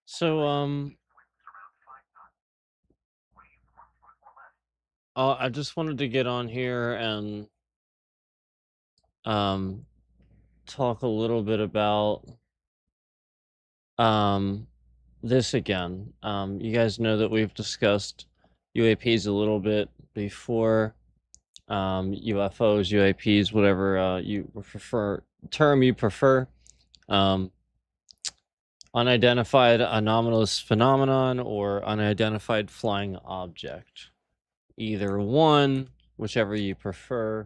So, I just wanted to get on here and um talk a little bit about um this again. You guys know that we've discussed UAPs a little bit before. UFOs, UAPs, whatever you prefer term you prefer. Um, Unidentified anomalous phenomenon or unidentified flying object. Either one, whichever you prefer.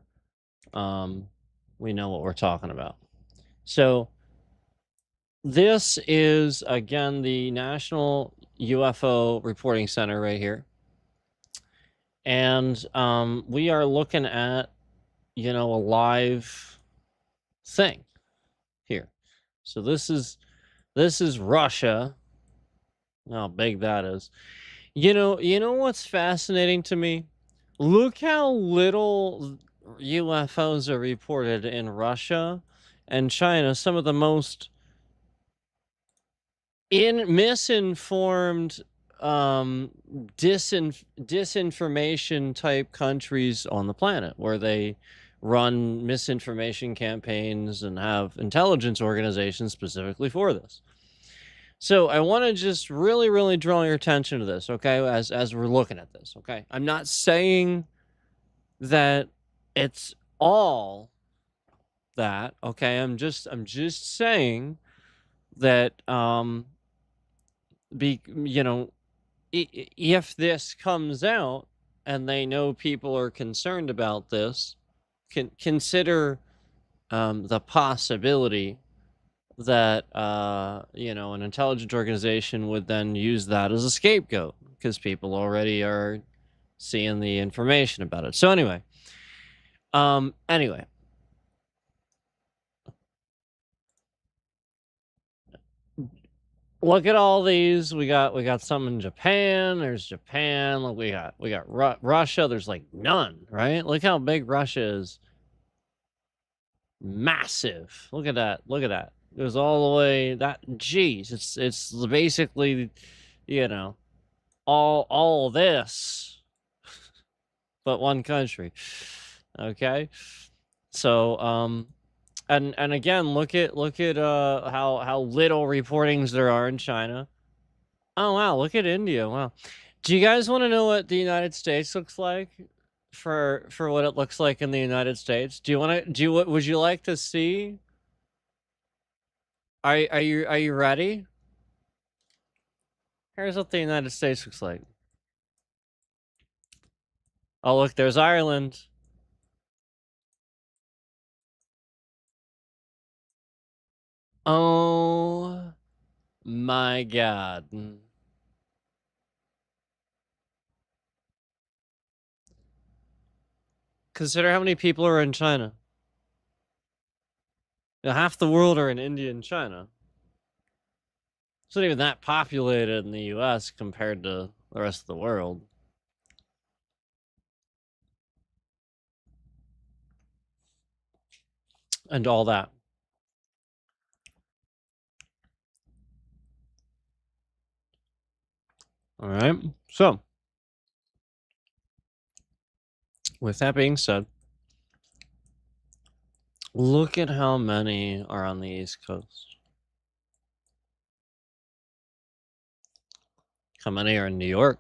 um, we know what we're talking about. So this is again the National UFO Reporting Center right here, and we are looking at a live thing here. So this is Russia. How big that is. You know what's fascinating to me? Look how little UFOs are reported in Russia and China, some of the most in misinformed disinformation type countries on the planet, where they run misinformation campaigns and have intelligence organizations specifically for this. So I want to just really draw your attention to this, okay, as we're looking at this. Okay, I'm not saying that it's all that. Okay, I'm just saying that be you know if this comes out and they know people are concerned about this, consider the possibility that an intelligence organization would then use that as a scapegoat, because people already are seeing the information about it. So anyway, look at all these. We got some in Japan. There's Japan. Look, we got Russia. There's like none, right? Look how big Russia is. Massive. Look at that. Look at that. It goes all the way. That, geez, it's basically, you know, all this, but one country. Okay, so and again, look at how little reportings there are in China. Oh wow, look at India. Wow. Do you guys want to know what the United States looks like, for what it looks like in the United States? Do you want to do what would you like to see? Are you ready? Here's what the United States looks like. Oh, look, there's Ireland. Oh my God. Consider how many people are in China. Half the world are in India and China. It's not even that populated in the US compared to the rest of the world. And all that. All right. So, with that being said, look at how many are on the East Coast. How many are in New York?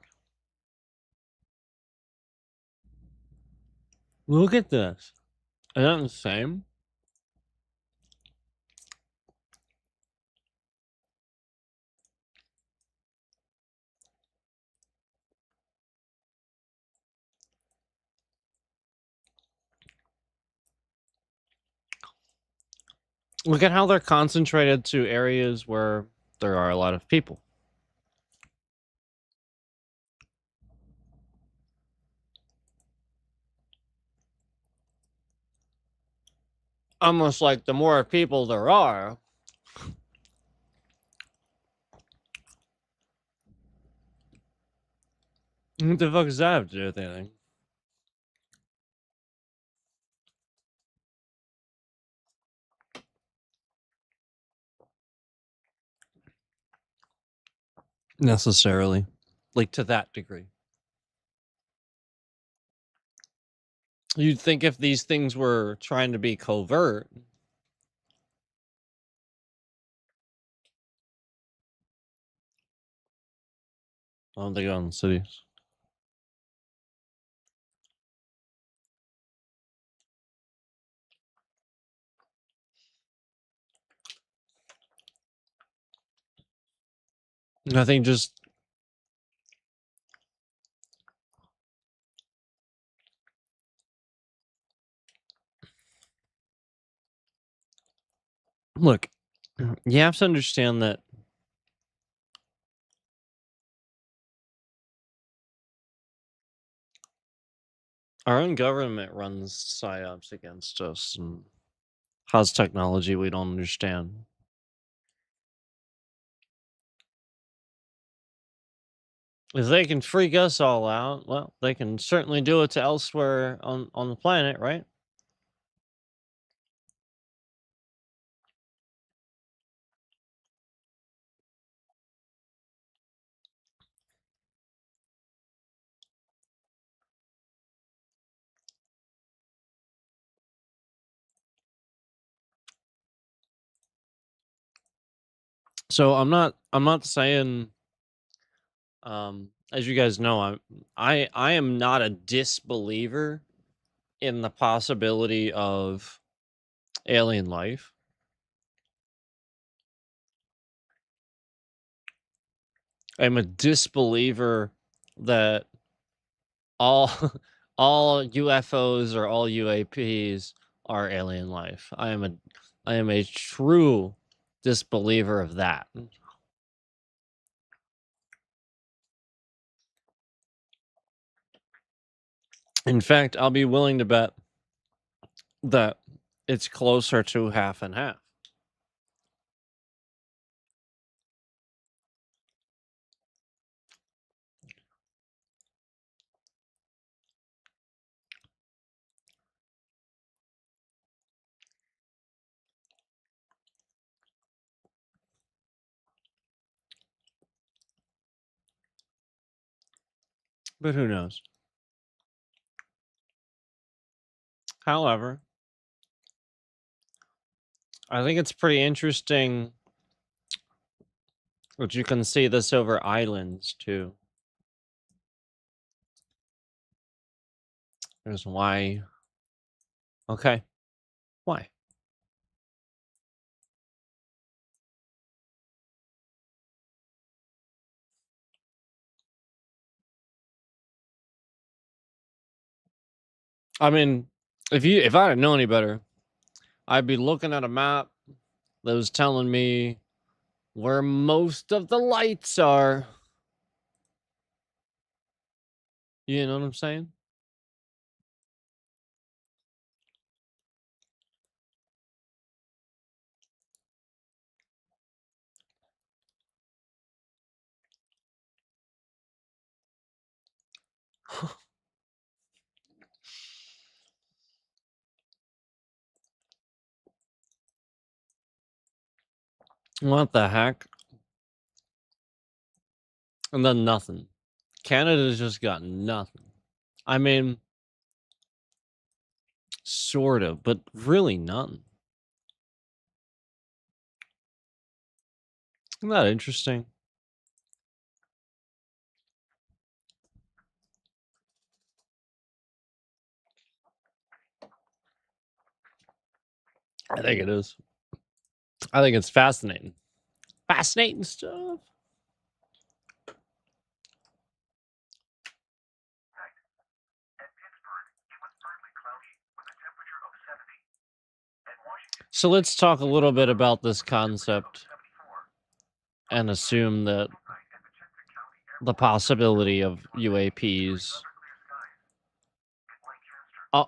Look at this. Isn't that insane? Look at how they're concentrated to areas where there are a lot of people. Almost like the more people there are, what the fuck does that have to do with anything? necessarily, like to that degree. You'd think if these things were trying to be covert, I don't think on the cities. I think just look, you have to understand that our own government runs psyops against us and has technology we don't understand. If they can freak us all out, well, they can certainly do it to elsewhere on the planet, right? So I'm not saying as you guys know, I am not a disbeliever in the possibility of alien life. I'm a disbeliever that all all UFOs or all UAPs are alien life. I am a true disbeliever of that. In fact, I'll be willing to bet that it's closer to half and half. But who knows? However, I think it's pretty interesting that you can see this over islands too. There's why. Okay. Why? I mean, if I didn't know any better, I'd be looking at a map that was telling me where most of the lights are. You know what I'm saying? What the heck? And then nothing. Canada's just got nothing. I mean, sort of, but really none. Isn't that interesting? I think it is. I think it's fascinating. Fascinating stuff. So let's talk a little bit about this concept and assume that the possibility of UAPs. Uh,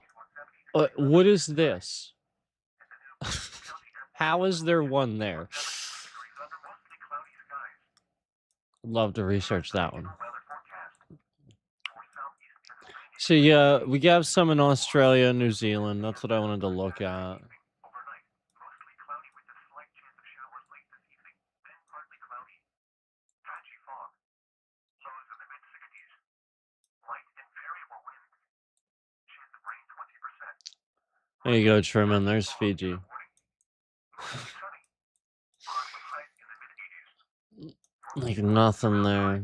what is this? How is there one there? Love to research that one. So yeah, we have some in Australia and New Zealand. That's what I wanted to look at. There you go, Truman. There's Fiji. Like nothing there.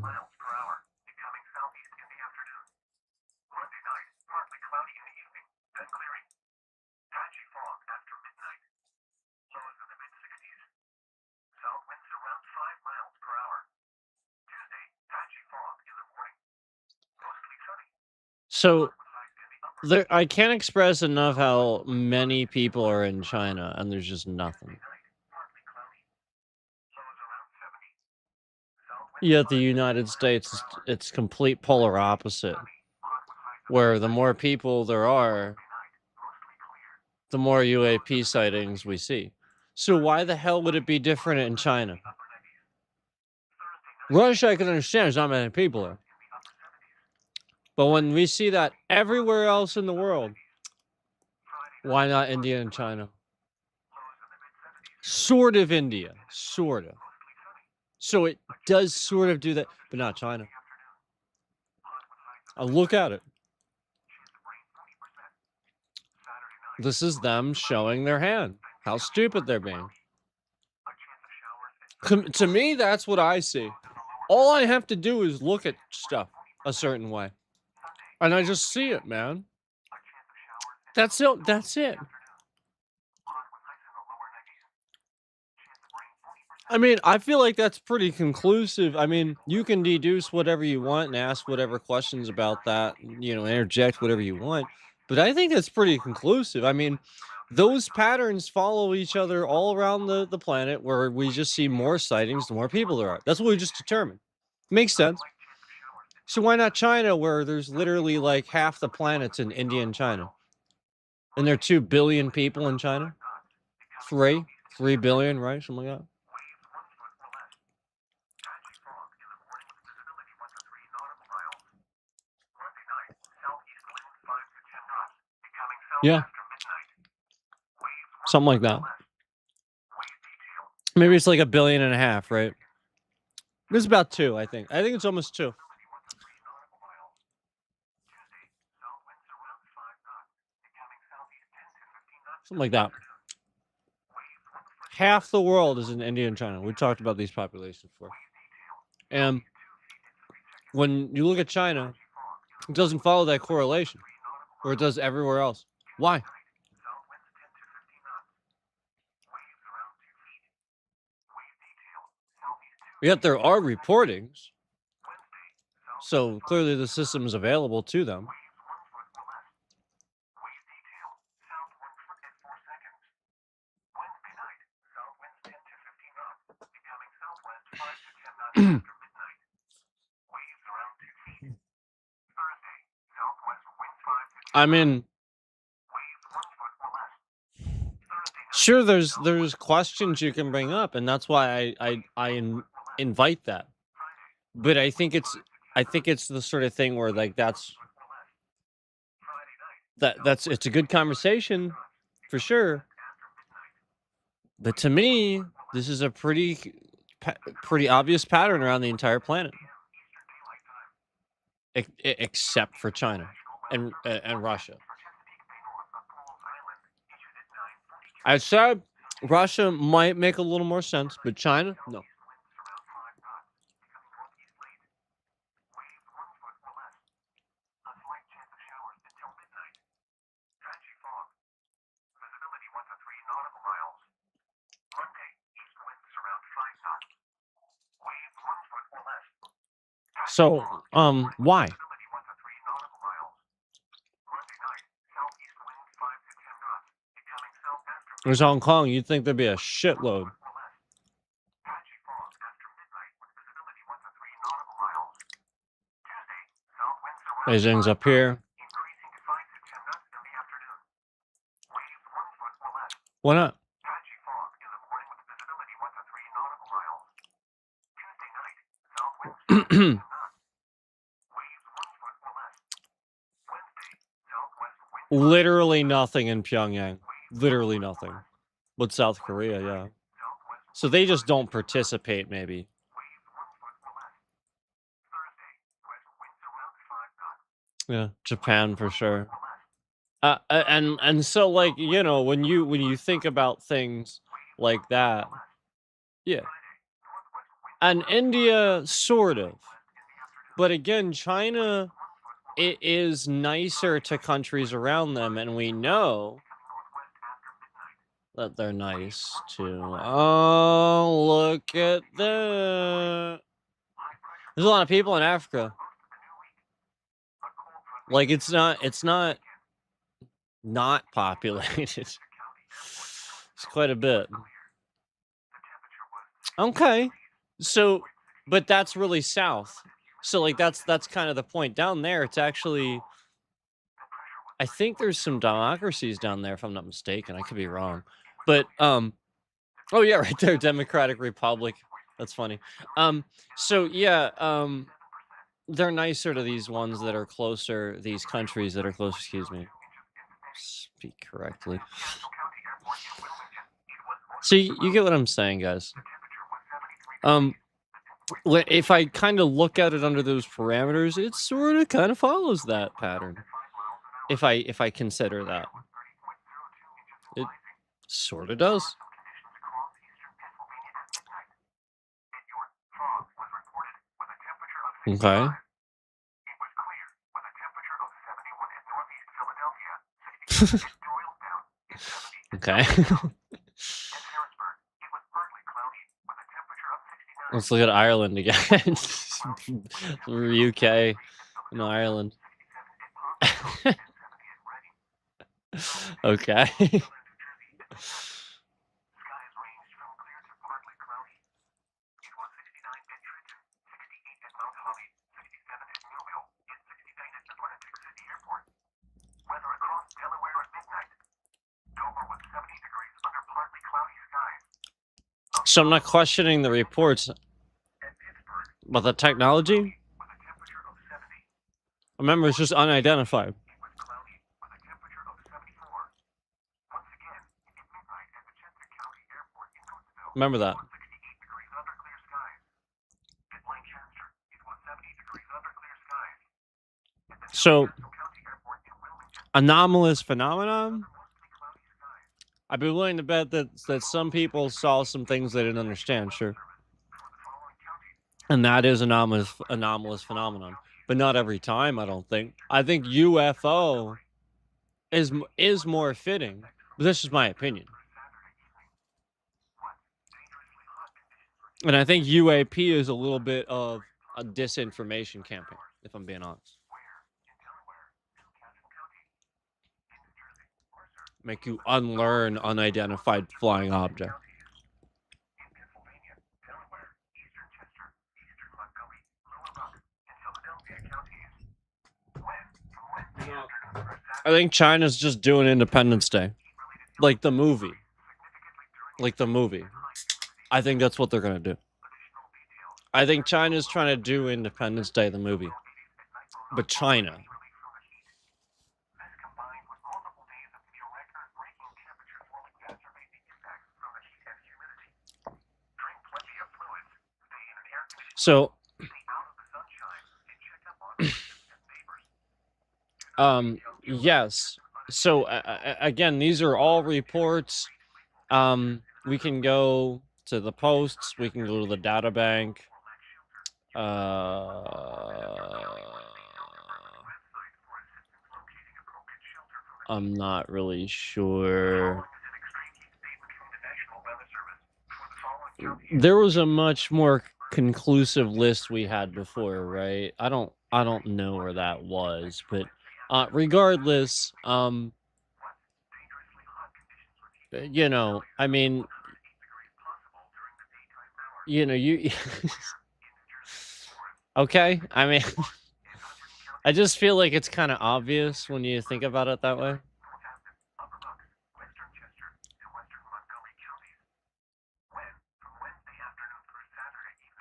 So there, I can't express enough how many people are in China, and there's just nothing. Yet the United States, it's complete polar opposite, where the more people there are, the more UAP sightings we see. So why the hell would it be different in China? Russia, I can understand, there's not many people there. But when we see that everywhere else in the world, why not India and China? Sort of India, sort of. So it does sort of do that, but not China. Look at it. This is them showing their hand. How stupid they're being. To me, that's what I see. All I have to do is look at stuff a certain way. And I just see it, man. That's it. That's it. I mean, I feel like that's pretty conclusive. I mean, you can deduce whatever you want and ask whatever questions about that, interject whatever you want. But I think that's pretty conclusive. I mean, those patterns follow each other all around the planet where we just see more sightings the more people there are. That's what we just determined. Makes sense. So why not China, where there's literally like half the planet's in India and China? And there are 2 billion people in China? 3 billion, right? Something like that. Yeah. Something like that. Maybe it's like 1.5 billion, right? It's about 2, I think. I think it's almost 2. Something like that. Half the world is in India and China. We talked about these populations before. And when you look at China, it doesn't follow that correlation, or it does everywhere else. Why? Yet there are reportings, so clearly the system is available to them. I mean, sure, there's questions you can bring up, and that's why I invite that. But I think it's the sort of thing where like that's it's a good conversation for sure. But to me, this is a pretty obvious pattern around the entire planet, except for China and Russia. I said Russia might make a little more sense, but China, no. So, why? There's Hong Kong. You'd think there'd be a shitload. Beijing's up here. Why not? Literally nothing in Pyongyang. Literally nothing. With South Korea, yeah. So they just don't participate, maybe. Yeah, Japan for sure. And so, like, when you think about things like that, yeah, and India sort of, but again, China, it is nicer to countries around them, and we know that they're nice too. Oh, look at that! There's a lot of people in Africa. Like, it's not populated. It's quite a bit. Okay. So, but that's really south. So, like, that's kind of the point. Down there, it's actually, I think there's some democracies down there, if I'm not mistaken. I could be wrong. But oh yeah, right there, Democratic Republic. That's funny. Um so yeah, they're nicer to these ones that are closer, these countries that are closer, excuse me. Speak correctly. So you get what I'm saying, guys. Um if I kind of look at it under those parameters, it sort of kind of follows that pattern. If I consider that, it sort of does. Okay. Okay. Let's look at Ireland again. UK and Ireland. Okay. So I'm not questioning the reports, but the technology, remember, it's just unidentified. Remember that. So, anomalous phenomenon. I'd be willing to bet that some people saw some things they didn't understand. Sure, and that is anomalous phenomenon, but not every time. I don't think. I think UFO is more fitting. But this is my opinion, and I think UAP is a little bit of a disinformation campaign. If I'm being honest, make you unlearn unidentified flying object. I think China's just doing Independence Day, like the movie, like the movie. I think that's what they're gonna do. I think China's trying to do Independence Day, the movie, but China. So, yes. So again, these are all reports. We can go to the posts. We can go to the data bank. I'm not really sure. There was a much more conclusive list we had before, right? I don't know where that was, but regardless, I mean, you okay? I mean, I just feel like it's kind of obvious when you think about it that way.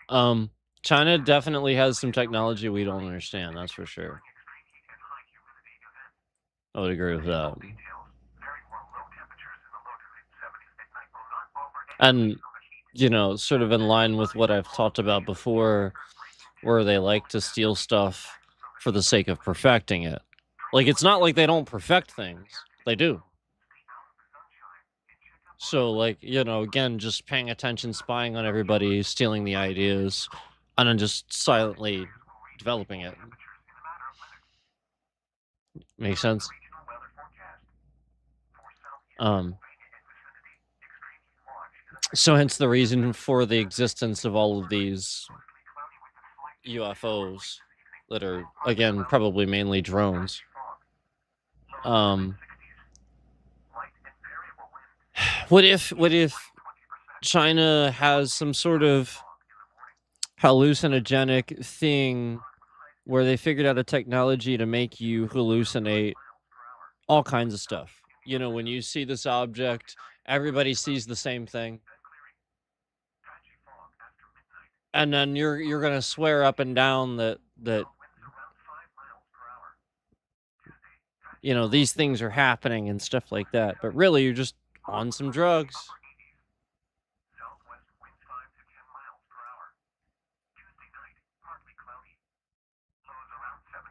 Um, China definitely has some technology we don't understand, that's for sure. I would agree with that. And, sort of in line with what I've talked about before, where they like to steal stuff for the sake of perfecting it. Like, it's not like they don't perfect things. They do. So, like, you know, again, just paying attention, spying on everybody, stealing the ideas, and then just silently developing it. Makes sense? So hence the reason for the existence of all of these UFOs that are, again, probably mainly drones. What if China has some sort of hallucinogenic thing where they figured out a technology to make you hallucinate all kinds of stuff? You know, when you see this object, everybody sees the same thing. And then you're gonna swear up and down that you know these things are happening and stuff like that, but really you're just on some drugs.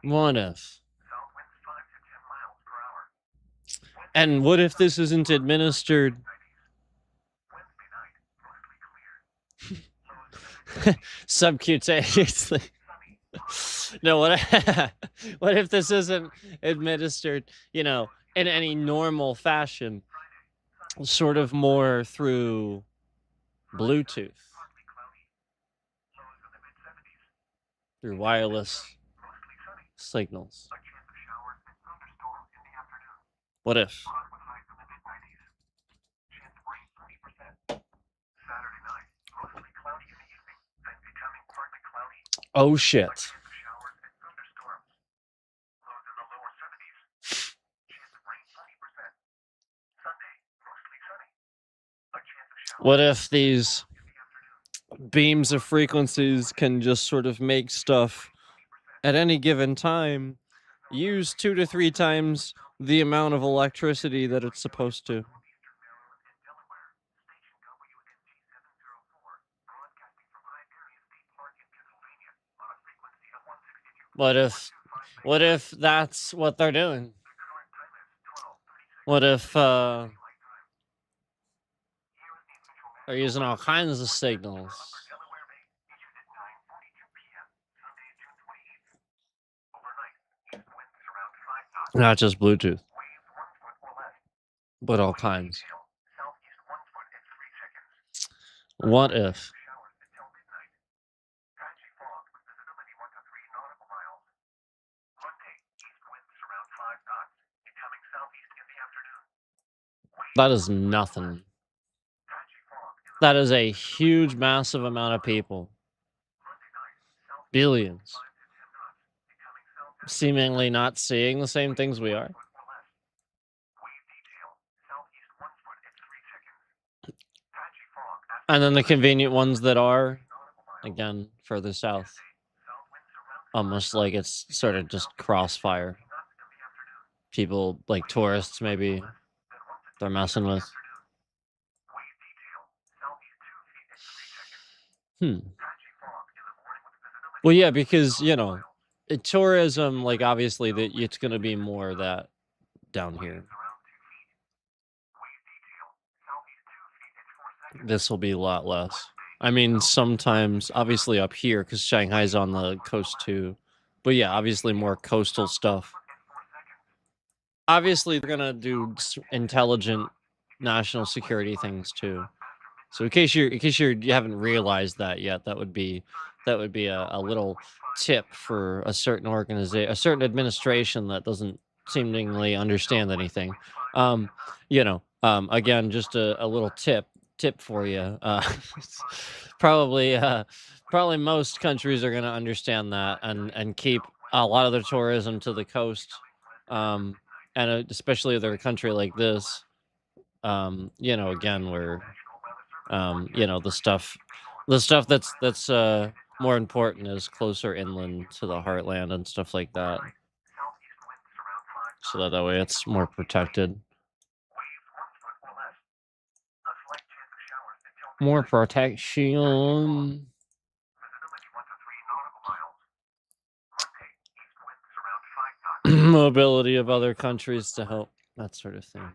What if? And what if this isn't administered? Subcutaneously. No, what if this isn't administered, you know, in any normal fashion, sort of more through Bluetooth, through wireless signals? What if? Oh shit. What if these beams of frequencies can just sort of make stuff at any given time use 2 to 3 times the amount of electricity that it's supposed to? What if that's what they're doing? What if they're using all kinds of signals? Not just Bluetooth, but all kinds. What if? That is nothing. That is a huge, massive amount of people. Billions. Seemingly not seeing the same things we are. And then the convenient ones that are, again, further south. Almost like it's sort of just crossfire. People, like tourists, maybe, they're messing with. Well, yeah, because, you know, tourism, like, obviously, that it's gonna be more of that down here. This will be a lot less. I mean, sometimes, obviously, up here, because Shanghai's on the coast too. But yeah, obviously, more coastal stuff. Obviously, they're gonna do intelligent national security things too. So you haven't realized that yet, that would be a little tip for a certain organization, a certain administration that doesn't seemingly understand anything. Um, you know, again, just a little tip for you. Probably probably most countries are going to understand that and keep a lot of their tourism to the coast. Um, and especially if they're a country like this, you know, again, where you know, the stuff that's more important is closer inland to the heartland and stuff like that. So that way it's more protected. More protection. mobility of other countries to help, that sort of thing.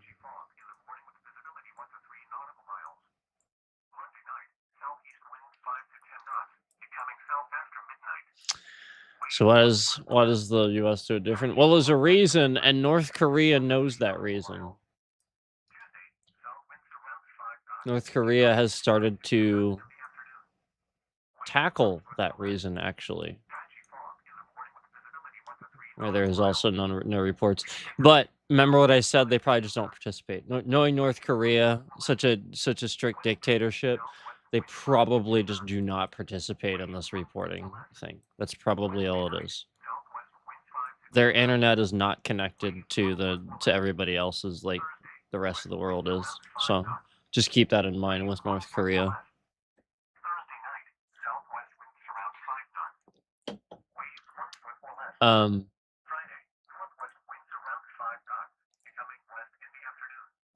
So why does the US do it different? Well, there's a reason, and North Korea knows that reason. North Korea has started to tackle that reason, actually. Where there is also no reports. But remember what I said, they probably just don't participate. Knowing North Korea, such a strict dictatorship, they probably just do not participate in this reporting thing. That's probably all it is. Their internet is not connected to everybody else's like the rest of the world is. So just keep that in mind with North Korea.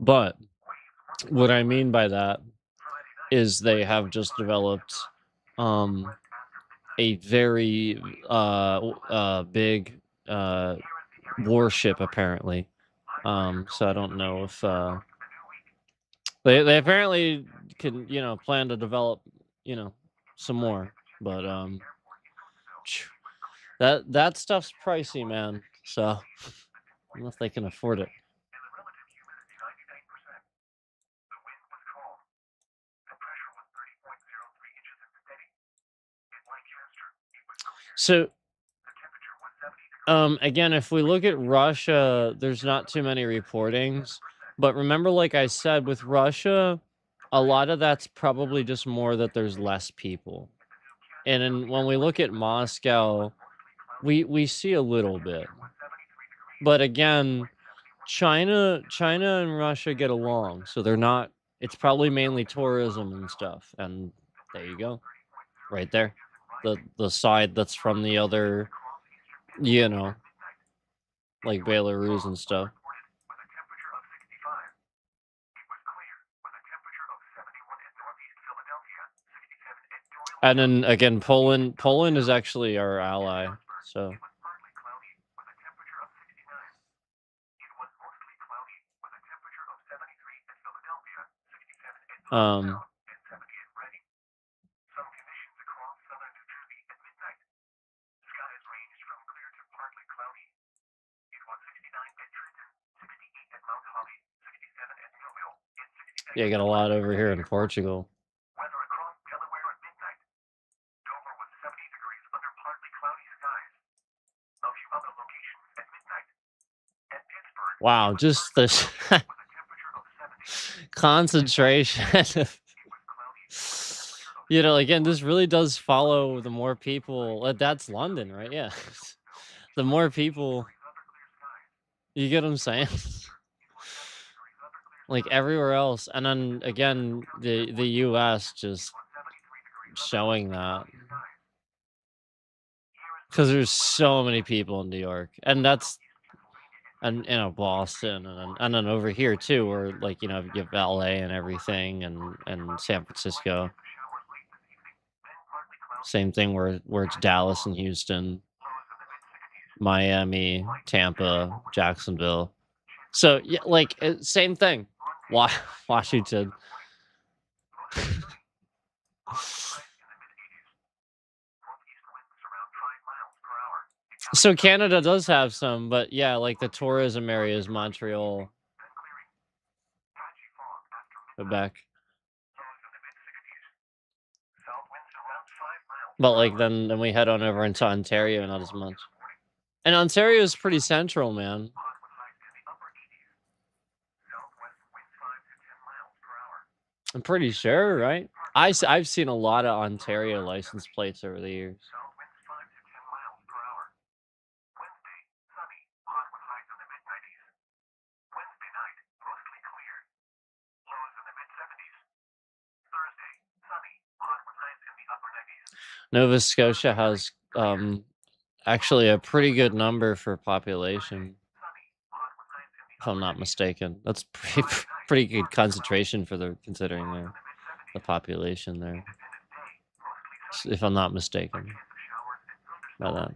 But what I mean by that is they have just developed a very big warship apparently. So I don't know if they apparently can, plan to develop, some more, but that stuff's pricey, man. So I don't know if they can afford it. So again, if we look at Russia, there's not too many reportings, but remember, like I said, with Russia, a lot of that's probably just more that there's less people. And then when we look at Moscow, we see a little bit. But again, China and Russia get along, so they're not, it's probably mainly tourism and stuff. And there you go. Right there. The side that's from the other, like Belarus and stuff. And then again, Poland is actually our ally, so. Yeah, you got a lot over here in Portugal. Wow, just this concentration. Again, this really does follow the more people. That's London, right? Yeah. The more people, you get what I'm saying? Like everywhere else. And then again, the US just showing that. Because there's so many people in New York. And Boston and then over here too, where like, you have LA and everything and San Francisco. Same thing where it's Dallas and Houston, Miami, Tampa, Jacksonville. So yeah, like same thing. Washington. So Canada does have some, but yeah, like the tourism areas, Montreal, Quebec. But like then we head on over into Ontario, not as much. And Ontario is pretty central, man. I'm pretty sure, right? I've seen a lot of Ontario license plates over the years. Nova Scotia has actually a pretty good number for population, if I'm not mistaken. That's pretty good concentration for considering the population there, if I'm not mistaken by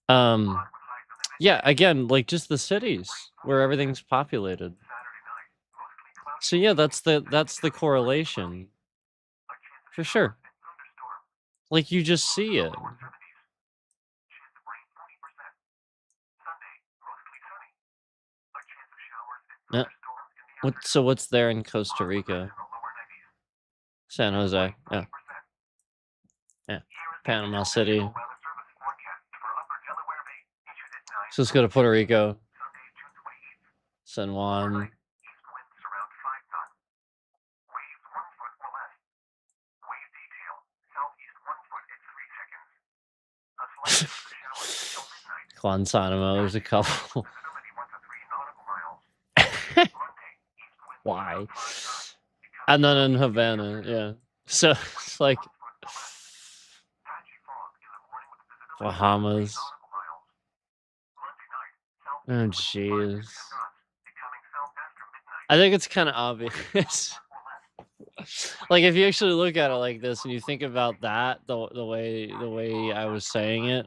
that. Yeah, again, like just the cities where everything's populated. So yeah, that's the correlation. For sure. Like you just see it. Yeah. What's there in Costa Rica? San Jose. Yeah. Yeah. Panama City. So let's go to Puerto Rico. San Juan. Guantanamo, there's a couple. Why? And then in Havana, yeah. So it's like Bahamas. Oh jeez. I think it's kind of obvious. Like if you actually look at it like this and you think about that the way I was saying it,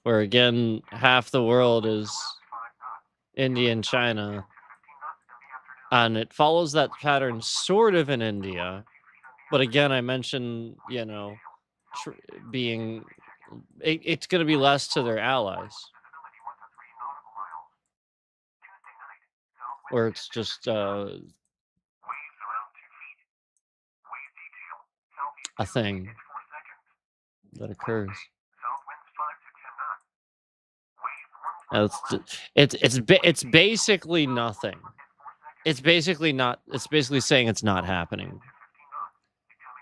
where again half the world is India and China, and it follows that pattern sort of in India, but again I mentioned tr- being it's going to be less to their allies, where it's just a thing that occurs. It's basically nothing. It's basically not. It's basically saying it's not happening.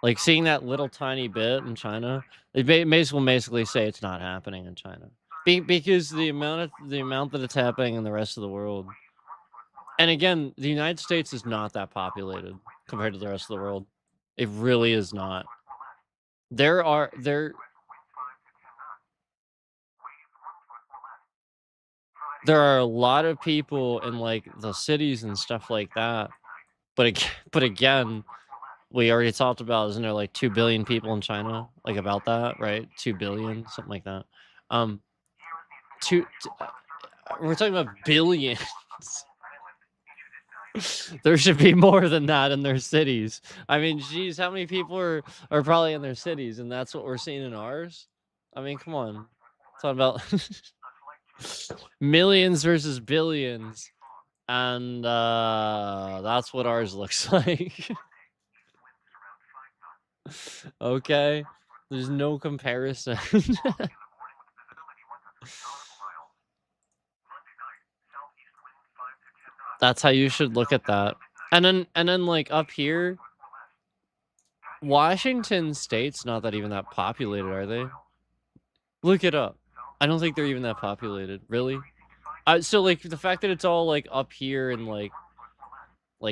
Like seeing that little tiny bit in China, will basically say it's not happening in China, because the amount that it's happening in the rest of the world. And again, the United States is not that populated compared to the rest of the world. It really is not. There are a lot of people in like the cities and stuff like that. But again, we already talked about, isn't there like 2 billion people in China? Like about that, right? 2 billion, something like that. Um, two, we're talking about billions. There should be more than that in their cities. I mean, geez, how many people are probably in their cities, and that's what we're seeing in ours? I mean, come on, talking about millions versus billions, and that's what ours looks like. Okay, there's no comparison. That's how you should look at that. And then like up here, Washington State's not that even that populated, are they? Look it up. I don't think they're even that populated. Really? So like the fact that it's all like up here in like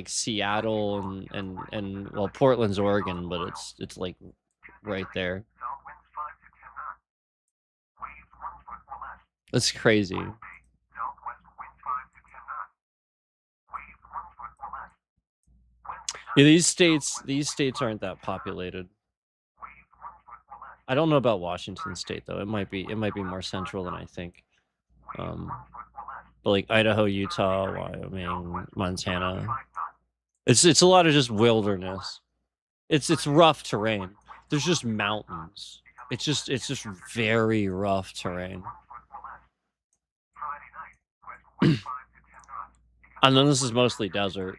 Seattle and well, Portland's Oregon, but it's like right there. That's crazy. Yeah, these states aren't that populated. I don't know about Washington State though. It might be more central than I think. Um, but like Idaho, Utah, Wyoming, Montana, it's a lot of just wilderness. It's rough terrain. There's just mountains. It's just very rough terrain. And then this is mostly desert.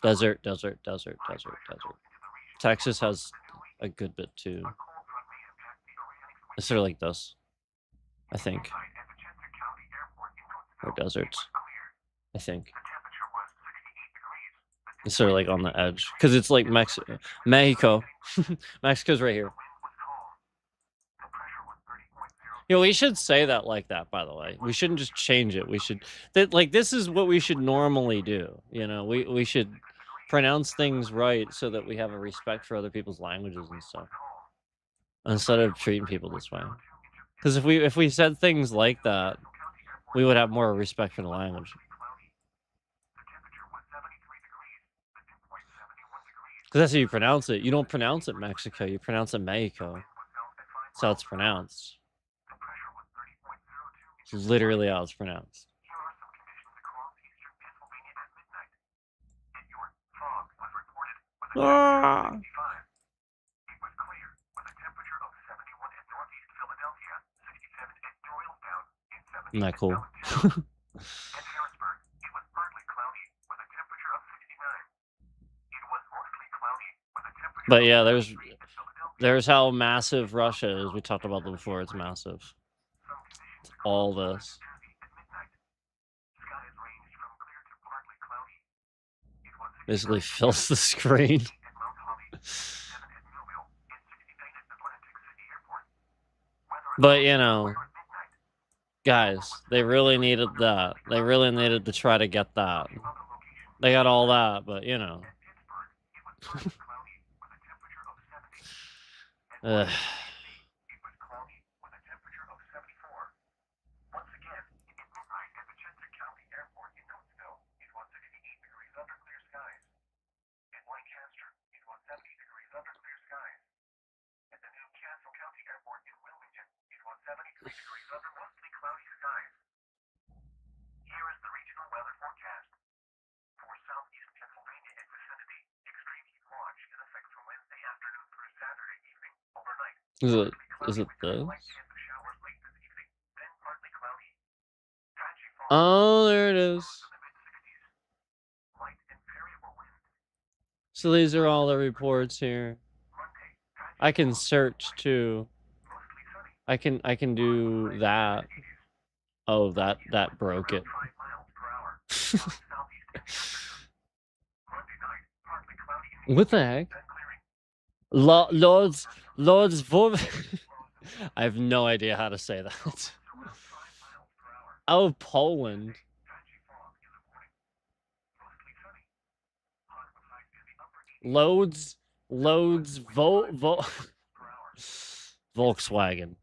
Desert, desert, desert, desert, desert. Texas has a good bit too. It's sort of like this, I think. Or deserts, I think. It's sort of like on the edge. Because it's like Mexico. Mexico's right here. We should say that like that, by the way. We shouldn't just change it. We should like this is what we should normally do. We should pronounce things right so that we have a respect for other people's languages and stuff. Instead of treating people this way. Because if we said things like that, we would have more respect for the language. Because that's how you pronounce it. You don't pronounce it Mexico. You pronounce it Mexico. That's how it's pronounced. It's literally how it's pronounced. Ah! Isn't that cool? But yeah, there's how massive Russia is. We talked about that before. It's massive. It's all this. Basically fills the screen. But you know, guys, they really needed that. They really needed to try to get that. They got all that, but you know. Is it this? Oh, there it is. So these are all the reports here. I can search too. I can do that. Oh, that broke it. What the heck? Lords I have no idea how to say that. Oh, Poland. Loads Volkswagen.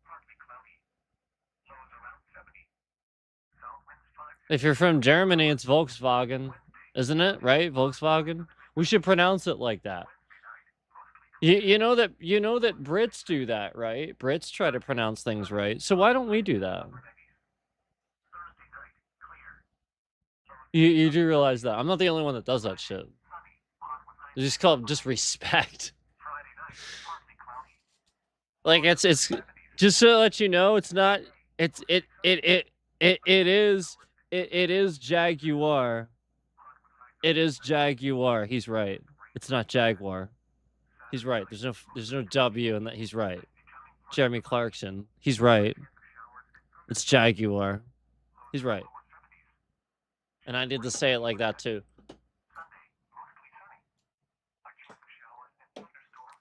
If you're from Germany, it's Volkswagen, isn't it? Right? Volkswagen. We should pronounce it like that. You know that Brits do that, right? Brits try to pronounce things right. So why don't we do that? You do realize that I'm not the only one that does that shit. They just call it just respect. Like it's just to let you know, it's not. It is Jaguar. It is Jaguar. He's right. It's not Jaguar. He's right. There's no W in that. He's right. Jeremy Clarkson. He's right. It's Jaguar. He's right. And I need to say it like that too.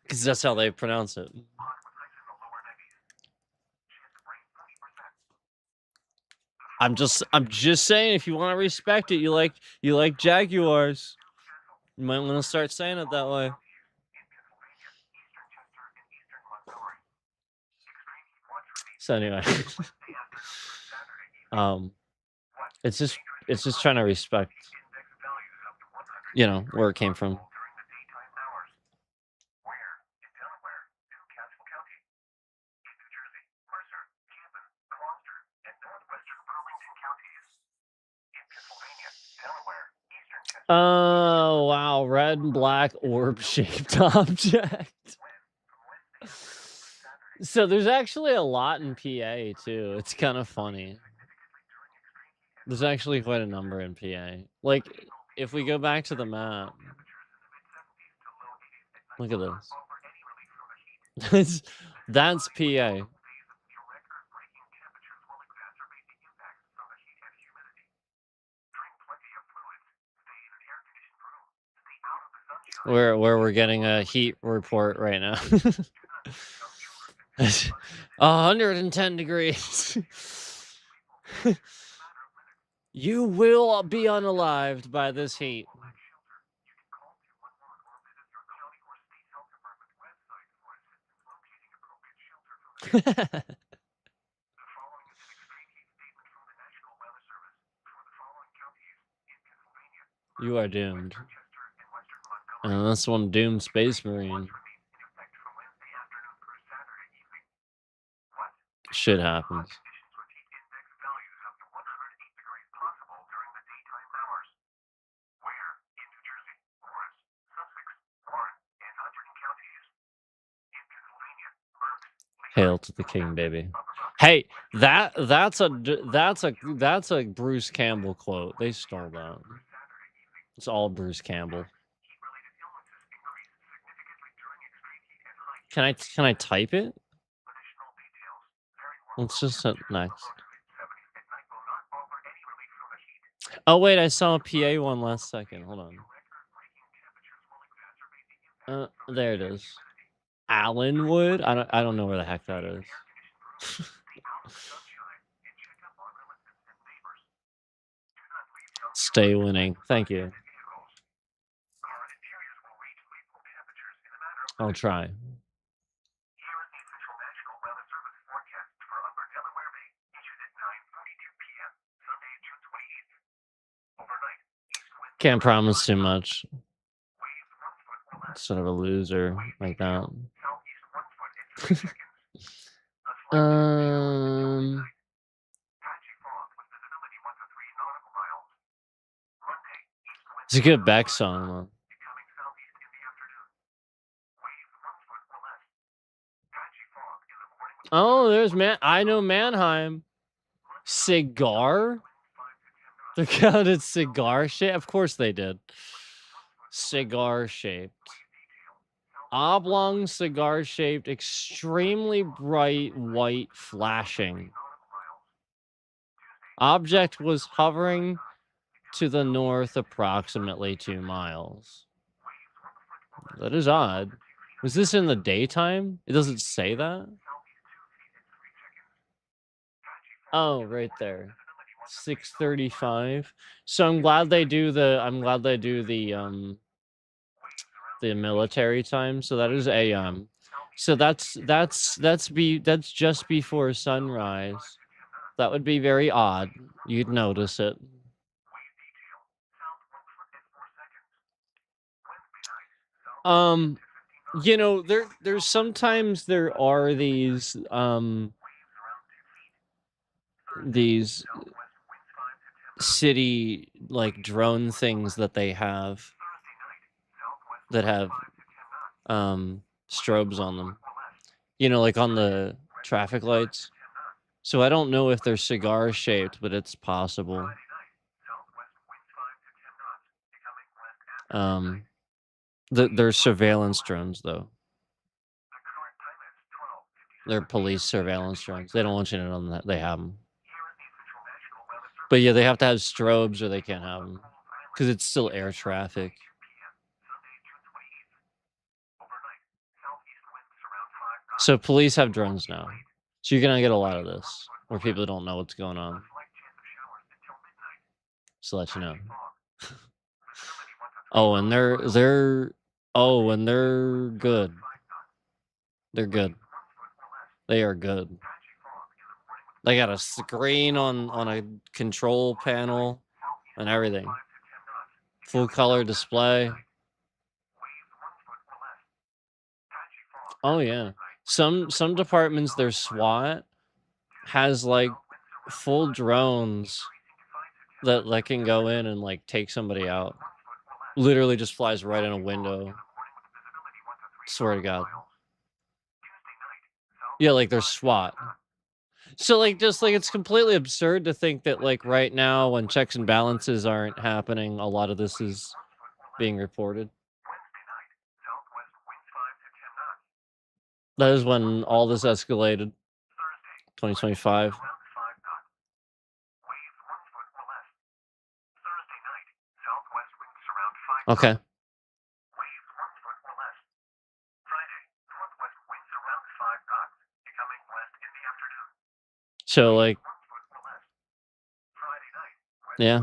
Because that's how they pronounce it. I'm just saying, if you want to respect it, you like Jaguars, you might want to start saying it that way. So anyway, it's just trying to respect, you know, where it came from. Oh wow, red and black orb shaped object. So there's actually a lot in PA too. It's kind of funny. There's actually quite a number in PA. Like, if we go back to the map, look at this. That's PA. Where we're getting a heat report right now. 110 degrees. You will be unalived by this heat. You are doomed. And this one, Doom Space Marine. Shit happens. Hail to the king, baby. Hey, that's a Bruce Campbell quote. They stole that. It's all Bruce Campbell. Can I type it? Let's just hit next. Oh wait, I saw a PA one last second. Hold on. There it is. Allenwood? I don't know where the heck that is. Stay winning. Thank you. I'll try. Can't promise too much. Sort of a loser like that. It's a good Beck song, though. Oh, there's I know Mannheim. Cigar? They counted cigar shape? Of course they did. Cigar shaped. Oblong cigar shaped, extremely bright white flashing. Object was hovering to the north approximately 2 miles. That is odd. Was this in the daytime? It doesn't say that. Oh, right there. 6:35. So I'm glad they do the military time. So that is AM. So that's just before sunrise. That would be very odd. You'd notice it. You know, there's sometimes there are these city like drone things that they have that have strobes on them. You know, like on the traffic lights. So I don't know if they're cigar shaped, but it's possible. They're surveillance drones though. They're police surveillance drones. They don't want you to know that they have them. But yeah, they have to have strobes or they can't have them because it's still air traffic. So police have drones now. So you're gonna get a lot of this where people don't know what's going on. Just to let you know. Oh, and they're good. They're good. They are good. They got a screen on a control panel and everything. Full color display. Oh yeah. Some departments, their SWAT has like full drones that can go in and like take somebody out. Literally just flies right in a window. Swear to God. Yeah, like they're SWAT. So like just like it's completely absurd to think that like right now when checks and balances aren't happening, a lot of this is being reported. That is when all this escalated. 2025. Okay. So like, yeah,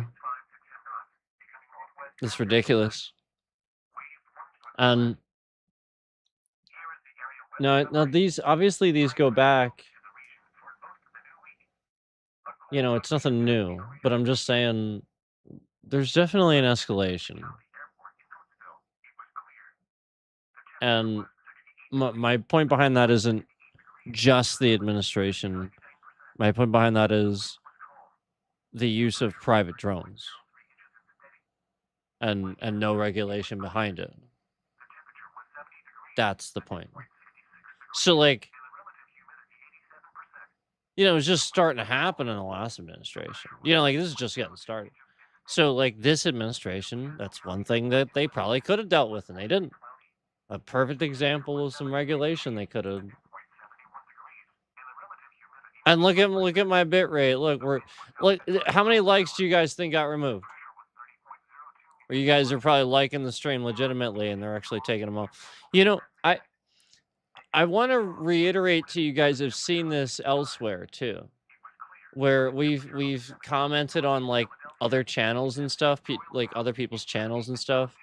it's ridiculous. And no, these obviously these go back. You know, it's nothing new, but I'm just saying there's definitely an escalation. And my point behind that isn't just the administration. My point behind that is the use of private drones and no regulation behind it. That's the point. So like, you know, it's just starting to happen in the last administration. You know, like this is just getting started. So like this administration, that's one thing that they probably could have dealt with and they didn't. A perfect example of some regulation they could have. And look at my bit rate. Look, how many likes do you guys think got removed? Or you guys are probably liking the stream legitimately and they're actually taking them off. You know, I want to reiterate to you guys, I've seen this elsewhere too, where we've commented on like other channels and stuff, like other people's channels and stuff.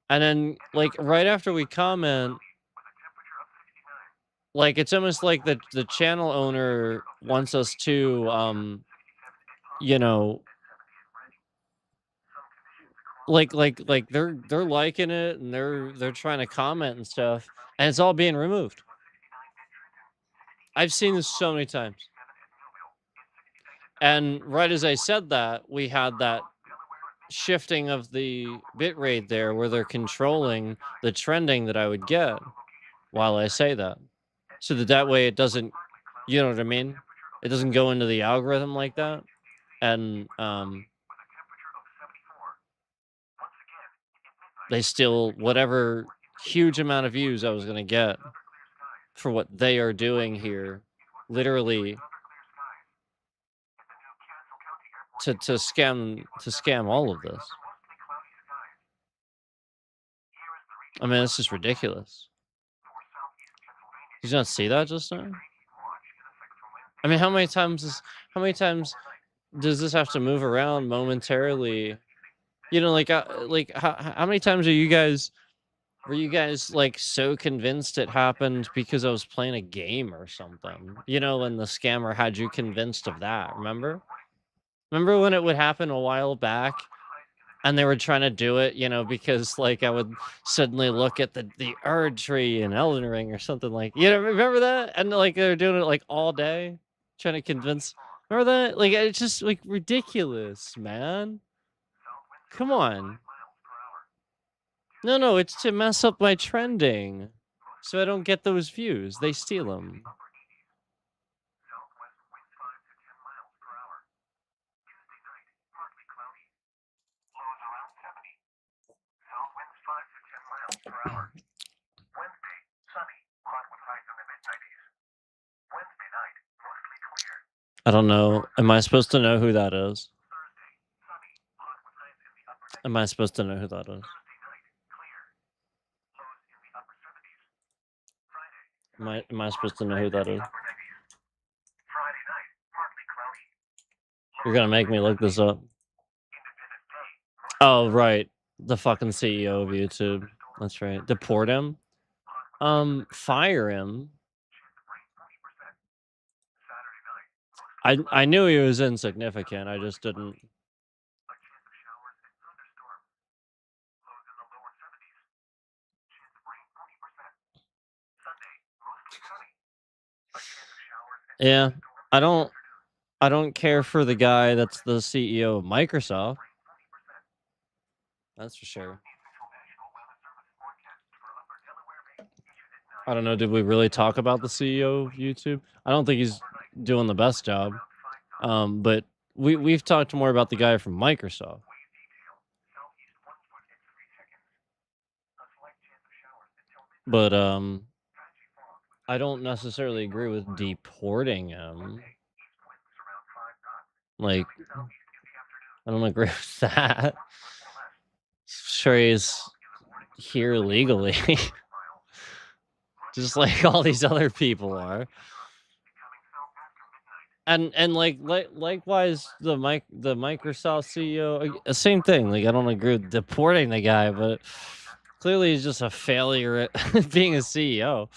And then like right after we comment, like it's almost like the channel owner wants us to you know, like they're liking it and they're trying to comment and stuff, and it's all being removed. I've seen this so many times. And right as I said that, we had that shifting of the bit rate there where they're controlling the trending that I would get while I say that. So that way it doesn't, you know what I mean? It doesn't go into the algorithm like that. And they still, whatever huge amount of views I was going to get for what they are doing here, literally to scam all of this. I mean, this is ridiculous. Did you not see that just now? I mean, how many times does this have to move around momentarily? You know, like how many times were you guys like so convinced it happened because I was playing a game or something? You know, and the scammer had you convinced of that, remember? Remember when it would happen a while back and they were trying to do it, you know, because like I would suddenly look at the Erd tree in Elden Ring or something like, you know, remember that? And like they were doing it like all day, trying to convince. Remember that? Like it's just like ridiculous, man. Come on. No, it's to mess up my trending, so I don't get those views. They steal them. I don't know. Am I supposed to know who that is? Am I supposed to know who that is? Am I supposed to know who that is? You're gonna make me look this up. Oh, right. The fucking CEO of YouTube. That's right. Deport him? Fire him. I knew he was insignificant. I just didn't. Yeah, I don't care for the guy that's the CEO of Microsoft. That's for sure. I don't know. Did we really talk about the CEO of YouTube? I don't think he's doing the best job. But we've talked more about the guy from Microsoft. But I don't necessarily agree with deporting him. Like, I don't agree with that. Sure, he's here legally, just like all these other people are. And likewise, the Microsoft CEO, same thing. Like, I don't agree with deporting the guy, but clearly he's just a failure at being a CEO.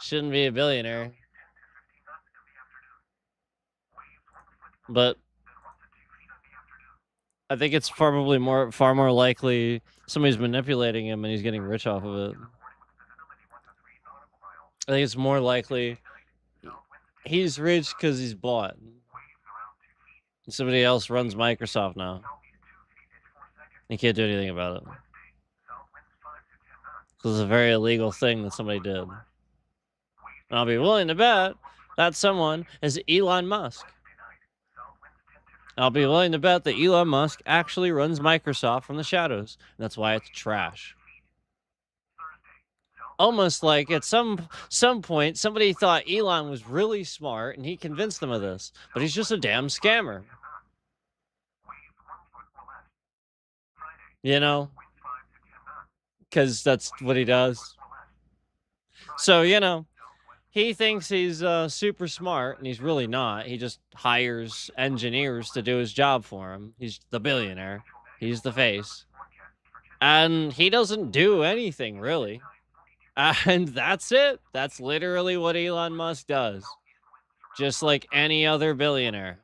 Shouldn't be a billionaire. But I think it's probably far more likely somebody's manipulating him and he's getting rich off of it. I think it's more likely he's rich because he's bought. Somebody else runs Microsoft now. You can't do anything about it. Because it's a very illegal thing that somebody did. And I'll be willing to bet that someone is Elon Musk. I'll be willing to bet that Elon Musk actually runs Microsoft from the shadows. And that's why it's trash. Almost like at some point, somebody thought Elon was really smart and he convinced them of this. But he's just a damn scammer. You know? Because that's what he does. So, you know, he thinks he's super smart, and he's really not. He just hires engineers to do his job for him. He's the billionaire. He's the face. And he doesn't do anything, really. And that's it. That's literally what Elon Musk does. Just like any other billionaire.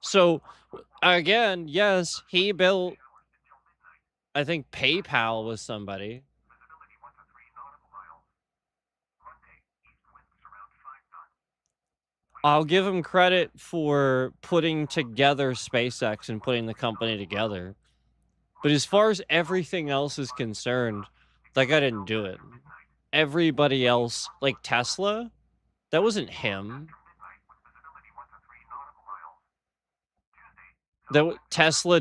So, again, yes, he built, I think PayPal was somebody. I'll give him credit for putting together SpaceX and putting the company together. But as far as everything else is concerned, that guy didn't do it. Everybody else, like Tesla, that wasn't him. Tesla,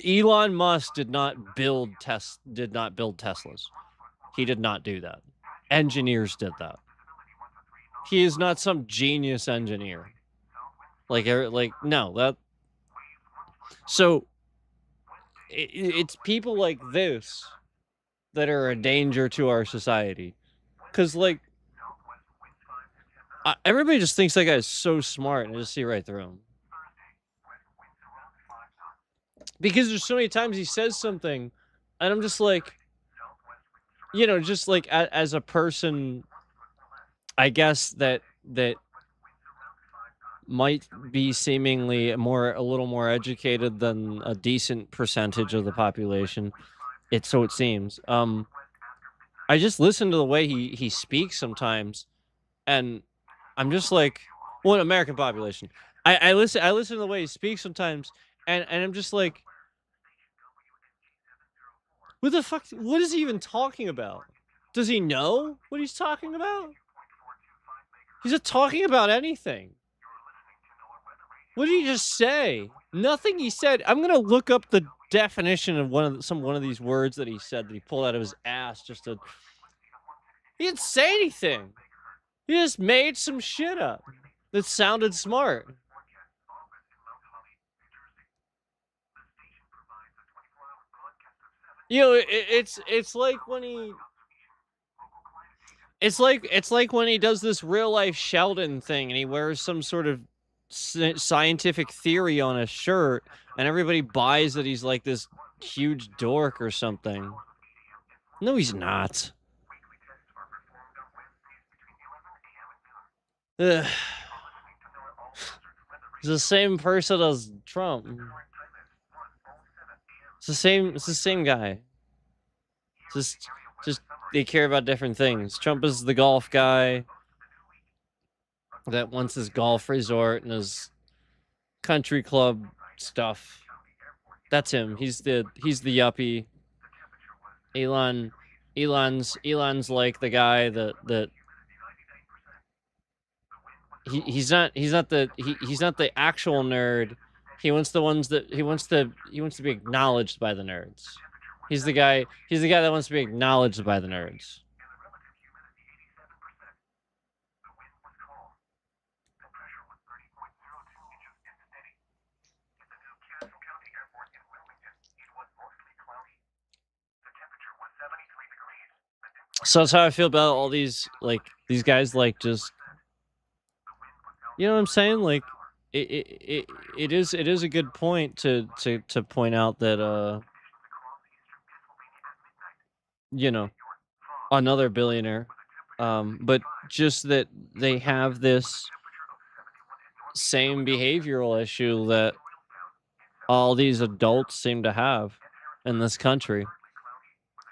Elon Musk did not build Teslas. He did not do that. Engineers did that. He is not some genius engineer. No, that. So it's people like this that are a danger to our society. Because, like, everybody just thinks that guy is so smart, and I just see right through him. Because there's so many times he says something, and I'm just like, you know, just like as a person, I guess that might be seemingly a little more educated than a decent percentage of the population. So it seems. I just listen to the way he speaks sometimes, and I'm just like, well, American population. I listen to the way he speaks sometimes, and I'm just like, what the fuck? What is he even talking about? Does he know what he's talking about? He's not talking about anything. What did he just say? Nothing he said. I'm gonna look up the definition of one of these words that he said that he pulled out of his ass just to. He didn't say anything. He just made some shit up that sounded smart. You know, it's like when he. It's like when he does this real life Sheldon thing and he wears some sort of scientific theory on his shirt and everybody buys that he's like this huge dork or something. No, he's not. Ugh. He's the same person as Trump. It's the same guy. Just they care about different things. Trump is the golf guy that wants his golf resort and his country club stuff. That's him. He's the yuppie. Elon's like the guy that he's not the actual nerd. He wants to be acknowledged by the nerds. He's the guy that wants to be acknowledged by the nerds. So that's how I feel about all these guys, like, just, you know what I'm saying? Like, it is a good point to point out that you know, another billionaire, but just that they have this same behavioral issue that all these adults seem to have. in this country.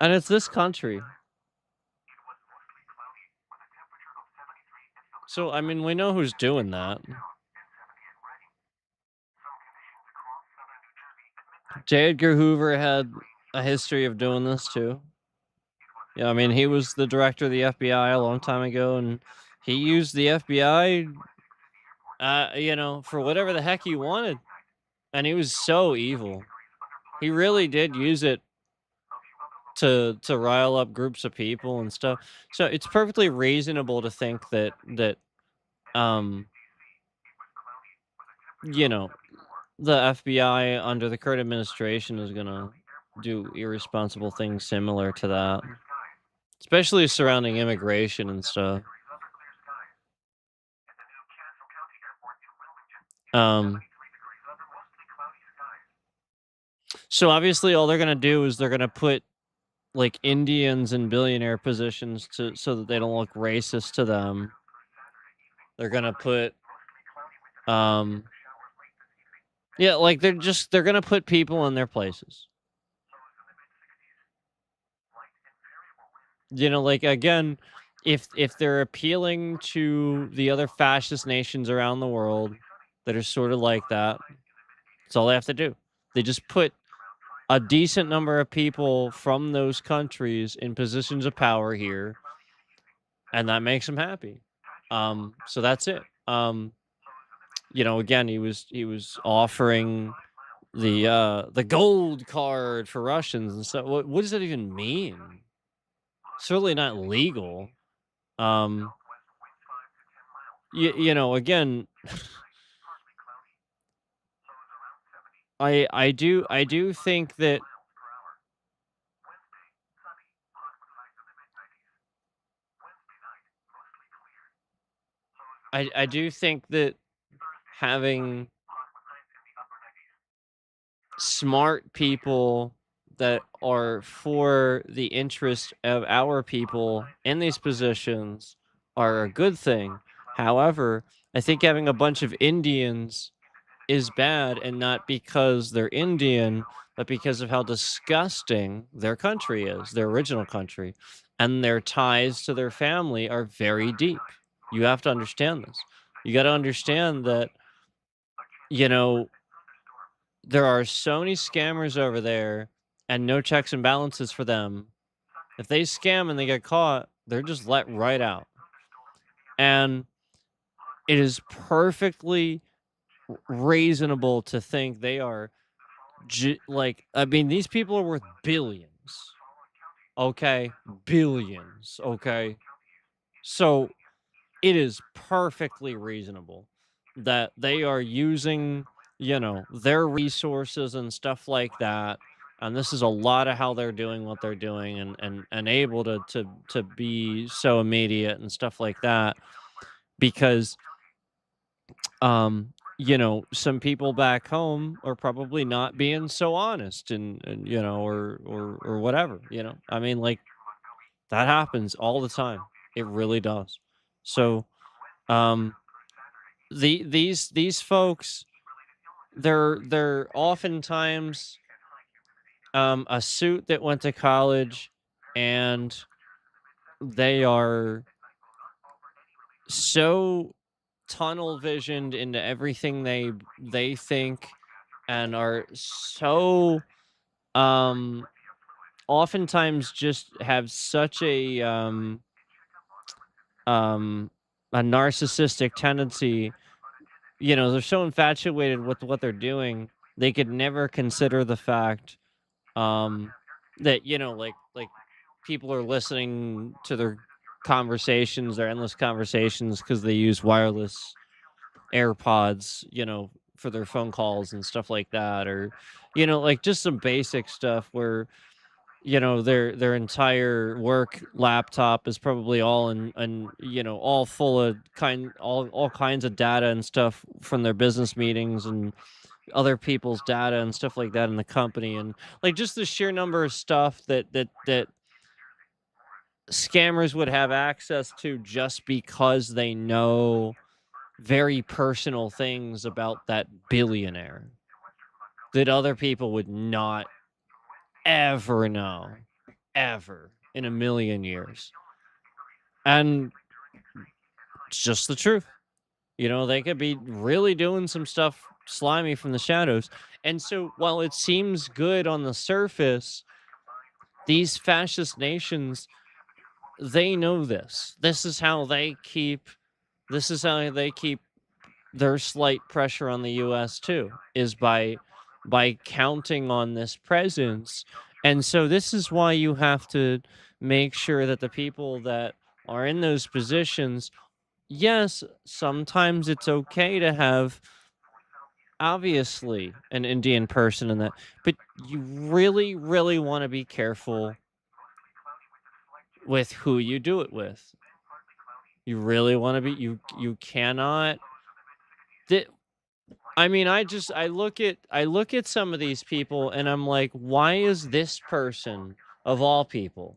And it's this country. So, I mean, we know who's doing that. J. Edgar Hoover had a history of doing this too. Yeah, I mean, he was the director of the FBI a long time ago, and he used the FBI, for whatever the heck he wanted. And he was so evil. He really did use it to rile up groups of people and stuff. So it's perfectly reasonable to think that um you know the FBI under the current administration is gonna do irresponsible things similar to that, especially surrounding immigration and stuff. Um, so obviously, all they're gonna do is they're gonna put like Indians in billionaire positions to so that they don't look racist to them. They're gonna put um yeah, like they're gonna put people in their places. Like again, if they're appealing to the other fascist nations around the world that are sort of like that, that's all they have to do. They just put a decent number of people from those countries in positions of power here, and that makes them happy. So that's it. Again, he was offering the gold card for Russians and stuff. What does that even mean? Certainly not legal. Um, again, I do think that I do think that having smart people that are for the interest of our people in these positions are a good thing. However, I think having a bunch of Indians is bad, and not because they're Indian, but because of how disgusting their country is, their original country, and their ties to their family are very deep. You have to understand this. You got to understand that, you know, there are so many scammers over there and no checks and balances for them. If they scam and they get caught, they're just let right out. And it is perfectly reasonable to think they are I mean, these people are worth billions. Okay? Billions. Okay? So it is perfectly reasonable that they are using, their resources and stuff like that. And this is a lot of how they're doing what they're doing, and able to be so immediate and stuff like that, because some people back home are probably not being so honest, and or whatever. I mean, like, that happens all the time. It really does. So um these folks, they're oftentimes a suit that went to college, and they are so tunnel visioned into everything they think, and are so um oftentimes just have such a narcissistic tendency. They're so infatuated with what they're doing, they could never consider the fact um that, like people are listening to their conversations, their endless conversations, because they use wireless AirPods, for their phone calls and stuff like that, or like just some basic stuff where their entire work laptop is probably all all full of all kinds of data and stuff from their business meetings and other people's data and stuff like that in the company, and like just the sheer number of stuff that scammers would have access to just because they know very personal things about that billionaire that other people would not ever know, ever in a million years. And it's just the truth. You know, they could be really doing some stuff slimy from the shadows. And so while it seems good on the surface, these fascist nations, they know this. This is how they keep their slight pressure on the US too, is by counting on this presence. And so this is why you have to make sure that the people that are in those positions, yes, sometimes it's okay to have obviously an Indian person in that, but you really, really want to be careful with who you do it with. You really want to be you cannot thi- I mean, I look at some of these people and I'm like, why is this person of all people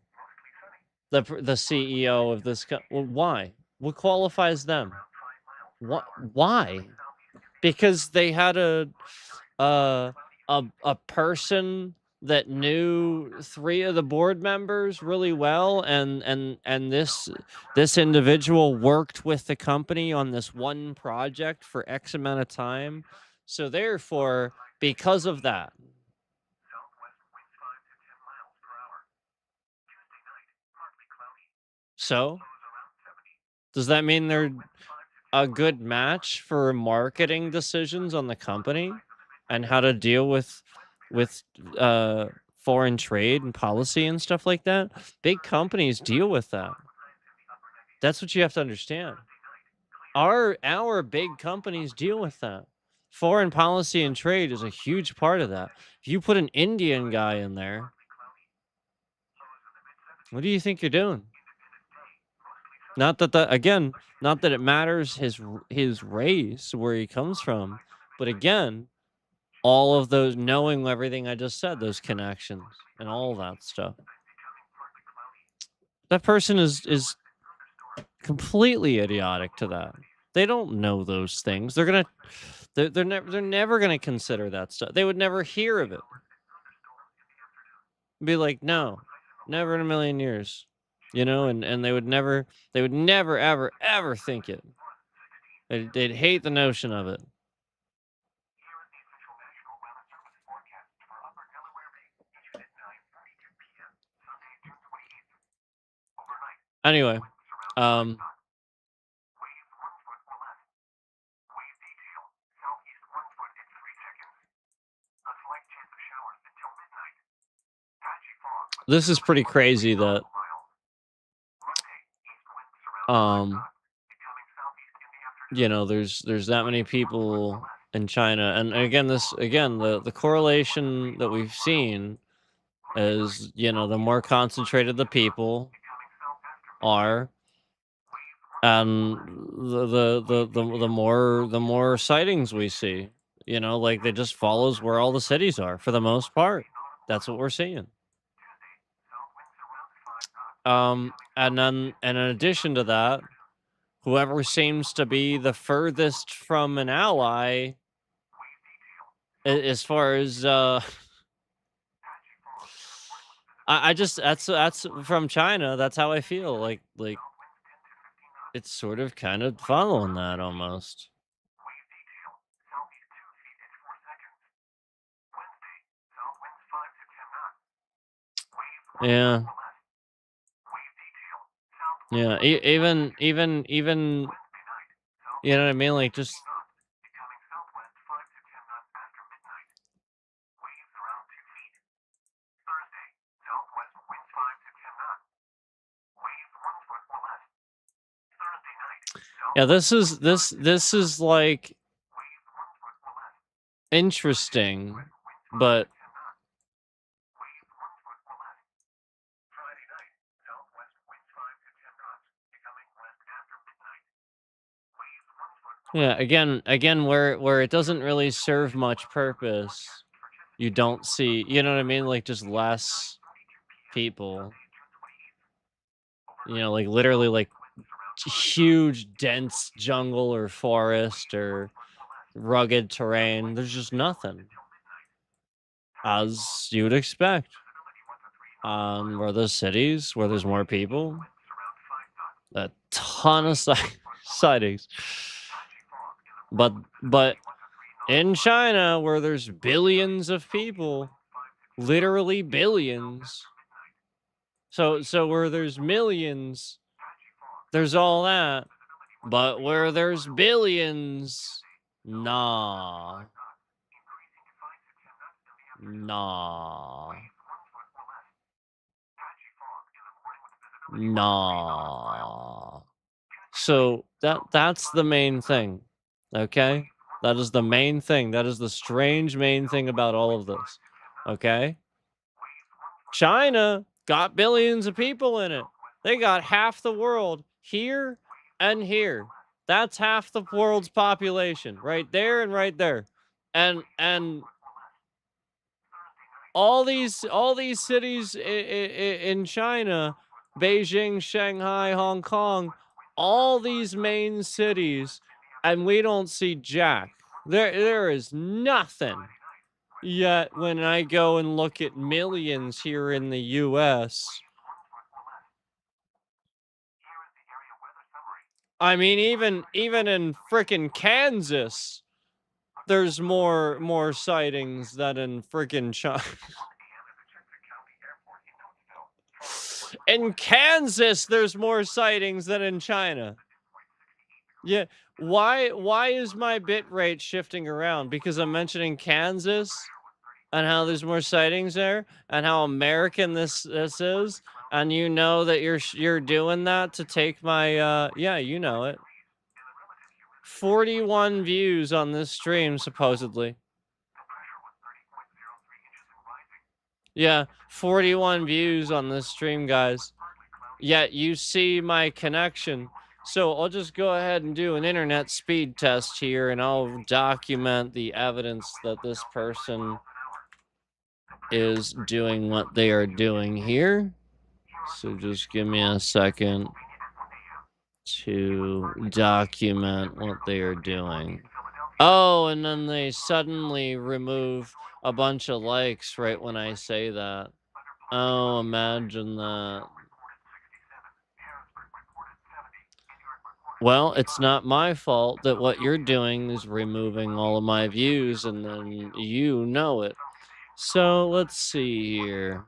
the CEO of this well, why? What qualifies them? What why? Because they had uh, a person that knew three of the board members really well, and this individual worked with the company on this one project for X amount of time. So therefore, because of that, so does that mean they're a good match for marketing decisions on the company and how to deal with uh foreign trade and policy and stuff like that? Big companies deal with that. That's what you have to understand. Our big companies deal with that. Foreign policy and trade is a huge part of that. If you put an Indian guy in there, what do you think you're doing? Not that again, not that it matters his race, where he comes from, but again, all of those knowing everything I just said, those connections and all that stuff. That person is completely idiotic to that. They don't know those things. They're never gonna consider that stuff. They would never hear of it. Be like, no, never in a million years. You know, and they would never ever ever think it. They'd hate the notion of it. Anyway, um, this is pretty crazy that um you know, there's that many people in China, and again, the correlation that we've seen is, you know, the more concentrated the people are, and the more sightings we see. You know, like it just follows where all the cities are for the most part. That's what we're seeing. And in addition to that, whoever seems to be the furthest from an ally, as far as I just that's from China. That's how I feel. Like it's sort of kind of following that almost. Yeah, yeah. Even you know what I mean. Like just yeah. This is like interesting, but yeah. Again, where it doesn't really serve much purpose. You don't see. You know what I mean? Like just less people. You know, like literally like huge dense jungle or forest or rugged terrain. There's just nothing, as you would expect. Where there's cities, where there's more people. A ton of sightings. But in China, where there's billions of people, literally billions. So where there's millions, there's all that. But where there's billions, nah. Nah. Nah. So that's the main thing. Okay? That is the main thing. That is the strange main thing about all of this. Okay? China got billions of people in it. They got half the world here and here. That's half the world's population right there and right there. And all these cities in China, Beijing, Shanghai, Hong Kong, all these main cities, and we don't see jack. There is nothing. Yet when I go and look at millions here in the US, I mean even in frickin' Kansas, there's more sightings than in frickin' China. In Kansas, there's more sightings than in China. Yeah. Why is my bit rate shifting around? Because I'm mentioning Kansas and how there's more sightings there and how American this is, and you know that you're doing that to take my yeah, you know it. 41 views on this stream supposedly. Yeah, 41 views on this stream, guys. Yet you see my connection. So I'll just go ahead and do an internet speed test here, and I'll document the evidence that this person is doing what they are doing here. So just give me a second to document what they are doing. Oh, and then they suddenly remove a bunch of likes right when I say that. Oh, imagine that. Well, it's not my fault that what you're doing is removing all of my views, and then you know it. So let's see here.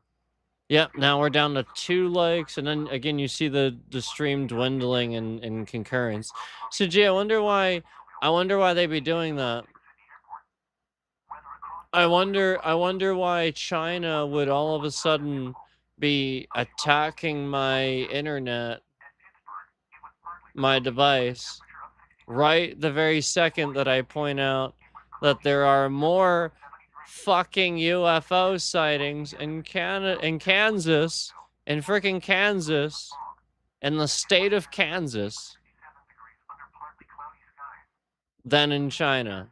Yep, now we're down to 2 likes, and then again you see the stream dwindling in concurrence. So gee, I wonder why they be doing that. I wonder why China would all of a sudden be attacking my internet, my device, right the very second that I point out that there are more fucking UFO sightings in Kansas, in freaking Kansas, in the state of Kansas, than in China.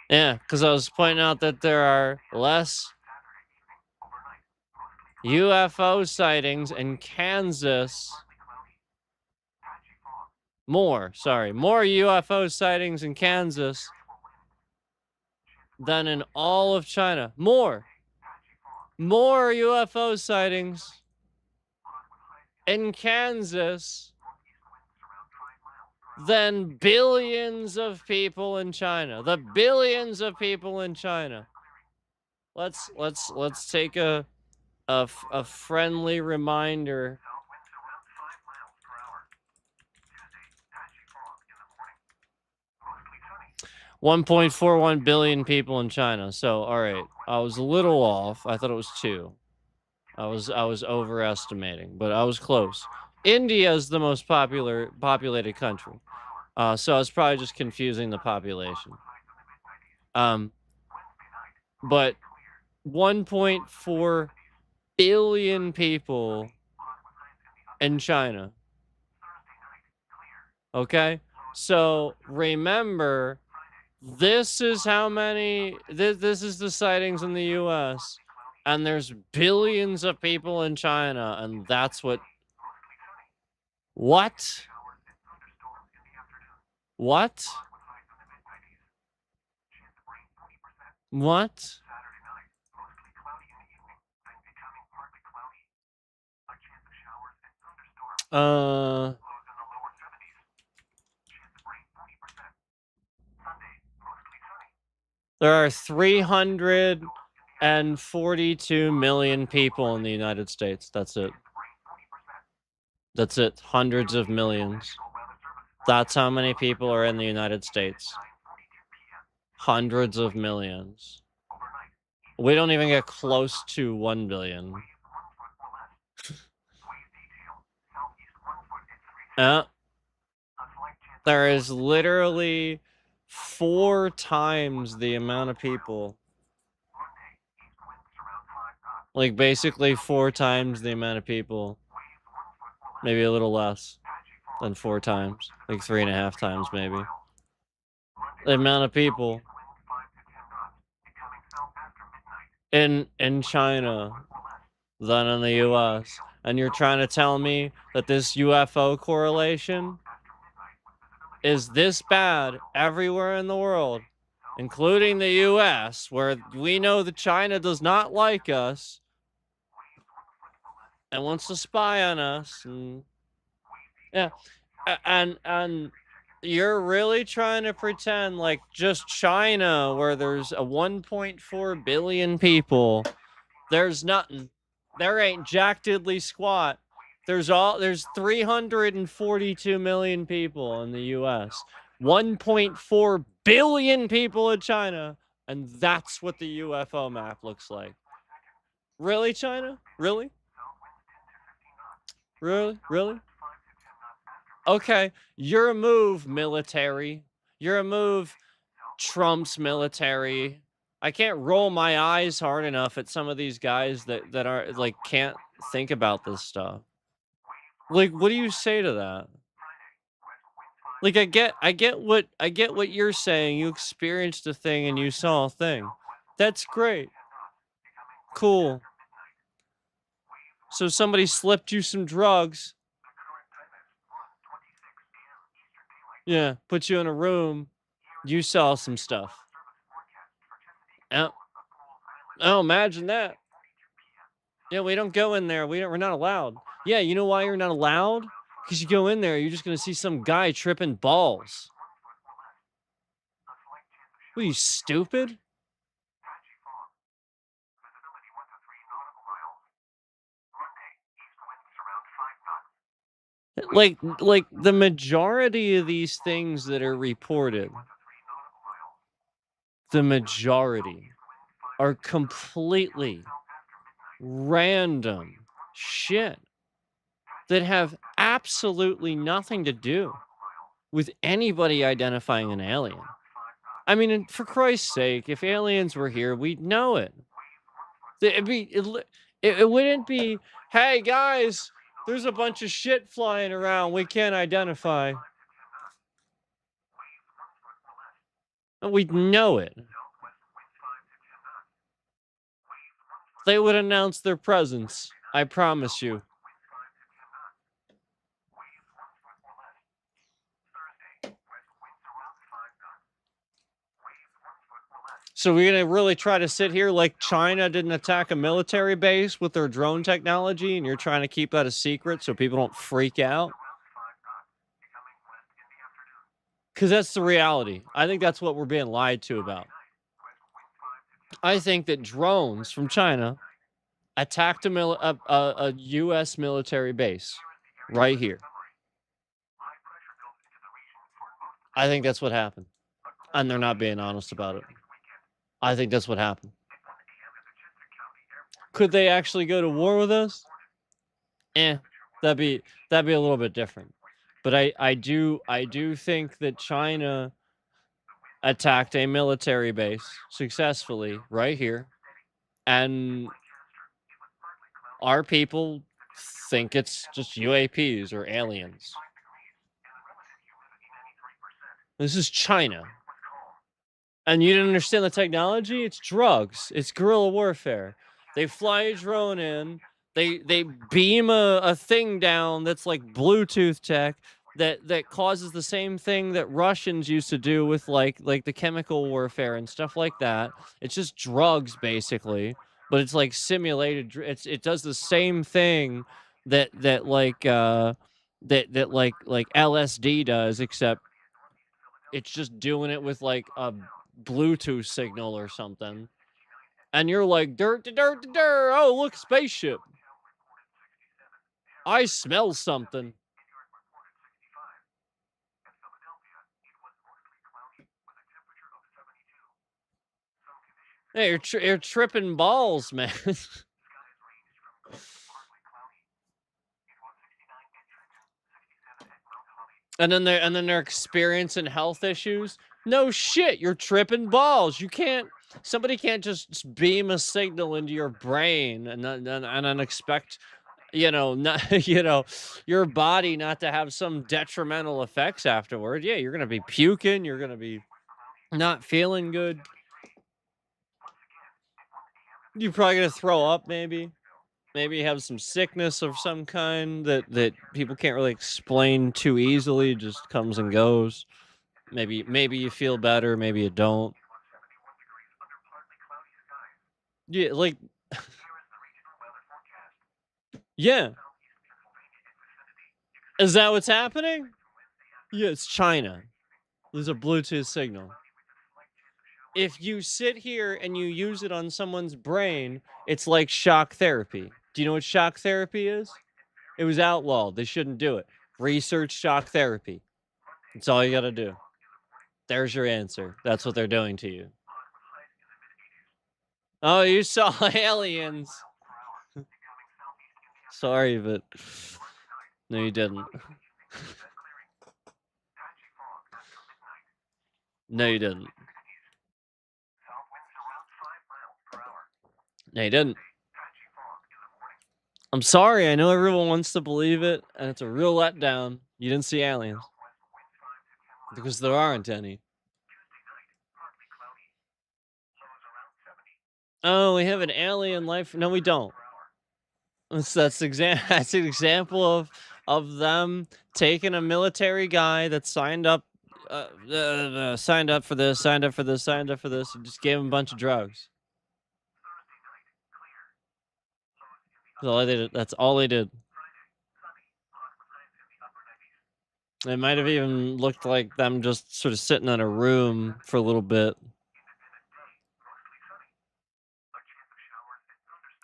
Yeah, because I was pointing out that there are less UFO sightings in Kansas. More UFO sightings in Kansas than in all of China. More UFO sightings in Kansas than billions of people in China. The billions of people in China. Let's take a friendly reminder. 1.41 billion people in China. So, all right, I was a little off. I thought it was 2. I was overestimating, but I was close. India is the most populated country. So I was probably just confusing the population. But 1.4 billion people in China. Okay? So remember, this is how many this is the sightings in the US, and there's billions of people in China, and that's what What? What? There are 342 million people in the United States. That's it. That's it. Hundreds of millions. That's how many people are in the United States. Hundreds of millions. We don't even get close to 1 billion. There is literally 4 times the amount of people. Like, basically 4 times the amount of people. Maybe a little less than 4 times. Like 3.5 times, maybe. The amount of people in China than in the US. And you're trying to tell me that this UFO correlation is this bad everywhere in the world, including the US, where we know that China does not like us and wants to spy on us. And yeah, and you're really trying to pretend like just China, where there's a 1.4 billion people, there's nothing. There ain't jack diddly squat. There's 342 million people in the US, 1.4 billion people in China, and that's what the UFO map looks like. Really, China? Really? Really? Really? Okay, you're a move, military. You're a move, Trump's military. I can't roll my eyes hard enough at some of these guys that are like can't think about this stuff. Like, what do you say to that? Like, I get what you're saying. You experienced a thing and you saw a thing. That's great. Cool. So somebody slipped you some drugs. Yeah, put you in a room. You saw some stuff. Yeah. Oh, imagine that. Yeah, we don't go in there. We're not allowed. Yeah, you know why you're not allowed? Because you go in there, you're just gonna see some guy tripping balls. What, are you stupid? Like the majority of these things that are reported, the majority are completely random shit that have absolutely nothing to do with anybody identifying an alien. I mean, and for Christ's sake, if aliens were here, we'd know it. It wouldn't be, hey guys, there's a bunch of shit flying around we can't identify. We'd know it. They would announce their presence. I promise you. So we're gonna really try to sit here like China didn't attack a military base with their drone technology, and you're trying to keep that a secret so people don't freak out? Because that's the reality. I think that's what we're being lied to about. I think that drones from China attacked a U.S. military base right here. I think that's what happened. And they're not being honest about it. I think that's what happened. Could they actually go to war with us? That'd be a little bit different. But I do think that China attacked a military base successfully right here, and our people think it's just UAPs or aliens. This is China. And you didn't understand the technology? It's drugs. It's guerrilla warfare. They fly a drone in. They beam a thing down that's like Bluetooth tech. that causes the same thing that Russians used to do with like the chemical warfare and stuff like that. It's just drugs basically, but it's like simulated. It does the same thing that LSD does, except it's just doing it with like a Bluetooth signal or something. And you're like, dirt, dirt, dirt. Oh, look, spaceship. I smell something. Hey, you're tripping balls, man. And then they're experiencing health issues. No shit, you're tripping balls. You can't. Somebody can't just beam a signal into your brain and then expect, not your body not to have some detrimental effects afterward. Yeah, you're gonna be puking. You're gonna be not feeling good. You're probably gonna throw up, maybe. Maybe have some sickness of some kind that people can't really explain too easily. It just comes and goes. Maybe you feel better, maybe you don't. Yeah, like yeah. Is that what's happening? Yeah, it's China. There's a Bluetooth signal. If you sit here and you use it on someone's brain, it's like shock therapy. Do you know what shock therapy is? It was outlawed. They shouldn't do it. Research shock therapy. That's all you got to do. There's your answer. That's what they're doing to you. Oh, you saw aliens. Sorry, but no, you didn't. No, you didn't. No, you didn't. I'm sorry. I know everyone wants to believe it, and it's a real letdown. You didn't see aliens because there aren't any. Oh, we have an alien life. No, we don't. That's that's an example of them taking a military guy that signed up for this, signed up for this, signed up for this, and just gave him a bunch of drugs. That's all they did. That's all they did. It might have even looked like them just sort of sitting in a room for a little bit.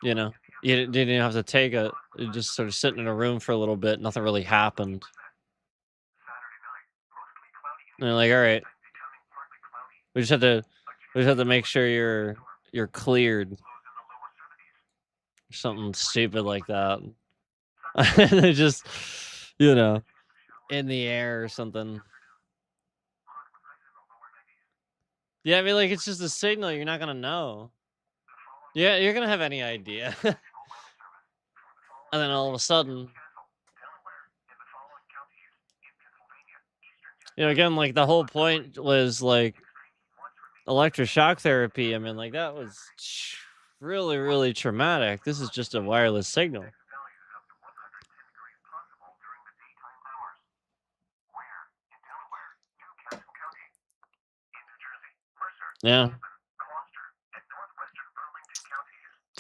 You know, you didn't even have to take it. You just sort of sitting in a room for a little bit. Nothing really happened. And they're like, all right, we just have to, we just have to make sure you're cleared. Something stupid like that. They just, you know, in the air or something. Yeah, I mean, like it's just a signal. You're not gonna know. Yeah, you're gonna have any idea. And then all of a sudden, again, like the whole point was like electroshock therapy. I mean, like that was really, really traumatic. This is just a wireless signal. Yeah.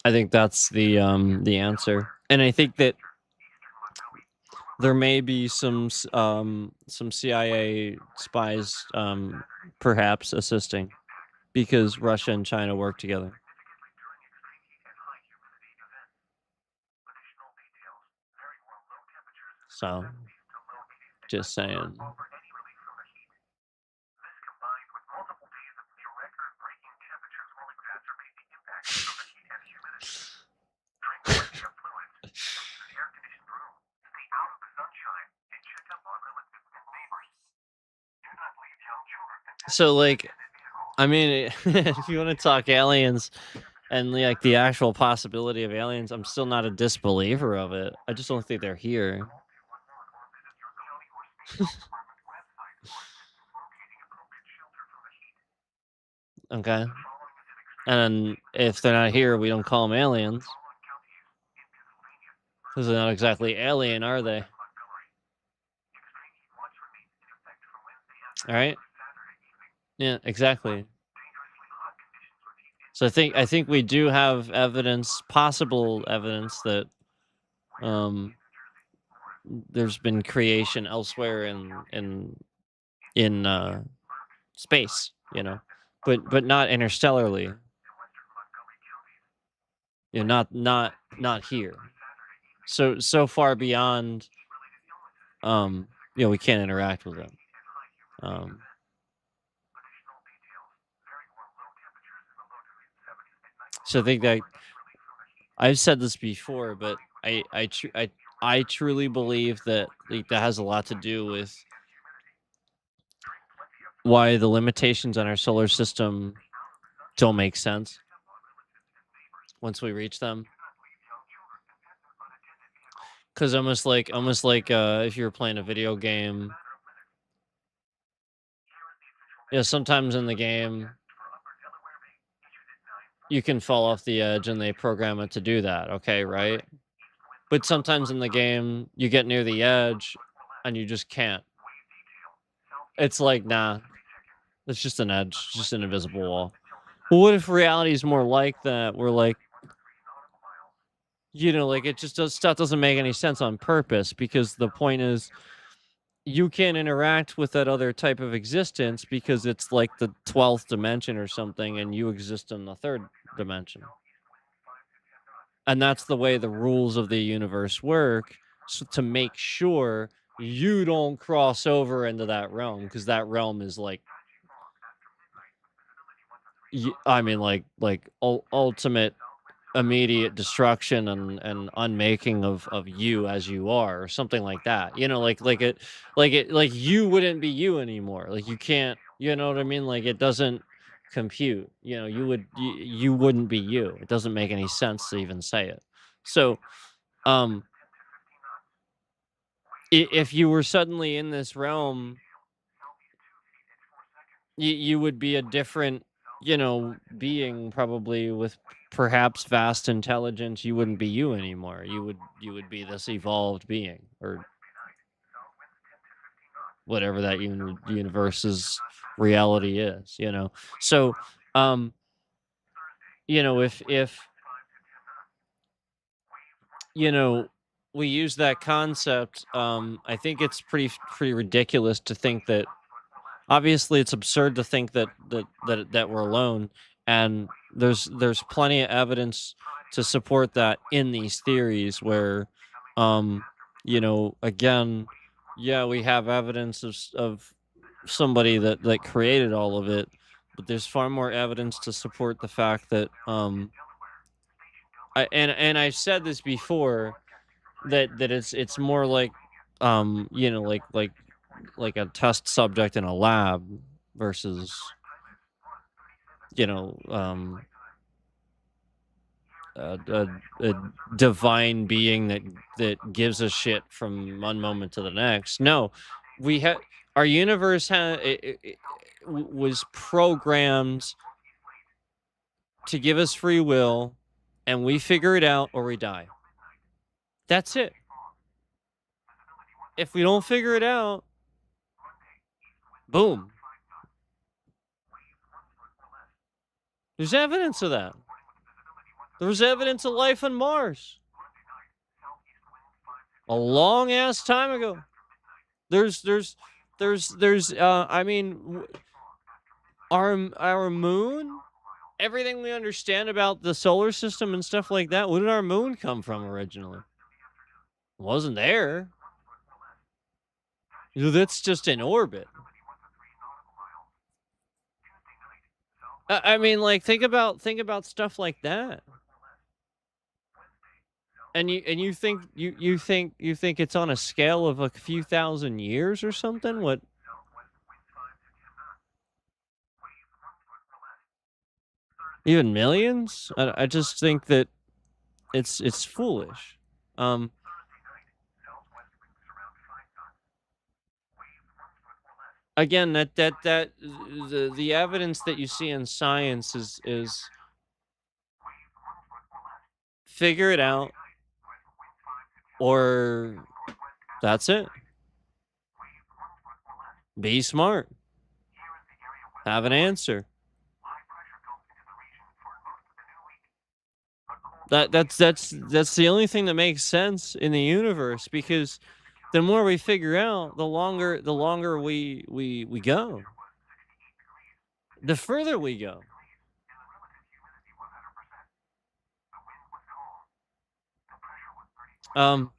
I think that's the answer. And I think that there may be some CIA spies perhaps assisting because Russia and China work together. So, just saying. So, like, I mean, if you want to talk aliens and like the actual possibility of aliens, I'm still not a disbeliever of it. I just don't think they're here. Okay. And if they're not here, we don't call them aliens. Because they're not exactly alien, are they? All right. Yeah, exactly. So I think we do have evidence, possible evidence that um there's been creation elsewhere in space, but not interstellarly, not here. So far beyond, um we can't interact with them. Um so I think that I've said this before, but I truly believe that, like, that has a lot to do with why the limitations on our solar system don't make sense once we reach them. Because almost like if you were playing a video game, sometimes in the game you can fall off the edge and they program it to do that. Okay, right? But sometimes in the game you get near the edge and you just can't. It's like, nah, it's just an edge, just an invisible wall. Well, what if reality is more like that? We're like, like, it just does stuff doesn't make any sense on purpose, because the point is you can't interact with that other type of existence because it's like the 12th dimension or something and you exist in the third dimension. And that's the way the rules of the universe work, so to make sure you don't cross over into that realm, because that realm is like, I mean, like ultimate immediate destruction and unmaking of you as you are, or something like that. Like you wouldn't be you anymore. Like, you can't, you know what I mean? Like, it doesn't compute. You wouldn't be you. It doesn't make any sense to even say it. So, um if you were suddenly in this realm, you would be a different, being, probably with perhaps vast intelligence. You wouldn't be you anymore. You would be this evolved being, or whatever that universe's reality is. So, um, if you know we use that concept, I think it's pretty ridiculous to think that. Obviously, it's absurd to think that we're alone, and there's plenty of evidence to support that in these theories where, again, yeah, we have evidence of somebody that created all of it, but there's far more evidence to support the fact that, and I've said this before, that it's more like, like a test subject in a lab versus, you know, um, a divine being that gives a shit from one moment to the next. No, we have our universe was programmed to give us free will, and we figure it out or we die. That's it. If we don't figure it out, boom. There's evidence of that. There was evidence of life on Mars a long ass time ago. There's I mean, our moon, everything we understand about the solar system and stuff like that. Where did our moon come from originally? It wasn't there. That's just in orbit. I mean, like, think about stuff like that. And you think it's on a scale of a few thousand years or something? What? Even millions? I just think that it's foolish. Um, Again, the evidence that you see in science is figure it out, or that's it. Be smart. Have an answer. That's the only thing that makes sense in the universe, because the more we figure out, the longer we go, the further we go. Um,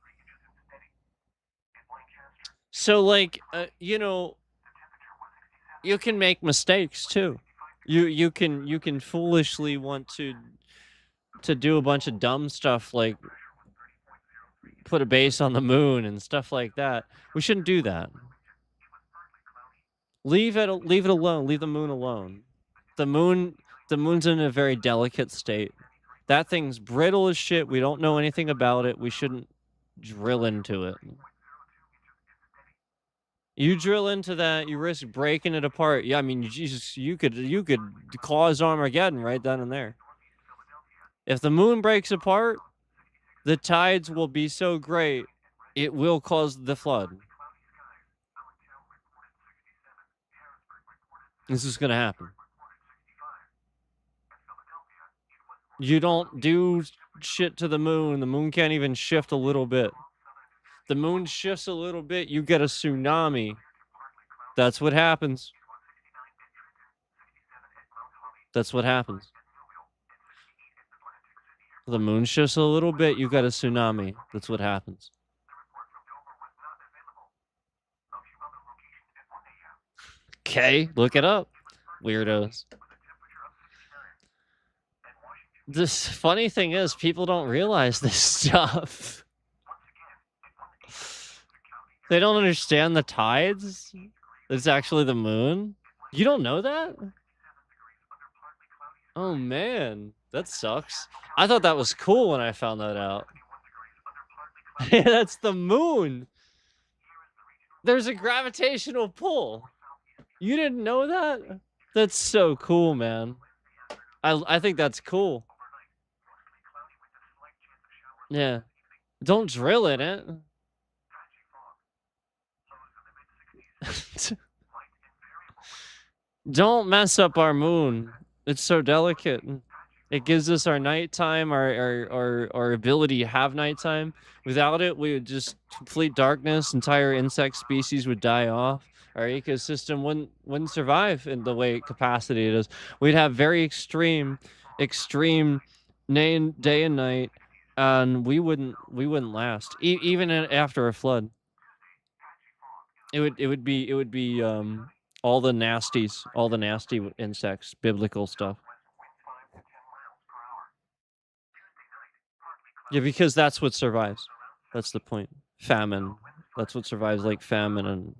so like, you can make mistakes too. You can foolishly want to do a bunch of dumb stuff, like put a base on the moon and stuff like that. We shouldn't do that. Leave it alone. Leave the moon alone. The moon the moon's in a very delicate state. That thing's brittle as shit. We don't know anything about it. We shouldn't drill into it. You drill into that, you risk breaking it apart. Yeah, I mean, you could cause Armageddon right then and there. If the moon breaks apart, the tides will be so great, it will cause the flood. This is gonna happen. You don't do shit to the moon. The moon can't even shift a little bit. The moon shifts a little bit, you get a tsunami. That's what happens. That's what happens. The moon shifts a little bit, you got a tsunami. That's what happens. Okay, look it up. Weirdos. This funny thing is, people don't realize this stuff. They don't understand the tides. It's actually the moon. You don't know that? Oh man, that sucks. I thought that was cool when I found that out. That's the moon. There's a gravitational pull. You didn't know that? That's so cool, man. I think that's cool. Yeah. Don't drill in it. Don't mess up our moon. It's so delicate. It gives us our nighttime, our ability to have nighttime. Without it, we would just complete darkness. Entire insect species would die off. Our ecosystem wouldn't survive in the way capacity it is. We'd have very extreme day and night, and we wouldn't last. Even after a flood. It would be all the nasties, all the nasty insects, biblical stuff. Yeah, because that's what survives. That's the point. Famine. That's what survives, like famine and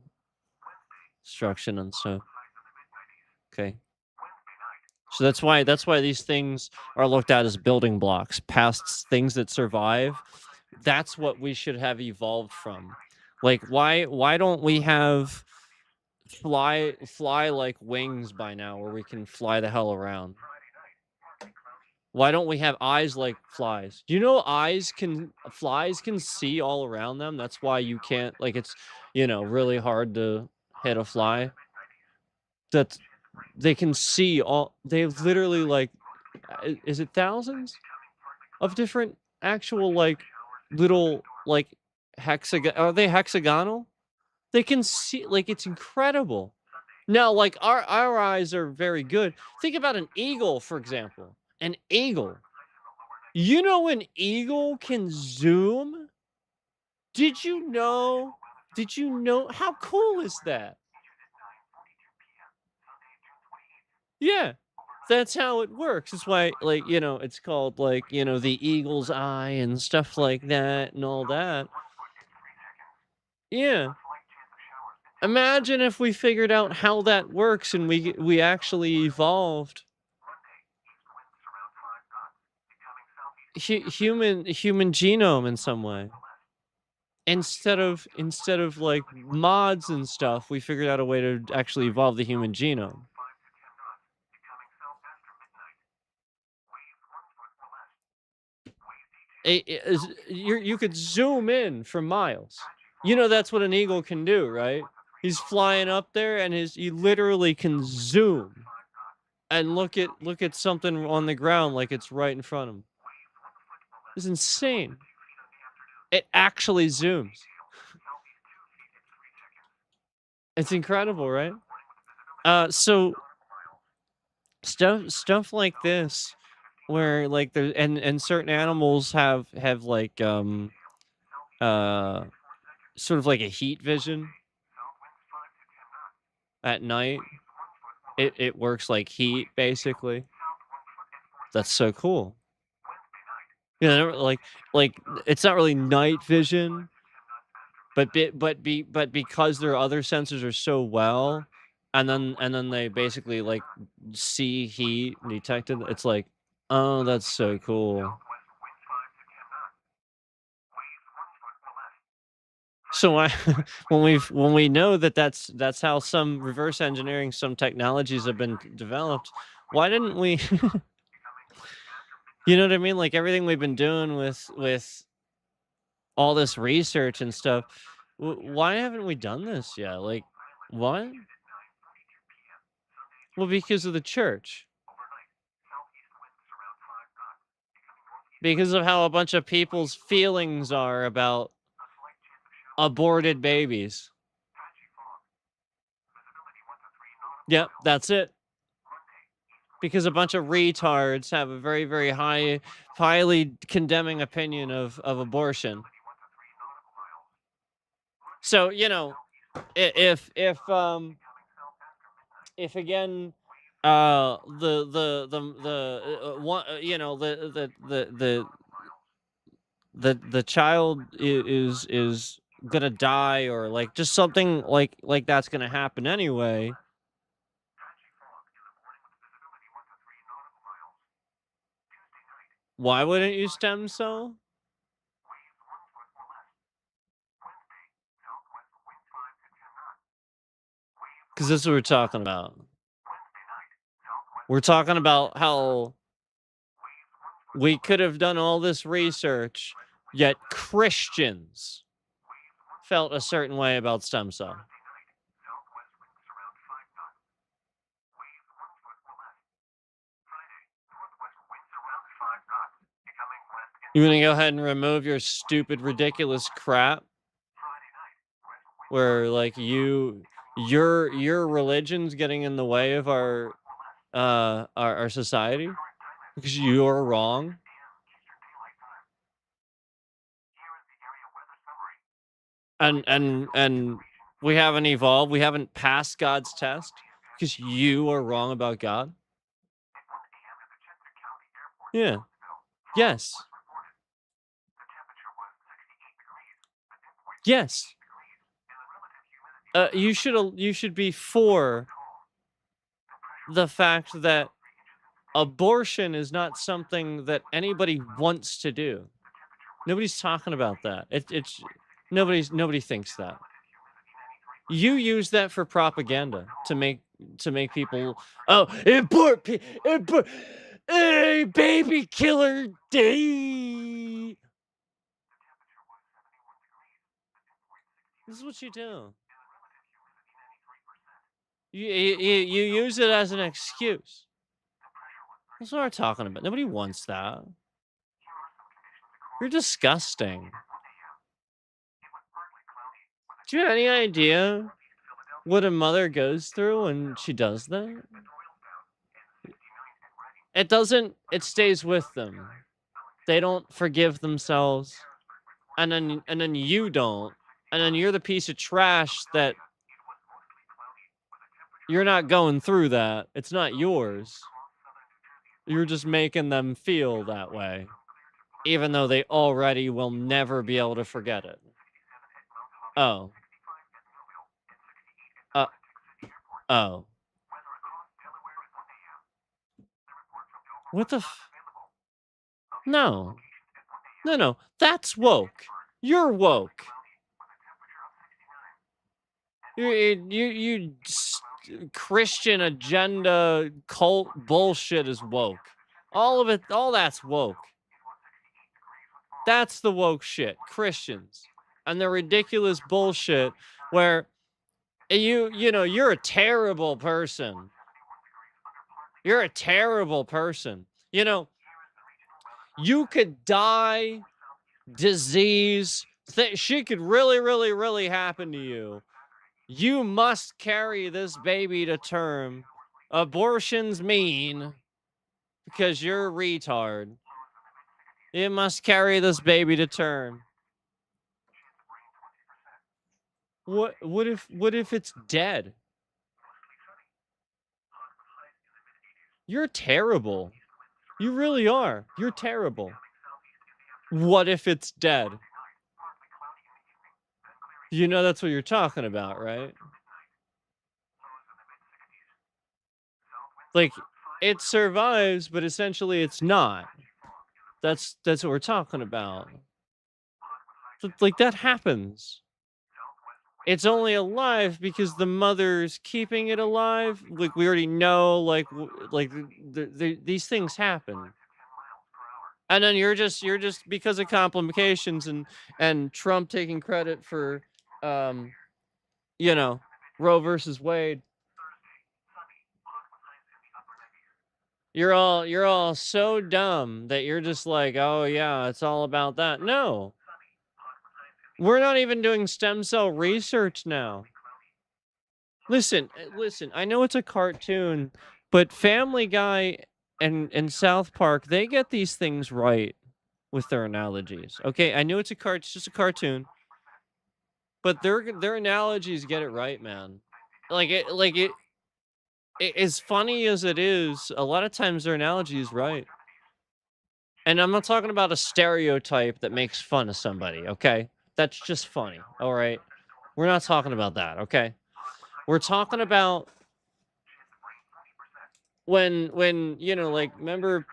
destruction and stuff. Okay. So that's why these things are looked at as building blocks, past things that survive. That's what we should have evolved from. Like why don't we have fly like wings by now, where we can fly the hell around? Why don't we have eyes like flies? Do you know flies can see all around them? That's why you can't, like, it's, really hard to hit a fly. That they can see they literally, like, is it thousands of different actual, like, little, like, are they hexagonal? They can see, like, it's incredible. Now, like, our eyes are very good. Think about an eagle, for example. An eagle. You know an eagle can zoom? Did you know? Did you know? How cool is that? Yeah. That's how it works. That's why, like, it's called, like, the eagle's eye and stuff like that and all that. Yeah. Imagine if we figured out how that works and we actually evolved human genome in some way. Instead of like mods and stuff, we figured out a way to actually evolve the human genome. You could zoom in for miles. That's what an eagle can do, right? He's flying up there, and he literally can zoom and look at something on the ground like it's right in front of him. It's insane. It actually zooms. It's incredible, right? So stuff like this, where like there and certain animals have like uh sort of like a heat vision at night. It works like heat basically. That's so cool. Like it's not really night vision, but because their other sensors are so well, and then they basically like see heat detected. It's like, oh, that's so cool. So I, when we know that that's how some reverse engineering, some technologies have been developed, why didn't we? You know what I mean? Like everything we've been doing with all this research and stuff. Why haven't we done this yet? Like, what? Well, because of the church. Because of how a bunch of people's feelings are about aborted babies. Yep, that's it. Because a bunch of retards have a very, very highly condemning opinion of abortion. So, you know, if again, one, you know, the child is gonna die, or like just something like that's gonna happen anyway. Why wouldn't you stem cell? Because this is what we're talking about. We're talking about how we could have done all this research, yet Christians felt a certain way about stem cell. You want to go ahead and remove your stupid, ridiculous crap, where like your religion's getting in the way of our society because you're wrong. And we haven't evolved. We haven't passed God's test because you are wrong about God. Yeah. Yes. Yes. You should be for the fact that abortion is not something that anybody wants to do. Nobody's talking about that. It's nobody thinks that. You use that for propaganda to make people, oh, import hey, baby killer day. This is what you do. You use it as an excuse. That's what we're talking about. Nobody wants that. You're disgusting. Do you have any idea what a mother goes through when she does that? It doesn't, it stays with them. They don't forgive themselves. And then you don't. And then you're the piece of trash that you're not going through that. It's not yours. You're just making them feel that way, even though they already will never be able to forget it. Oh. Uh, oh. What the No. No. That's woke. You're woke. You Christian agenda cult bullshit is woke. All of it, all that's woke. That's the woke shit. Christians and their ridiculous bullshit where You know, you're a terrible person. You're a terrible person. You know, you could die, disease, shit could really, really, really happen to you. You must carry this baby to term. Abortion's mean because you're a retard. You must carry this baby to term. What if it's dead? You're terrible. You really are. You're terrible. What if it's dead? You know that's what you're talking about, right? Like, it survives, but essentially it's not. That's what we're talking about. Like, that happens. It's only alive because the mother's keeping it alive. Like, we already know, like, these things happen. And then you're just because of complications and Trump taking credit for, um, you know, Roe versus Wade. You're all so dumb that you're just like, oh yeah, it's all about that. No, we're not even doing stem cell research now. Listen. I know it's a cartoon, but Family Guy and South Park, they get these things right with their analogies. Okay, I know it's just a cartoon, but their analogies get it right, man. As funny as it is, a lot of times their analogy is right. And I'm not talking about a stereotype that makes fun of somebody, okay? That's just funny, all right? We're not talking about that, okay? We're talking about when like, remember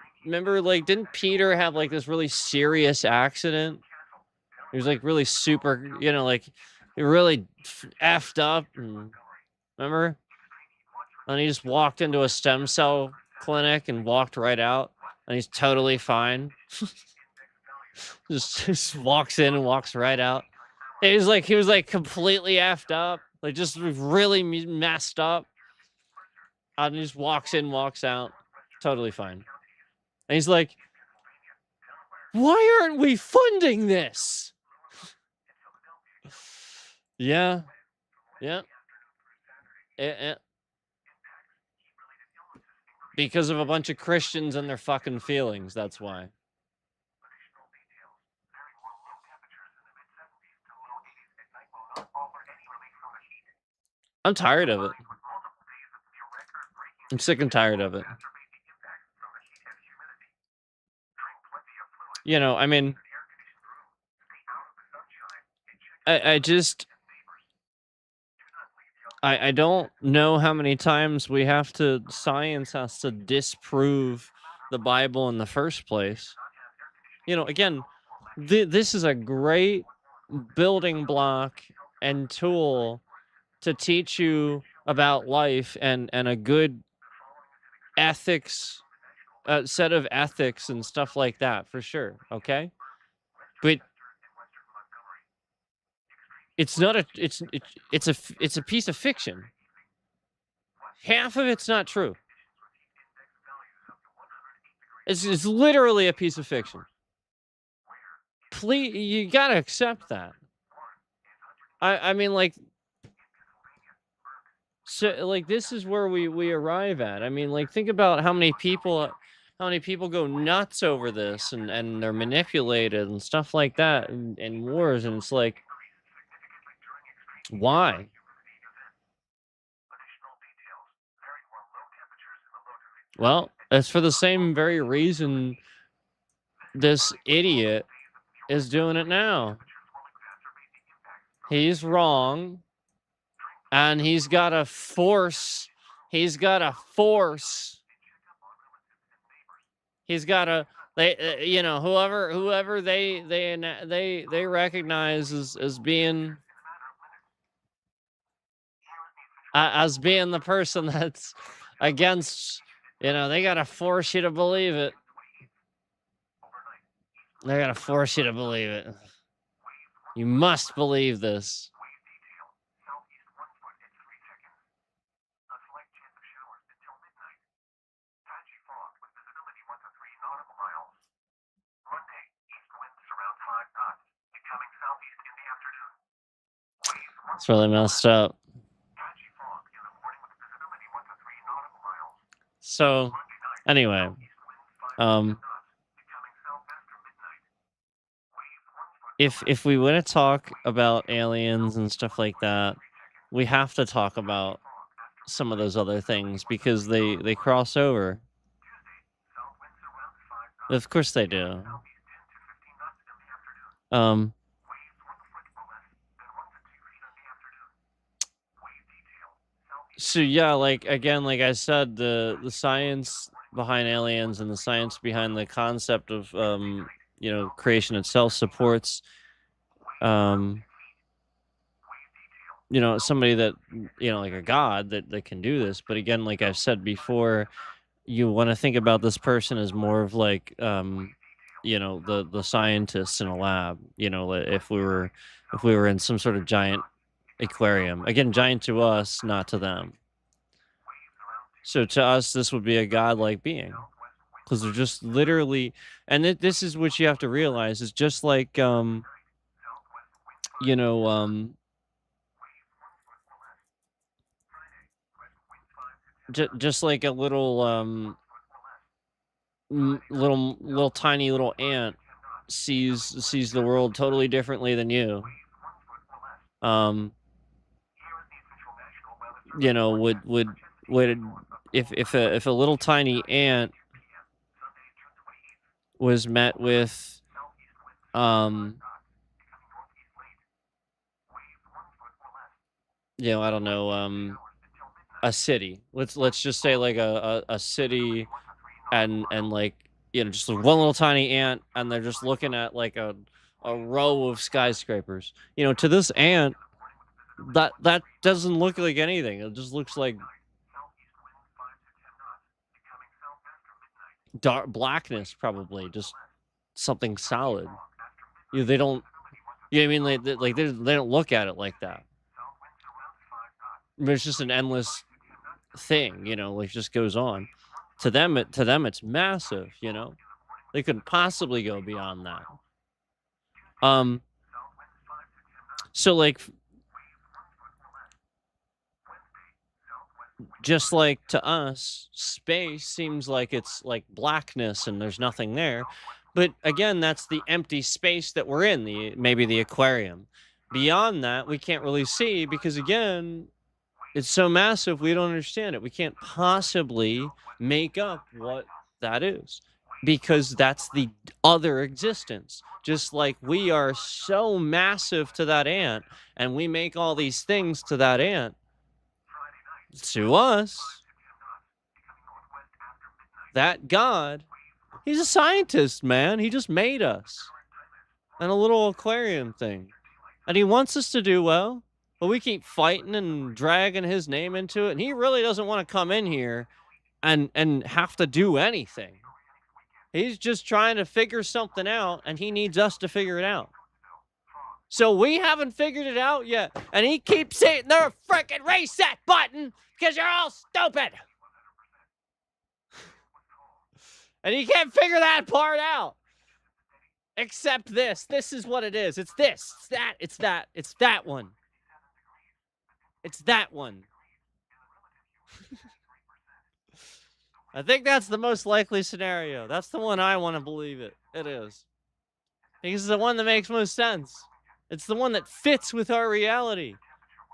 like, didn't Peter have like this really serious accident? He was like really super, like, he really effed up. And remember? And he just walked into a stem cell clinic and walked right out, and he's totally fine. Just walks in and walks right out. He was like completely effed up, like just really messed up. And he just walks in, walks out, totally fine. And he's like, "Why aren't we funding this?" Yeah, yeah, yeah. Because of a bunch of Christians and their fucking feelings. That's why. I'm tired of it. I'm sick and tired of it. I mean, I just I don't know how many times science has to disprove the Bible in the first place. Again, this is a great building block and tool to teach you about life and a good ethics, set of ethics and stuff like that, for sure. Okay, but it's not a it's a piece of fiction. Half of it's not true. It's literally a piece of fiction. Please, you gotta accept that. I mean, like, so, like, this is where we arrive at. I mean, like, think about how many people go nuts over this, and they're manipulated and stuff like that, and wars, and it's like, why? Well, it's for the same very reason this idiot is doing it now. He's wrong, and he's got to force. He's got to whoever they recognize as being the person that's against, they got to force you to believe it. They got to force you to believe it. You must believe this. It's really messed up. So, anyway, if we want to talk about aliens and stuff like that, we have to talk about some of those other things because they cross over. Of course they do. Um, so yeah, like again, like I said, the science behind aliens and the science behind the concept of creation itself supports um somebody that like a god that can do this. But again, like I've said before, you want to think about this person as more of like the scientists in a lab, like if we were in some sort of giant aquarium. Again, giant to us, not to them. So to us, this would be a godlike being because they're just literally, and this is what you have to realize is just like, you know, just like a little, little tiny little ant sees the world totally differently than you. Um, would if a little tiny ant was met with um I don't know, a city. Let's just say like a city, and like just like one little tiny ant, and they're just looking at like a row of skyscrapers. To this ant, that doesn't look like anything. It just looks like dark blackness, probably just something solid. They don't. I mean, they don't look at it like that. It's just an endless thing, like just goes on. To them it's massive, They couldn't possibly go beyond that. Um so like just like to us, space seems like it's like blackness and there's nothing there. But again, that's the empty space that we're in, maybe the aquarium. Beyond that, we can't really see because again, it's so massive, we don't understand it. We can't possibly make up what that is because that's the other existence. Just like we are so massive to that ant and we make all these things to that ant, to us, that God, he's a scientist, man. He just made us and a little aquarium thing. And he wants us to do well. But we keep fighting and dragging his name into it, and he really doesn't want to come in here and have to do anything. He's just trying to figure something out, and he needs us to figure it out. So we haven't figured it out yet, and he keeps hitting the freaking reset button because you're all stupid. And he can't figure that part out. Except this. This is what it is. It's this. It's that. It's that. It's that one. It's that one. I think that's the most likely scenario. That's the one I want to believe it. It is. Because it's the one that makes most sense. It's the one that fits with our reality.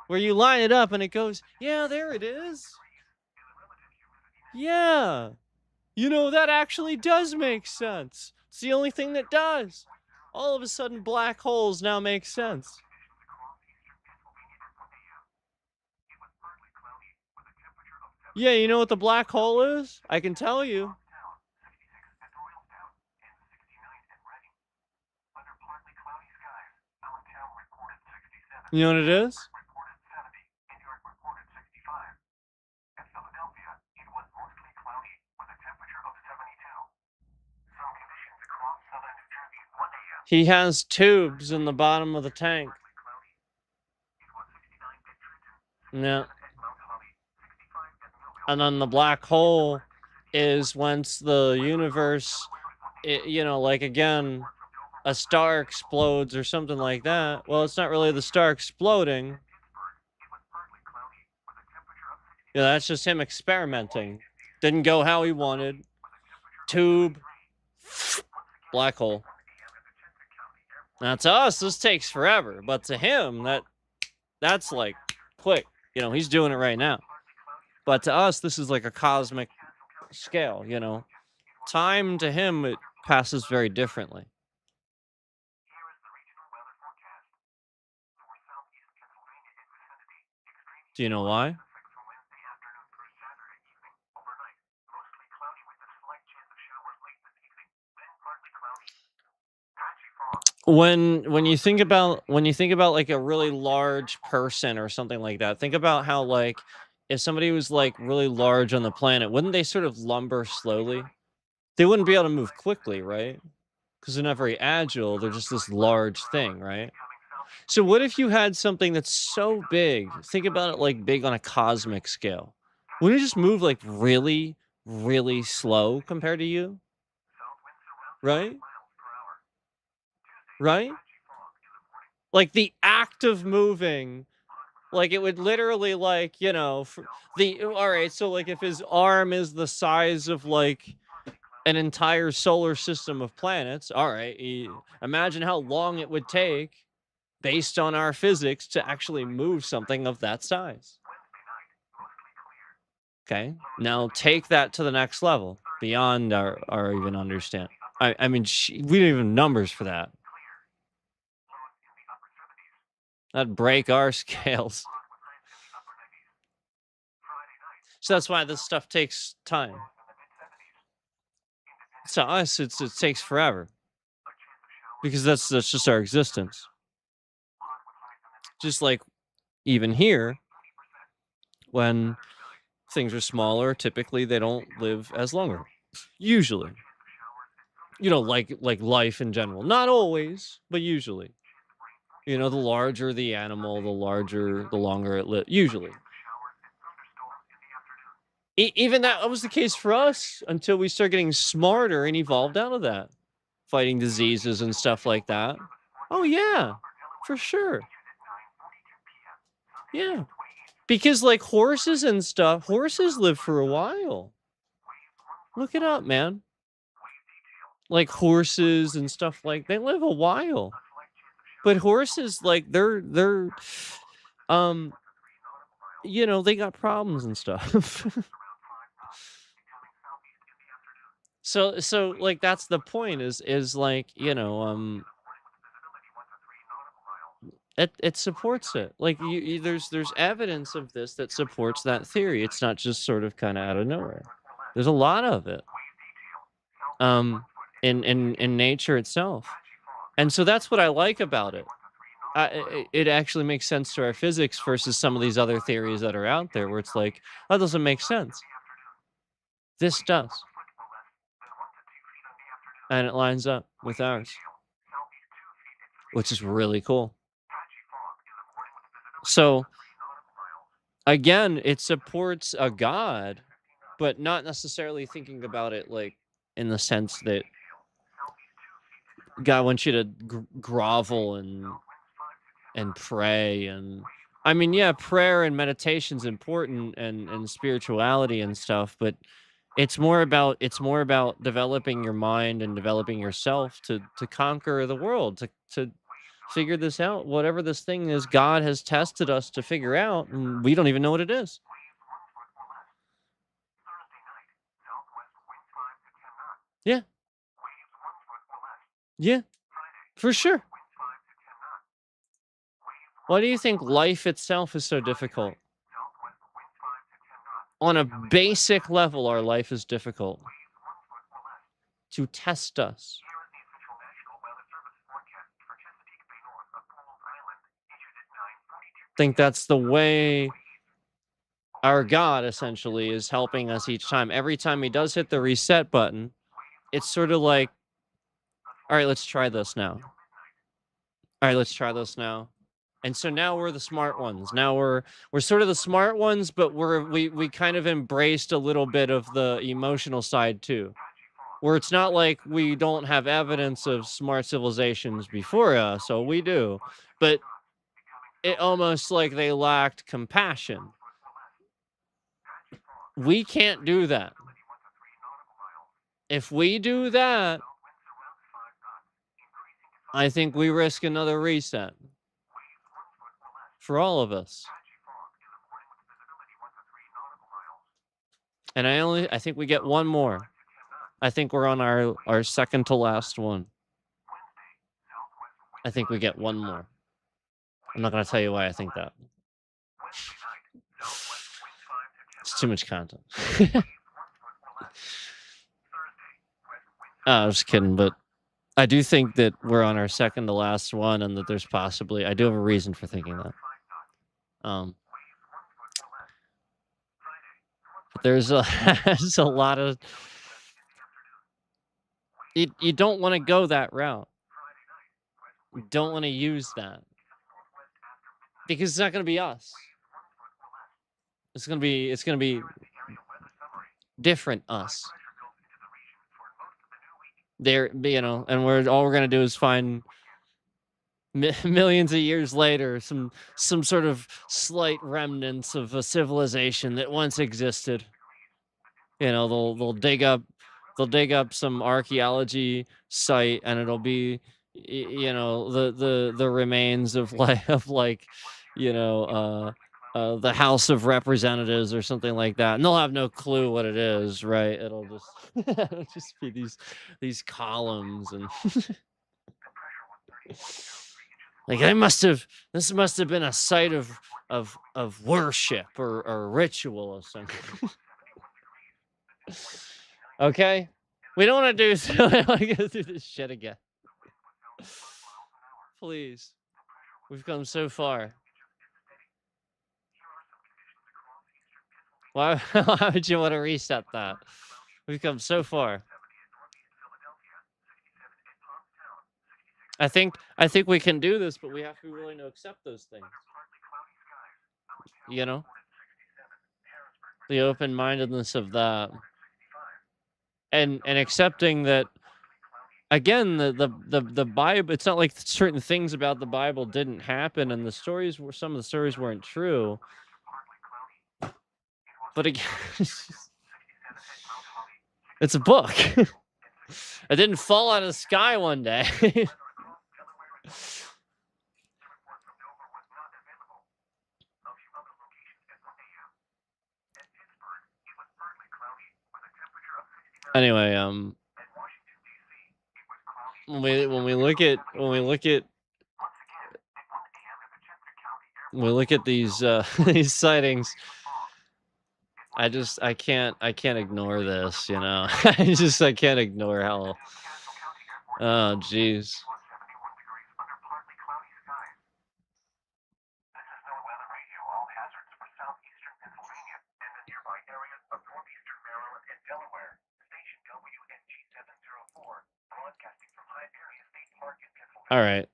Where you line it up and it goes, yeah, there it is. Yeah. That actually does make sense. It's the only thing that does. All of a sudden, black holes now make sense. Yeah, you know what the black hole is? I can tell you. You know what it is? He has tubes in the bottom of the tank. Yeah. And then the black hole is once the universe, like again, a star explodes or something like that. Well, it's not really the star exploding. Yeah, that's just him experimenting. Didn't go how he wanted. Tube, black hole. Now to us, this takes forever, but to him, that's like quick. He's doing it right now. But to us, this is like a cosmic scale. Time to him it passes very differently. Do you know why? When you think about like a really large person or something like that, think about how like if somebody was like really large on the planet, wouldn't they sort of lumber slowly? They wouldn't be able to move quickly, right? Because they're not very agile. They're just this large thing, right? So what if you had something that's so big? Think about it like big on a cosmic scale. Wouldn't it just move like really, really slow compared to you? Right? Right? Like the act of moving, like it would literally like, all right, so like if his arm is the size of like an entire solar system of planets, all right, imagine how long it would take based on our physics to actually move something of that size. Okay. Now take that to the next level beyond our even understand. I mean, we don't even have numbers for that. That'd break our scales. So that's why this stuff takes time. To us, it takes forever because that's just our existence. Just like even here, when things are smaller, typically they don't live as longer. Usually, like life in general. Not always, but usually. The larger the animal, the longer it lives. Usually, even that was the case for us until we start getting smarter and evolved out of that, fighting diseases and stuff like that. Oh yeah, for sure. Yeah, because like horses and stuff, horses live for a while. Look it up, man. Like horses and stuff like they live a while. But horses like they're um they got problems and stuff. So like that's the point is like, it supports it. Like there's evidence of this that supports that theory. It's not just sort of kind of out of nowhere. There's a lot of it. In nature itself. And so that's what I like about it. It actually makes sense to our physics versus some of these other theories that are out there where it's like, that doesn't make sense. This does. And it lines up with ours, which is really cool. So again, it supports a God, but not necessarily thinking about it like in the sense that God wants you to grovel and pray. And I mean, yeah, prayer and meditation's important and spirituality and stuff, but it's more about developing your mind and developing yourself to conquer the world, to figure this out. Whatever this thing is, God has tested us to figure out, and we don't even know what it is. Yeah, yeah, for sure. Why do you think life itself is so difficult? On a basic level, our life is difficult to test us. Think that's the way our God essentially is helping us each time. Every time he does hit the reset button, it's sort of like, all right, let's try this now. All right, let's try this now. And so now we're the smart ones. Now we're sort of the smart ones, but we kind of embraced a little bit of the emotional side too. Where it's not like we don't have evidence of smart civilizations before us, so we do. But it almost like they lacked compassion. We can't do that. If we do that, I think we risk another reset for all of us. And I think we get one more. I think we're on our second to last one. I think we get one more. I'm not going to tell you why I think that. It's too much content. I was kidding, but I do think that we're on our second to last one and that there's possibly, I do have a reason for thinking that. But there's there's a lot of, you don't want to go that route. You don't want to use that. Because it's not going to be us. It's going to be different us. There, you know, and all we're going to do is find millions of years later some sort of slight remnants of a civilization that once existed. You know, they'll dig up some archaeology site and it'll be you know the remains of like you know the House of Representatives or something like that, and they'll have no clue what it is, right? It'll just it'll just be these columns and like this must have been a site of worship or ritual or something. Okay, we don't want to do we don't want to go through this shit again. Please, we've come so far. Why would you want to reset that? We've come so far. I think we can do this, but we have to be willing to accept those things. You know? The open-mindedness of that. And accepting that again, the Bible, it's not like certain things about the Bible didn't happen and some of the stories weren't true. But again, it's a book. It didn't fall out of the sky one day. Anyway, when we look at these these sightings, I can't ignore this, you know. I can't ignore how, oh jeez. All right.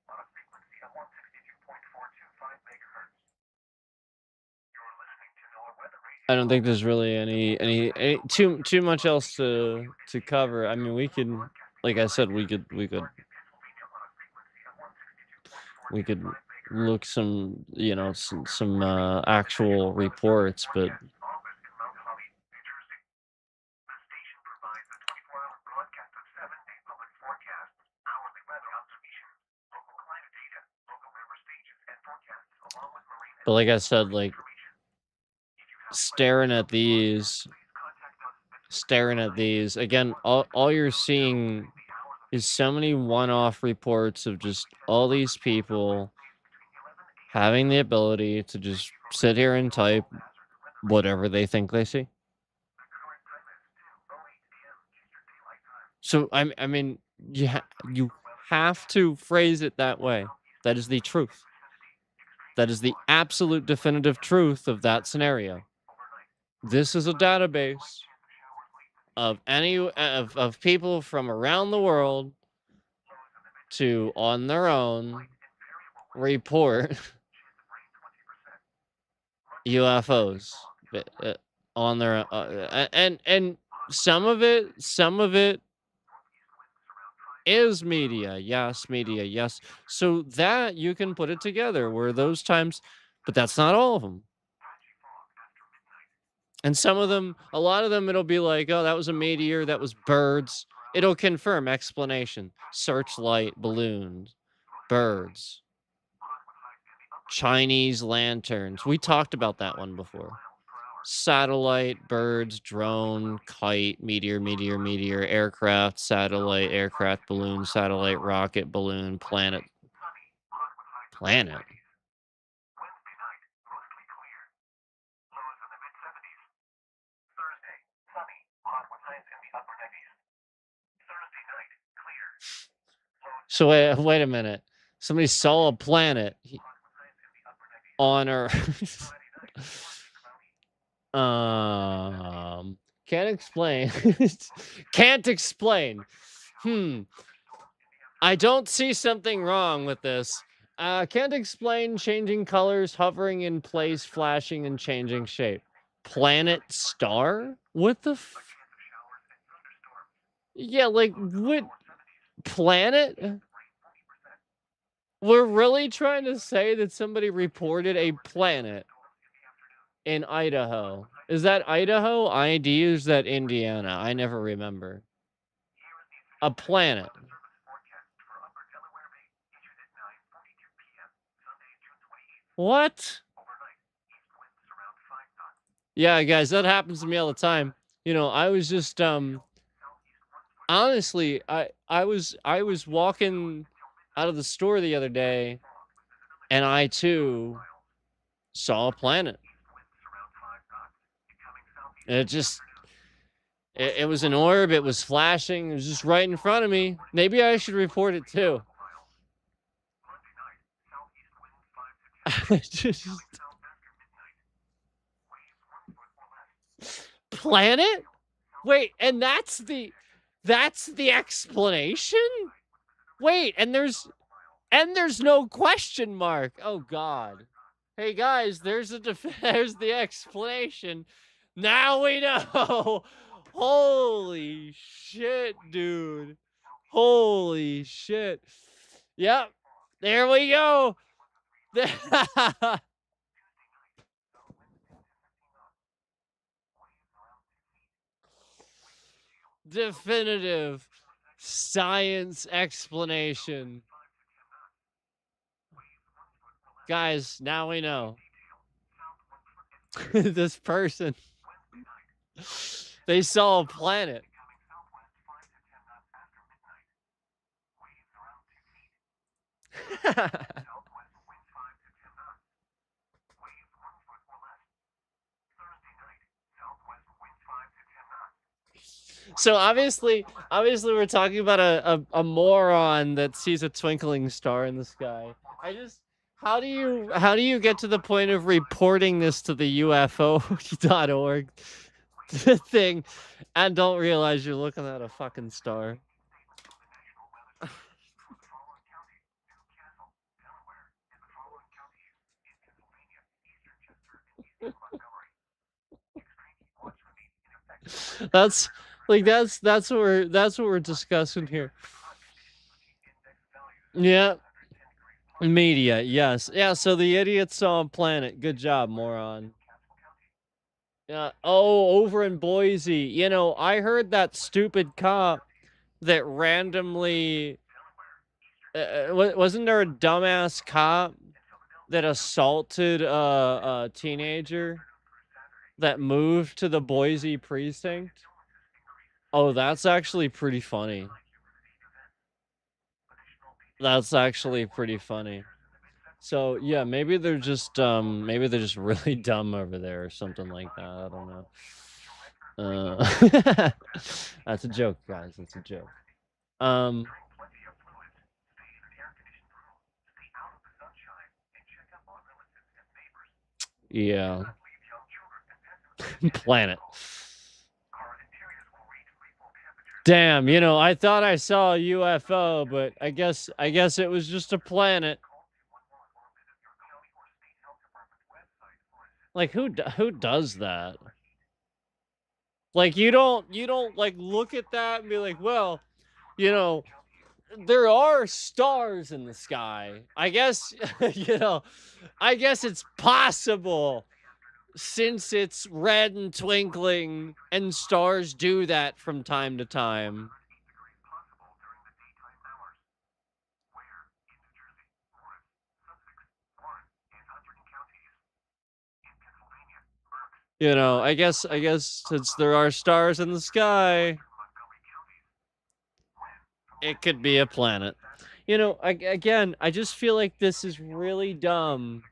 I don't think there's really any too much else to cover. I mean, we could, like I said, we could look some, you know, some actual reports, but like I said, like staring at these again, all you're seeing is so many one-off reports of just all these people having the ability to just sit here and type whatever they think they see. So I mean, you have to phrase it that way. That is the truth. That is the absolute definitive truth of that scenario. This is a database of of people from around the world to on their own report UFOs on their and some of it is media. Yes, media. Yes. So that you can put it together where those times, but that's not all of them. And some of them, a lot of them, it'll be like, oh, that was a meteor, that was birds. It'll confirm explanation. Searchlight, balloons, birds, Chinese lanterns. We talked about that one before. Satellite, birds, drone, kite, meteor, meteor, meteor, aircraft, satellite, aircraft, balloon, satellite, rocket, balloon, planet. Planet? So wait a minute. Somebody saw a planet on Earth. Can't explain. Can't explain. I don't see something wrong with this. Can't explain changing colors, hovering in place, flashing, and changing shape. Planet star? What the Yeah, like, what? Planet? We're really trying to say that somebody reported a planet in Idaho. Is that Idaho? ID? Or is that Indiana? I never remember. A planet. What? Yeah, guys, that happens to me all the time. You know, I was just honestly, I was walking out of the store the other day and I too saw a planet. It just it was an orb, it was flashing, it was just right in front of me. Maybe I should report it too. Just planet? Wait, and that's the explanation? Wait, and there's no question mark. Oh god. Hey guys, there's there's the explanation. Now we know. Holy shit, dude. Holy shit. Yep. There we go. Definitive science explanation. Guys, now we know. This person. They saw a planet. So obviously we're talking about a moron that sees a twinkling star in the sky. How do you get to the point of reporting this to the UFO.org thing and don't realize you're looking at a fucking star? That's that's what we're discussing here. Yeah. Media, yes. Yeah, so the idiot saw a planet. Good job, moron. Yeah. Oh, over in Boise. You know, I heard that stupid cop that randomly wasn't there a dumbass cop that assaulted a teenager that moved to the Boise precinct? Oh, that's actually pretty funny. That's actually pretty funny. So yeah, maybe they're just really dumb over there or something like that. I don't know. That's a joke, guys. That's a joke. Yeah. Planet. Damn, you know, I thought I saw a UFO, but I guess it was just a planet. Like who does that? Like you don't like look at that and be like, well, you know, there are stars in the sky. I guess you know, I guess it's possible since it's red and twinkling, and stars do that from time to time. You know, I guess since there are stars in the sky, it could be a planet. You know, again, I just feel like this is really dumb.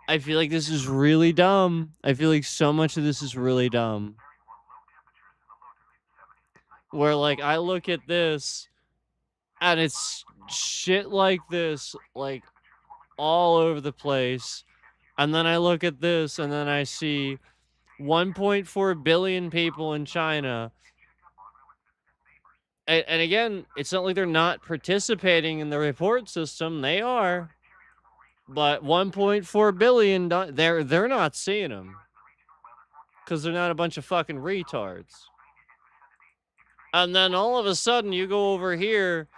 I feel like this is really dumb. I feel like so much of this is really dumb. Where like I look at this and it's shit like this, like all over the place. And then I look at this and then I see 1.4 billion people in China. And again, it's not like they're not participating in the report system. They are. But 1.4 billion, they're not seeing them because they're not a bunch of fucking retards. And then all of a sudden, you go over here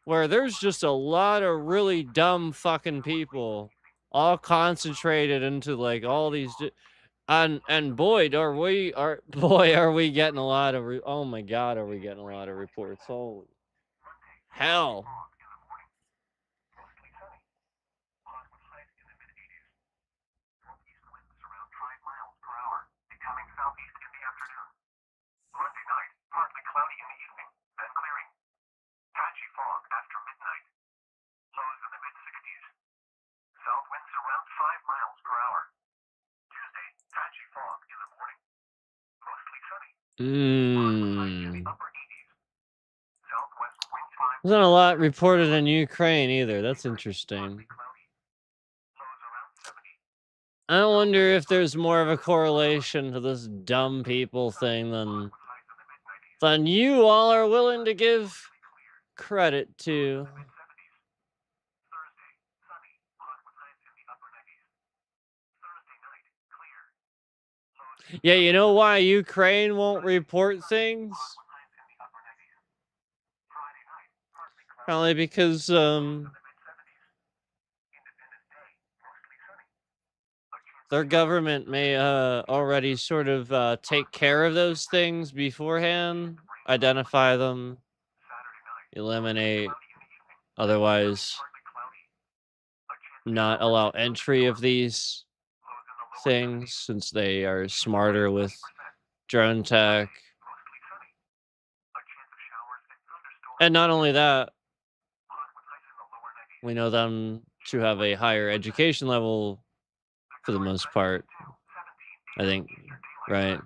where there's just a lot of really dumb fucking people, all concentrated into like all these. And boy, are we getting a lot of oh my god, are we getting a lot of reports? Holy hell! Mm. There's not a lot reported in Ukraine either. That's interesting. I wonder if there's more of a correlation to this dumb people thing than you all are willing to give credit to. Yeah, you know why Ukraine won't report things? Probably because their government may already sort of take care of those things beforehand, identify them, eliminate, otherwise not allow entry of these things since they are smarter with drone tech. And not only that, we know them to have a higher education level for the most part, I think, right?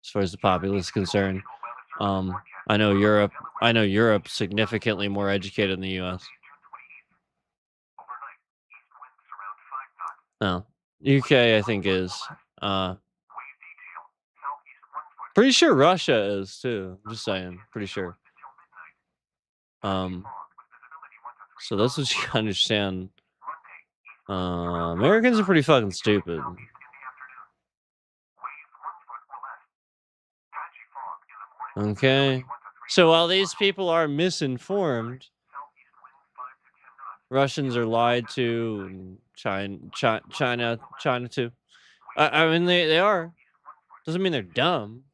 As far as the populace is concerned. Um, I know Europe I know Europe significantly more educated than the US. No. UK I think is. Uh Pretty sure Russia is too. Just saying. Pretty sure. Um so that's what you understand. Americans are pretty fucking stupid. Okay. So while these people are misinformed, Russians are lied to, and China too. I mean, they are. Doesn't mean they're dumb.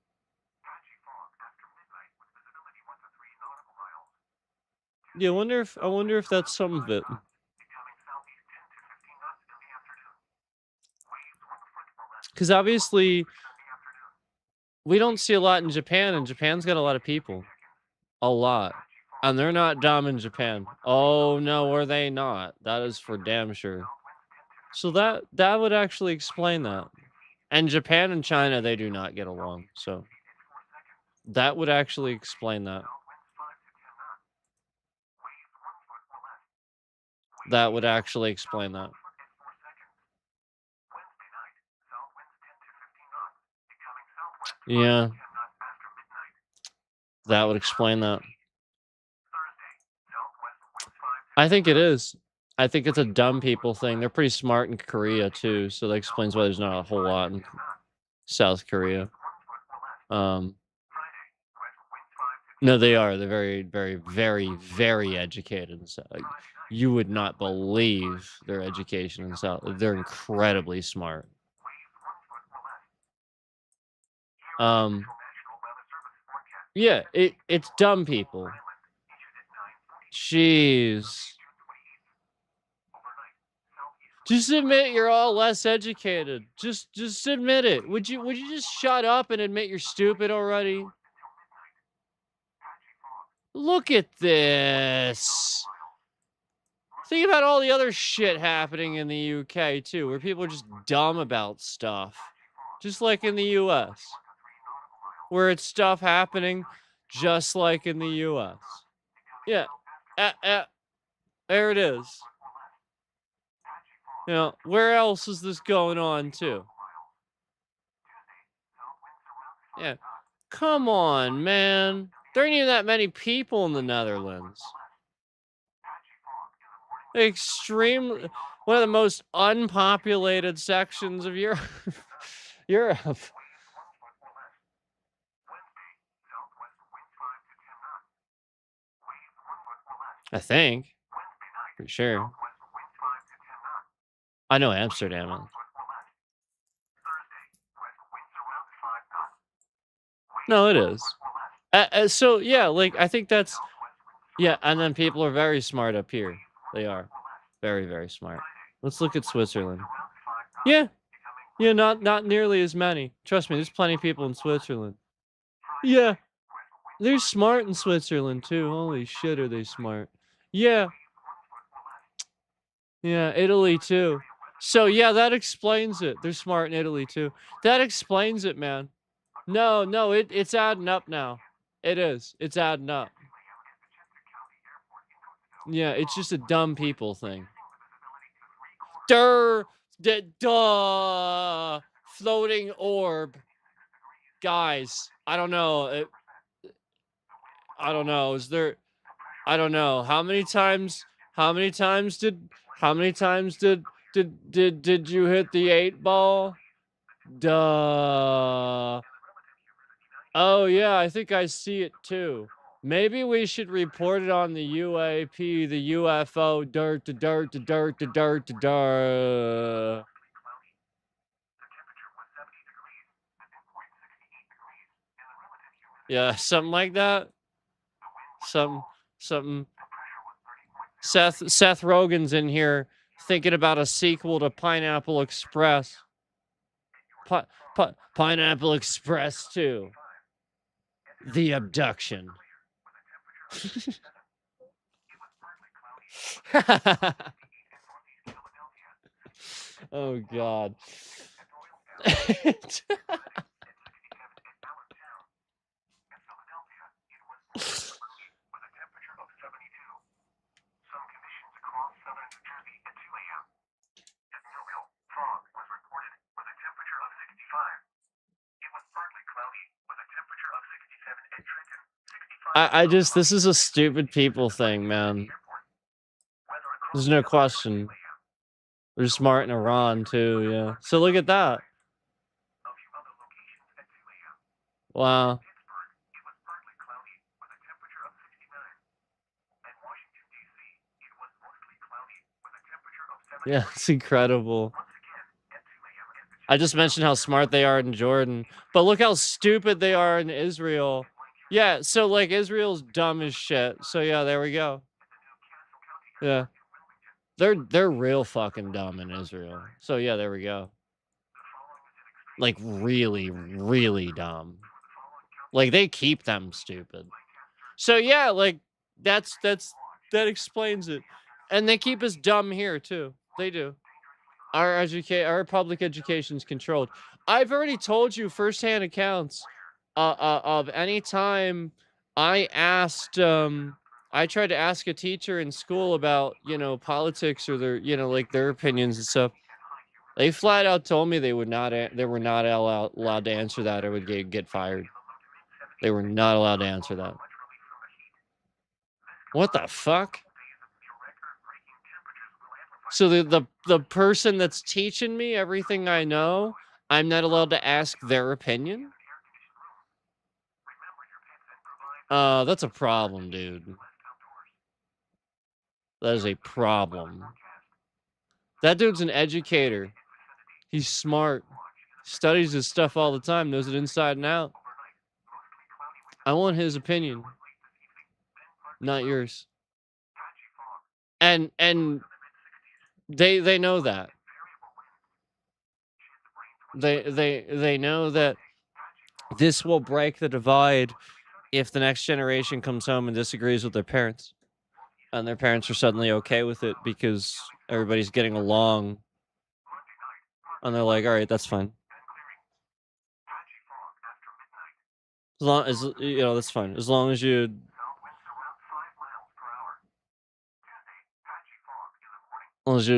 Yeah, I wonder if that's some of it. Because obviously we don't see a lot in Japan, and Japan's got a lot of people, a lot, and they're not dumb in Japan. Oh no, are they not? That is for damn sure. So that would actually explain that. And Japan and China, they do not get along. So that would actually explain that. That would actually explain that. Yeah, that would explain that. I think it is. I think it's a dumb people thing. They're pretty smart in Korea too, so that explains why there's not a whole lot in South Korea. Um, no, they are. They're very, very, very, very educated. So, like, you would not believe their education in South. They're incredibly smart. Yeah, it's dumb people. Jeez. Just admit you're all less educated. Just admit it. Would you just shut up and admit you're stupid already? Look at this. Think about all the other shit happening in the UK too, where people are just dumb about stuff. Just like in the US, where it's stuff happening just like in the US. Yeah. There it is. You know, where else is this going on too? Yeah. Come on, man. There ain't even that many people in the Netherlands. Extremely one of the most unpopulated sections of Europe. Europe. I think. Pretty sure. I know Amsterdam is. No, it is. So yeah, like I think that's yeah, and then people are very smart up here. They are very, very smart. Let's look at Switzerland. Yeah, yeah, not nearly as many. Trust me, there's plenty of people in Switzerland. Yeah, they're smart in Switzerland too. Holy shit, are they smart? Yeah, yeah, Italy too. So yeah, that explains it. They're smart in Italy too. That explains it, man. No, no, it's adding up now. It is. It's adding up. Yeah, it's just a dumb people thing. Duh, duh, floating orb, guys. I don't know. I don't know. Is there? I don't know. How many times? How many times did? How many times did you hit the 8 ball? Duh. Oh yeah, I think I see it too. Maybe we should report it on the UAP, the UFO, dirt, the dirt, the dirt, the dirt, the dirt. Yeah, something like that. Some, something. Seth Rogen's in here thinking about a sequel to Pineapple Express. Pineapple Express 2. The Abduction. Oh God. I just this is a stupid people thing, man. There's no question. They're smart in Iran too, yeah. So look at that. Wow. Yeah, it's incredible. I just mentioned how smart they are in Jordan, but look how stupid they are in Israel. Yeah, so like Israel's dumb as shit. So yeah, there we go. Yeah. They're real fucking dumb in Israel. So yeah, there we go. Like really, really dumb. Like they keep them stupid. So yeah, like that explains it. And they keep us dumb here too. They do. Our public education's controlled. I've already told you firsthand accounts of any time I asked I tried to ask a teacher in school about, politics or their, like their opinions and stuff. They flat out told me they would not they were not allowed to answer that or would get fired. They were not allowed to answer that. What the fuck? So the person that's teaching me everything I know, I'm not allowed to ask their opinion? That's a problem, dude. That is a problem. That dude's an educator. He's smart. Studies his stuff all the time, knows it inside and out. I want his opinion, not yours. And they know that. They know that this will break the divide if the next generation comes home and disagrees with their parents, and their parents are suddenly okay with it because everybody's getting along, and they're like, all right, that's fine. As long as that's fine. As long as you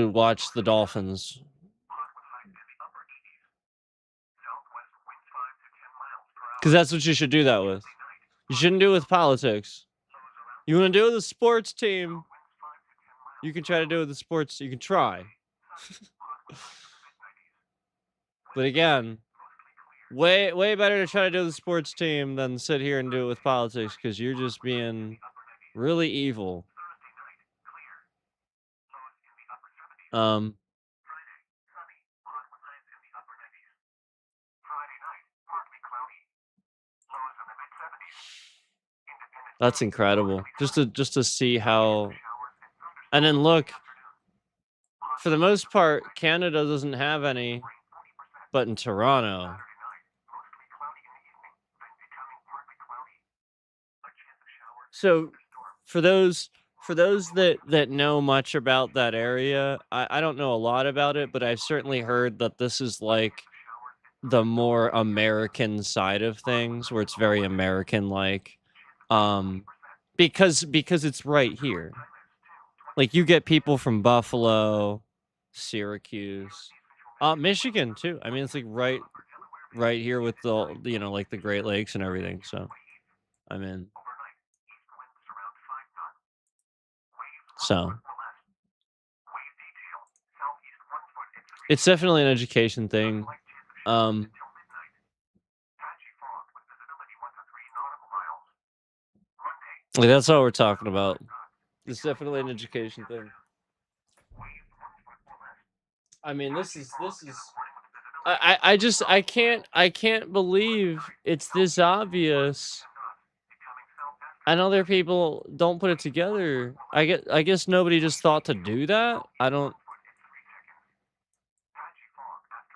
watch the Dolphins. Because that's what you should do that with. You shouldn't do it with politics. You want to do it with a sports team, you can try to do it with the sports. You can try. But again, way better to try to do the sports team than sit here and do it with politics, because you're just being really evil. That's incredible. Just to see how, and then look, for the most part, Canada doesn't have any, but in Toronto. So for those that know much about that area, I don't know a lot about it, but I've certainly heard that this is like the more American side of things, where it's very American like, because it's right here. Like, you get people from Buffalo, Syracuse, Michigan too. I mean, it's like right here with the like the Great Lakes and everything. So I mean, so it's definitely an education thing. Like, that's all we're talking about. It's definitely an education thing. I mean, this is I can't believe it's this obvious, and other people don't put it together. I guess nobody just thought to do that. I don't.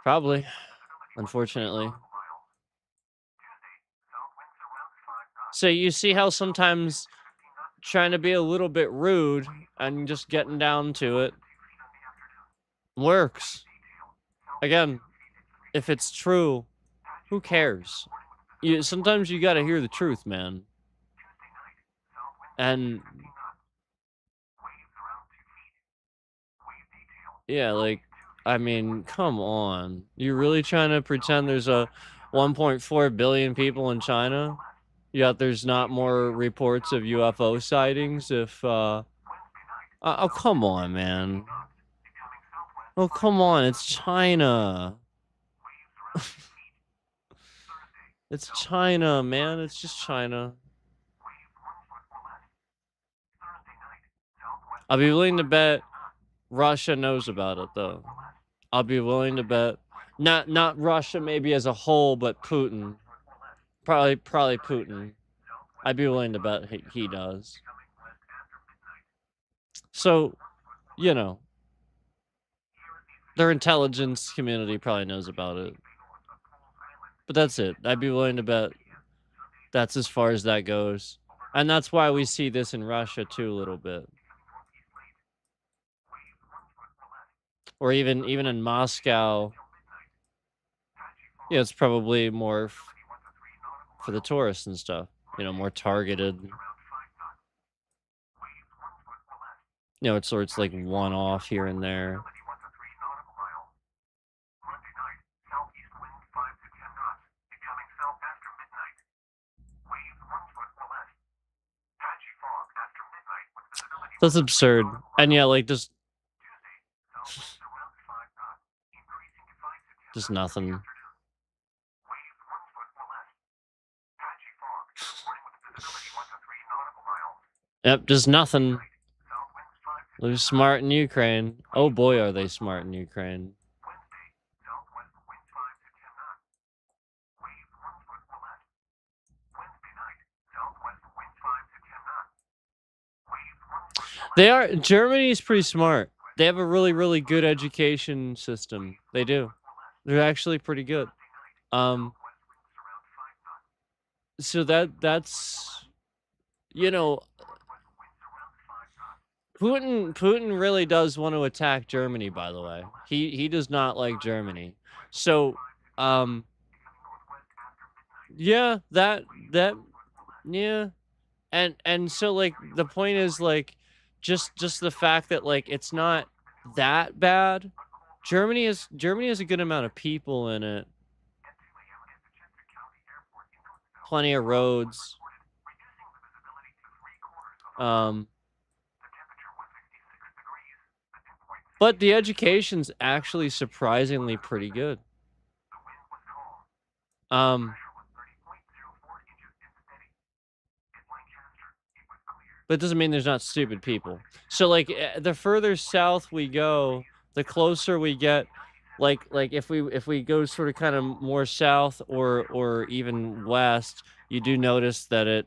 Probably, unfortunately. So you see how sometimes trying to be a little bit rude and just getting down to it works. Again, if it's true, who cares? Sometimes you got to hear the truth, man. And yeah, like, I mean, come on. You really trying to pretend there's a 1.4 billion people in China? Yet there's not more reports of UFO sightings if oh, come on, man. Oh, come on, it's China. It's China, man. It's just China. I'll be willing to bet Russia knows about it, though. I'll be willing to bet not Russia maybe as a whole, but Putin. Probably Putin. I'd be willing to bet he does. So, their intelligence community probably knows about it. But that's it. I'd be willing to bet that's as far as that goes. And that's why we see this in Russia too a little bit. Or even in Moscow. Yeah, it's probably more for the tourists and stuff. More targeted. It's like one off here and there. That's absurd. And yeah, like just nothing. Yep, just nothing. They're smart in Ukraine. Oh boy, are they smart in Ukraine. They are. Germany is pretty smart. They have a really, really good education system. They do. They're actually pretty good. Um, so that's you know, Putin really does want to attack Germany, by the way. He does not like Germany. So, um, yeah, that yeah. And so like the point is like just the fact that like it's not that bad. Germany has a good amount of people in it. Plenty of roads. Um but the education's actually surprisingly pretty good. Um but it doesn't mean there's not stupid people. So like the further south we go, the closer we get like if we go sort of kind of more south or even west, you do notice that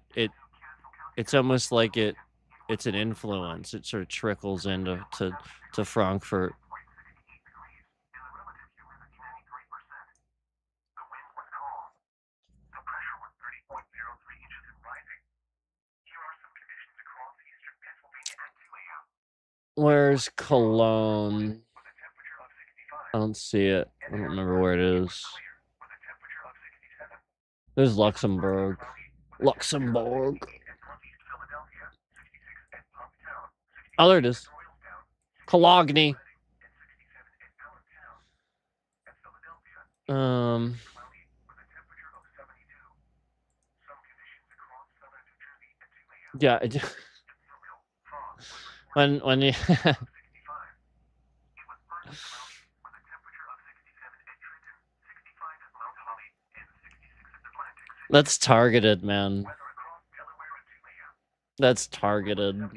it's almost like it's an influence. It sort of trickles into to Frankfurt. Where's Cologne? I don't see it. I don't remember where it is. There's Luxembourg. Luxembourg. Oh, there it is. Cologne. Yeah. When you that's targeted, man. That's targeted.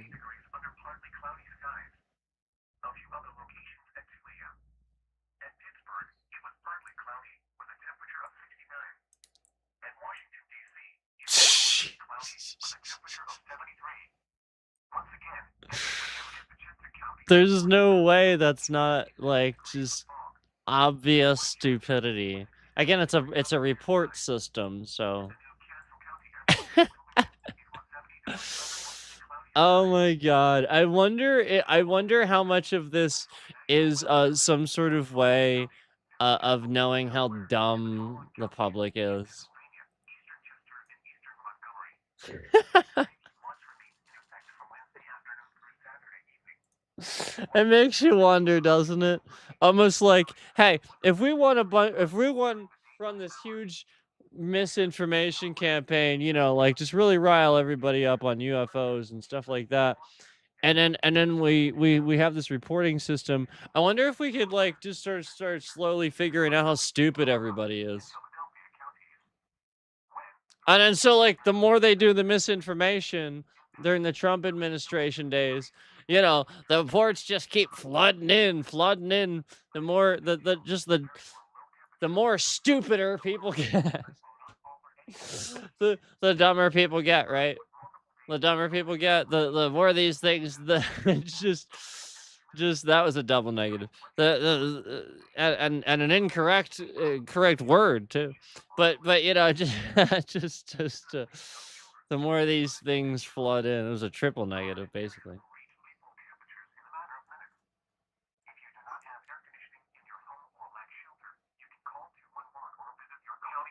There's no way that's not like just obvious stupidity. Again, it's a report system, so oh my god. I wonder how much of this is some sort of way of knowing how dumb the public is. It makes you wonder, doesn't it? Almost like, hey, if we want to run this huge misinformation campaign, you know, like just really rile everybody up on UFOs and stuff like that. And then we have this reporting system. I wonder if we could like just start slowly figuring out how stupid everybody is. And then so like the more they do the misinformation during the Trump administration days, you know, the reports just keep flooding in. The more the more stupider people get. The dumber people get, right? The dumber people get, the more of these things, the it's just that was a double negative. And an incorrect correct word too. But you know, just the more of these things flood in, it was a triple negative basically.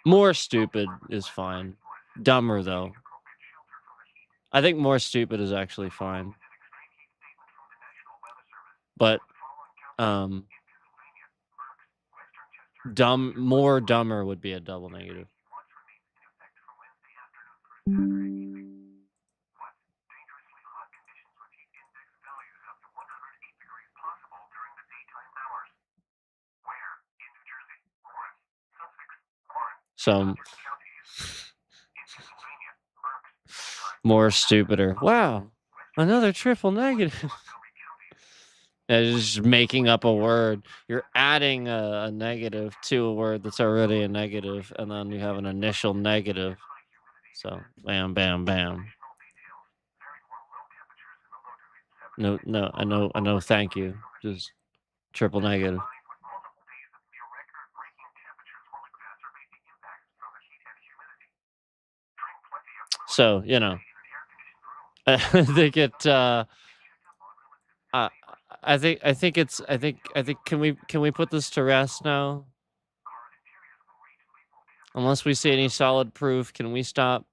More stupid is fine. Dumber though. I think more stupid is actually fine. But um more dumber would be a double negative. Some more stupider. Wow, another triple negative. It's just making up a word. You're adding a negative to a word that's already a negative, and then you have an initial negative. So bam, bam, bam. No, no, I know, thank you. Just triple negative. So, you know, I think it, uh, I think can we put this to rest now? Unless we see any solid proof, can we stop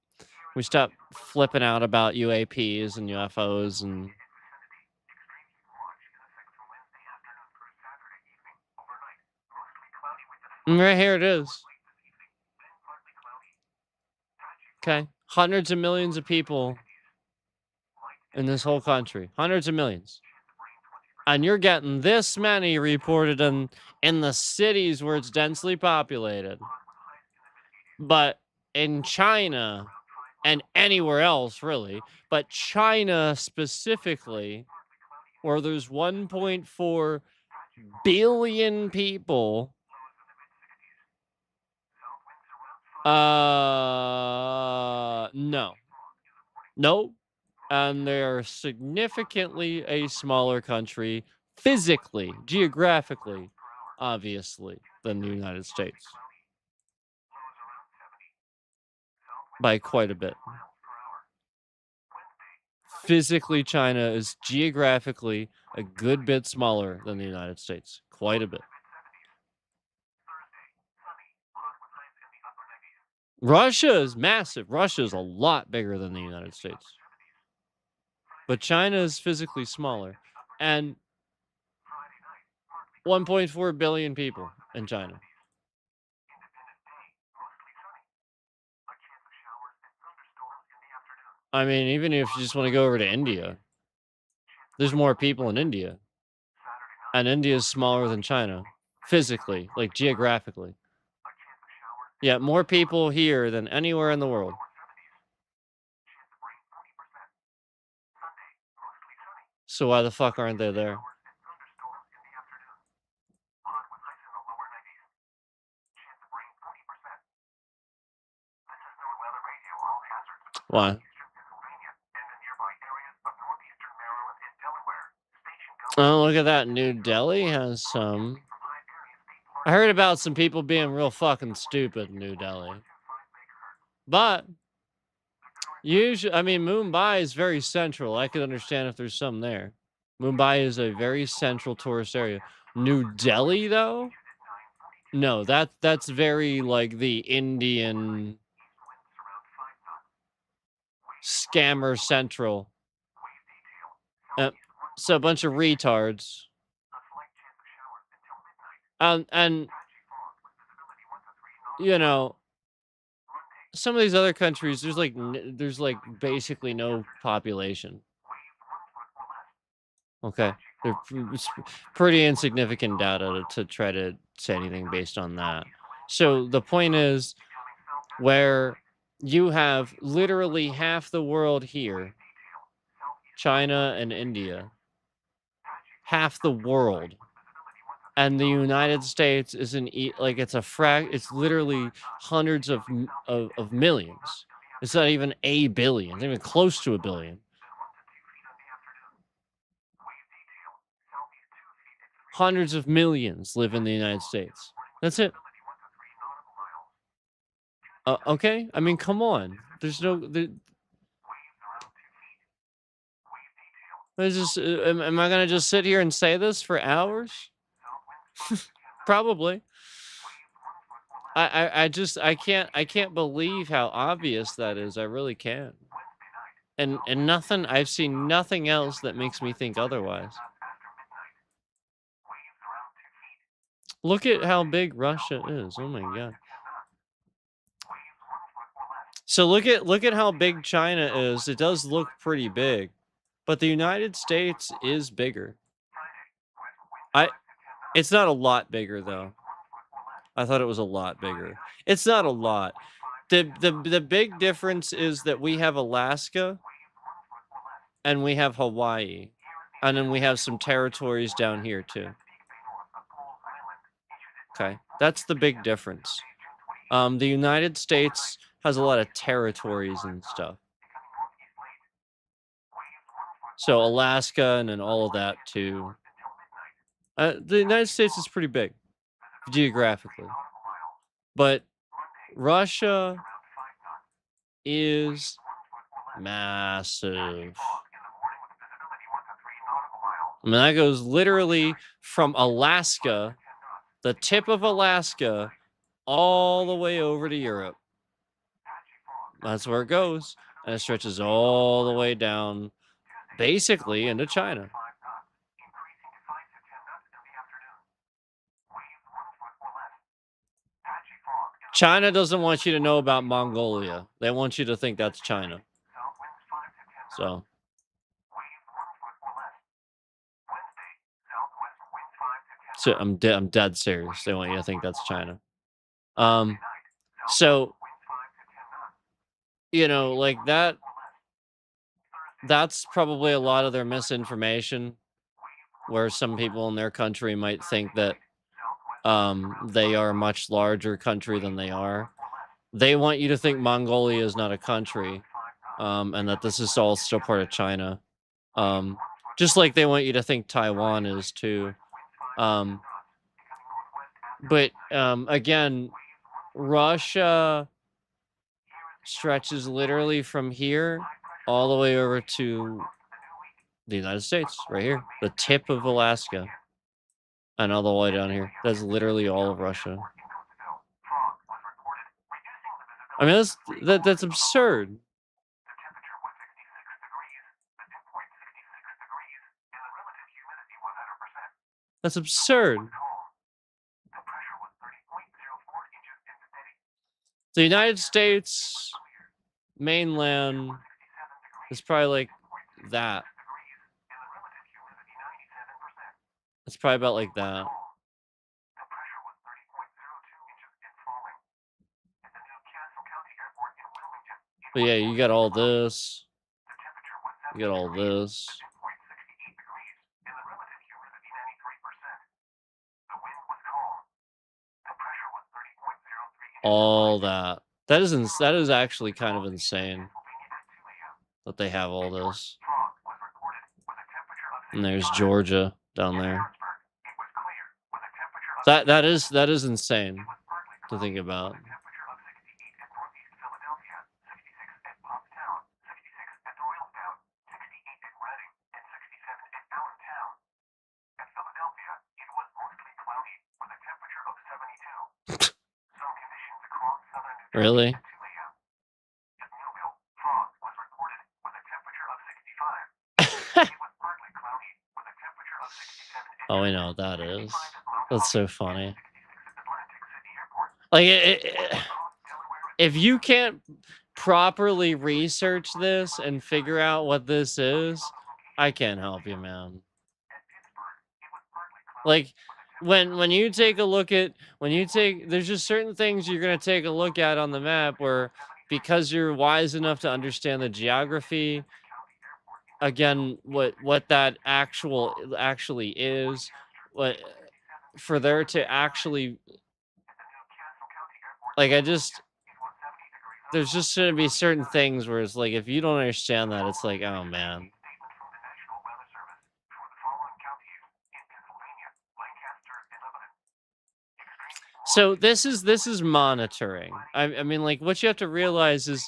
flipping out about UAPs and UFOs and right here it is. Okay. Hundreds of millions of people in this whole country. Hundreds of millions. And you're getting this many reported in the cities where it's densely populated. But in China and anywhere else really, but China specifically, where there's 1.4 billion people, no. Nope. And they're significantly a smaller country physically, geographically, obviously, than the United States by quite a bit. Physically, China is geographically a good bit smaller than the United States, quite a bit. Russia is massive. Russia is a lot bigger than the United States. But China is physically smaller. And 1.4 billion people in China. I mean, even if you just want to go over to India, there's more people in India. And India is smaller than China, physically, like geographically. Yeah, more people here than anywhere in the world. So why the fuck aren't they there? Why? Oh, look at that. New Delhi has some. I heard about some people being real fucking stupid in New Delhi. But usually, I mean, Mumbai is very central. I could understand if there's some there. Mumbai is a very central tourist area. New Delhi, though? No, that's very like the Indian scammer central. So a bunch of retards. And you know, some of these other countries, there's like basically no population. Okay, it's pretty insignificant data to try to say anything based on that. So the point is, where you have literally half the world here, China and India, half the world, and the United States is like it's literally hundreds of millions. It's not even a billion, it's not even close to a billion. Hundreds of millions live in the United States. That's it. Okay, I mean, come on. There's just am I gonna just sit here and say this for hours? Probably. I can't believe how obvious that is. I really can't. And I've seen nothing else that makes me think otherwise. Look at how big Russia is. Oh my god. So look at how big China is. It does look pretty big. But the United States is bigger. It's not a lot bigger though. I thought it was a lot bigger. It's not a lot. The big difference is that we have Alaska and we have Hawaii. And then we have some territories down here too. Okay. That's the big difference. The United States has a lot of territories and stuff. So Alaska and then all of that too. The United States is pretty big geographically, but Russia is massive. I mean, that goes literally from Alaska, the tip of Alaska, all the way over to Europe. That's where it goes. And it stretches all the way down, basically, into China. China doesn't want you to know about Mongolia. They want you to think that's China. So. So I'm dead serious. They want you to think that's China. So like that's probably a lot of their misinformation, where some people in their country might think that they are a much larger country than they are. They want you to think Mongolia is not a country, and that this is all still part of China. Just like they want you to think Taiwan is too. But again, Russia stretches literally from here all the way over to the United States, right here, the tip of Alaska, and all the way down here. That's literally all of Russia. I mean, that's absurd. That's absurd. The United States mainland is probably like that. It's probably about like that. But yeah, you got all this. You got all this. All that. That is actually kind of insane that they have all this. And there's Georgia down there. That is insane to think about. Really? Oh, I know what that is. That's so funny. Like, if you can't properly research this and figure out what this is, I can't help you, man. Like, when you take a look at there's just certain things you're gonna take a look at on the map where, because you're wise enough to understand the geography, again, what that actually is, what for there to actually, like, there's just gonna be certain things where it's like, if you don't understand that, it's like, oh man. So this is monitoring. I mean, like, what you have to realize is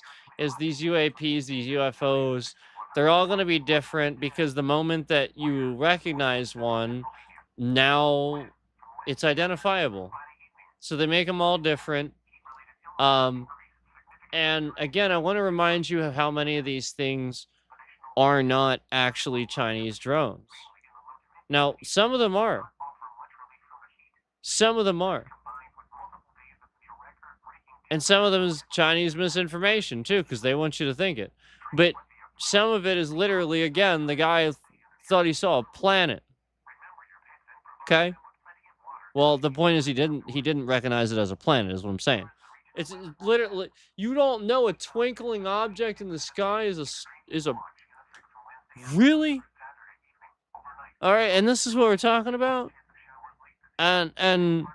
these UAPs, these UFOs, they're all going to be different, because the moment that you recognize one, now it's identifiable. So they make them all different. And again, I want to remind you of how many of these things are not actually Chinese drones. Now, some of them are. Some of them are. And some of them is Chinese misinformation too, because they want you to think it. But some of it is literally, again, the guy thought he saw a planet. Okay? Well, the point is he didn't recognize it as a planet, is what I'm saying. It's literally, you don't know a twinkling object in the sky is a really? All right, and this is what we're talking about? And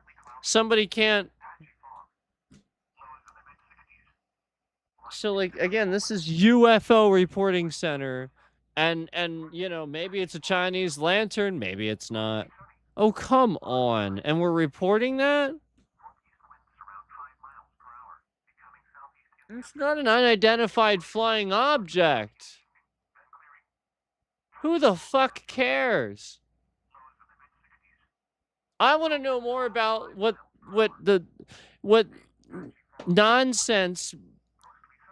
somebody can't. So, like, again, this is UFO reporting center. And you know, maybe it's a Chinese lantern, maybe it's not. Oh, come on. And we're reporting that? It's not an unidentified flying object. Who the fuck cares? I want to know more about what what nonsense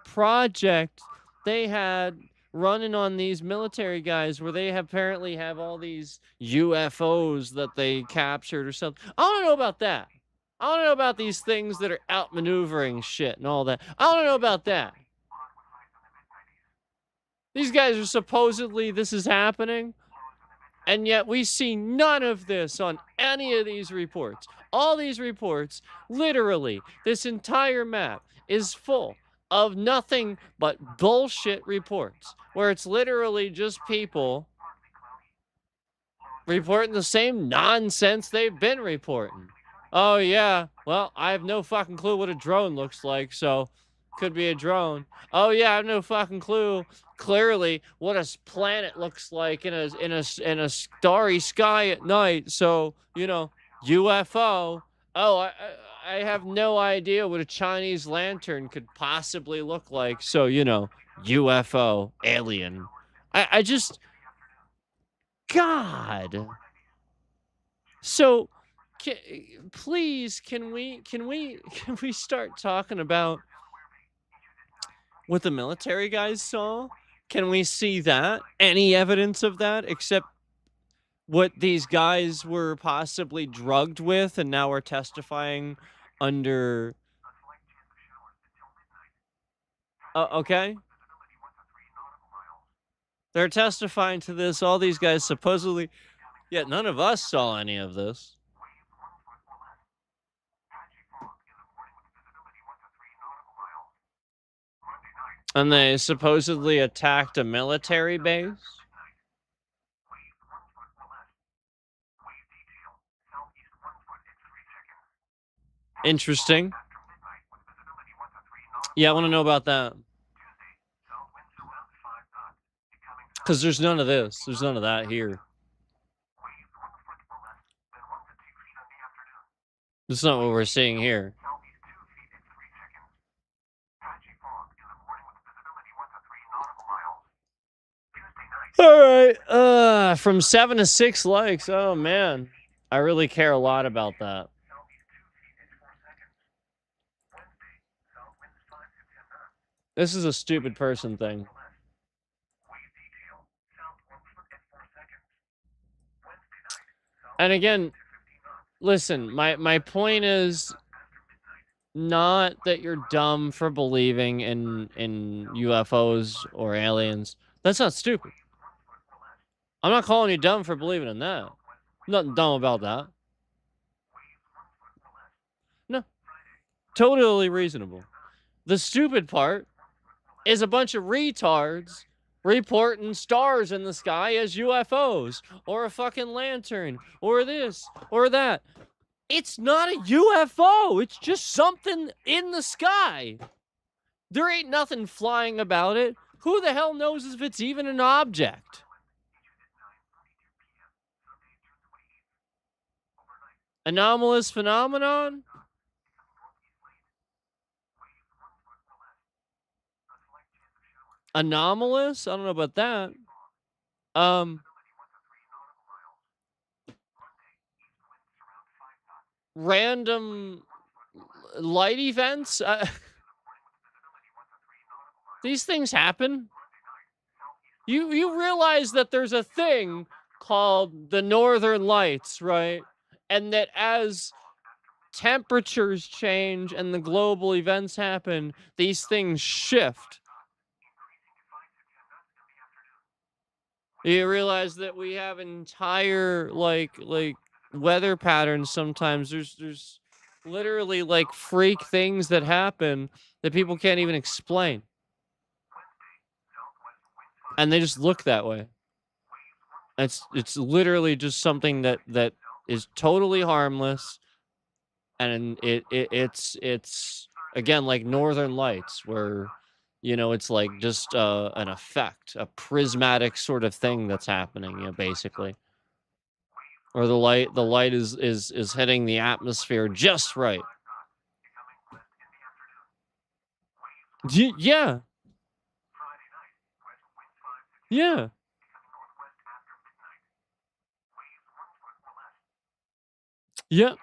project they had running on these military guys where they apparently have all these UFOs that they captured or something. I want to know about that. I want to know about these things that are outmaneuvering shit and all that. I want to know about that. These guys are supposedly, this is happening, and yet we see none of this on any of these reports. All these reports, literally, this entire map is full of nothing but bullshit reports where it's literally just people reporting the same nonsense they've been reporting. Oh, yeah. Well, I have no fucking clue what a drone looks like, so could be a drone. Oh, yeah, I have no fucking clue clearly what a planet looks like in a starry sky at night. So, you know, UFO. Oh, I have no idea what a Chinese lantern could possibly look like. So, you know, UFO, alien. I just, God. So, please, can we start talking about what the military guys saw? Can we see that? Any evidence of that except what these guys were possibly drugged with and now are testifying under okay? They're testifying to this. All these guys supposedly, yet none of us saw any of this. And they supposedly attacked a military base. Interesting. Yeah, I want to know about that. Because there's none of this. There's none of that here. That's not what we're seeing here. All right. From 7 to 6 likes. Oh, man. I really care a lot about that. This is a stupid person thing. And again, listen, my point is not that you're dumb for believing in UFOs or aliens. That's not stupid. I'm not calling you dumb for believing in that. Nothing dumb about that. No. Totally reasonable. The stupid part is a bunch of retards reporting stars in the sky as UFOs or a fucking lantern or this or that. It's not a UFO. It's just something in the sky. There ain't nothing flying about it. Who the hell knows if it's even an object? Anomalous phenomenon? Anomalous? I don't know about that. Random light events? These things happen. You realize that there's a thing called the Northern Lights, right? And that as temperatures change and the global events happen, these things shift. You realize that we have entire like weather patterns sometimes. There's literally like freak things that happen that people can't even explain. And they just look that way. It's literally just something that is totally harmless, and it's again like Northern Lights where You know, it's like just an effect, a prismatic sort of thing that's happening, you know, basically. Or the light is hitting the atmosphere just right. Yeah. Yeah. Yeah.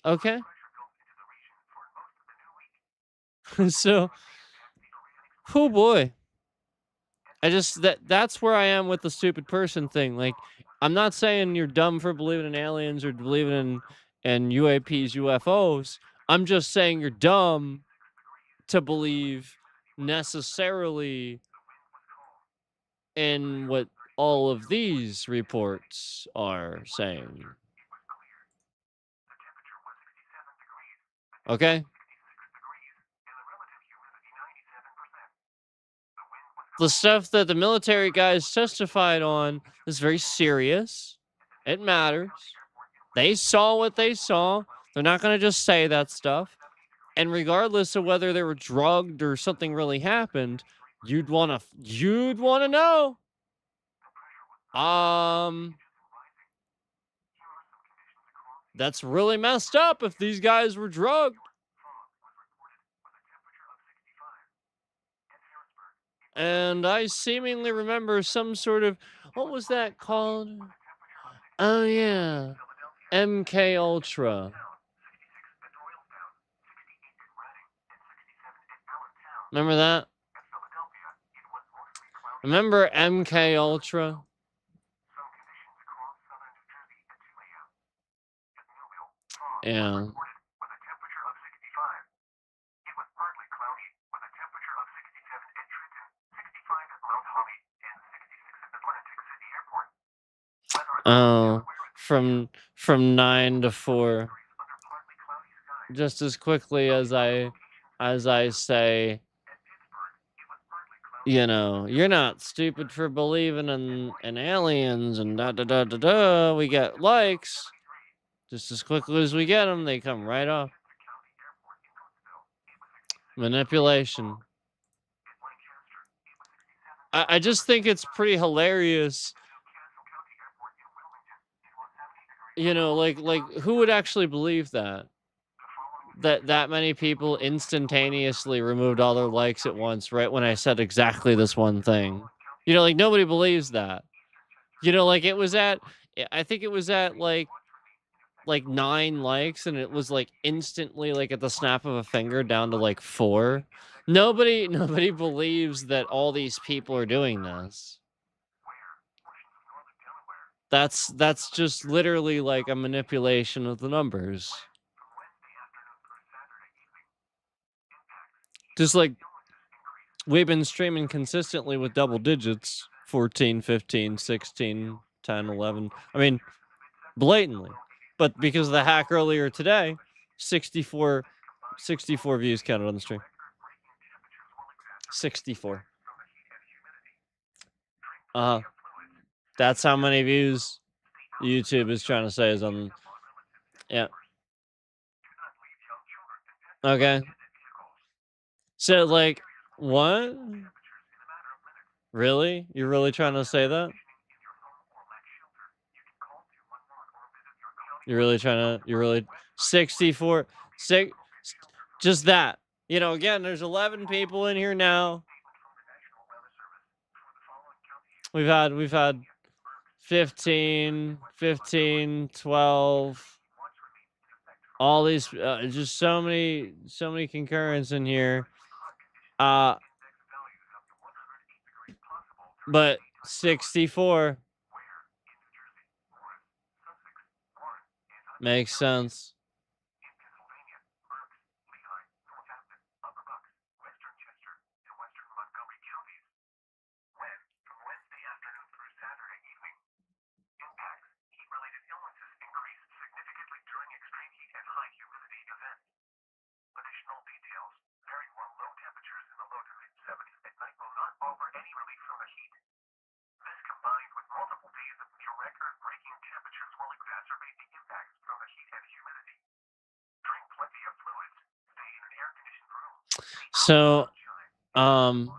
Okay. So, oh boy. That's where I am with the stupid person thing. Like, I'm not saying you're dumb for believing in aliens or believing in UAPs, UFOs. I'm just saying you're dumb to believe necessarily in what all of these reports are saying. Okay? The stuff that the military guys testified on is very serious. It matters. They saw what they saw. They're not going to just say that stuff. And regardless of whether they were drugged or something really happened, you'd want to know. Um that's really messed up if these guys were drugged. And I seemingly remember some sort of, what was that called? Oh yeah, MK Ultra. Remember that? Remember MK Ultra? Yeah. Oh, from 9 to 4. Just as quickly as I say, you know, you're not stupid for believing in aliens and da da da da da. We get likes. Just as quickly as we get them, they come right off. Manipulation. I just think it's pretty hilarious. You know, like who would actually believe that? That many people instantaneously removed all their likes at once, right when I said exactly this one thing. You know, like nobody believes that. You know, like it was at, I think it was at like 9 likes, and it was like instantly, like at the snap of a finger, down to like 4. Nobody believes that all these people are doing this. That's just literally like a manipulation of the numbers. Just like we've been streaming consistently with double digits, 14, 15, 16, 10, 11. I mean, blatantly. But because of the hack earlier today, 64 64 views counted on the stream. 64. Uh-huh. That's how many views YouTube is trying to say is on. Yeah. Okay. So like, what? Really? You're really trying to say that? You're really 64 six just that. You know, again, there's 11 people in here now. We've had 15, 15, 12. All these just so many concurrents in here. Uh but 64 makes sense. So, um,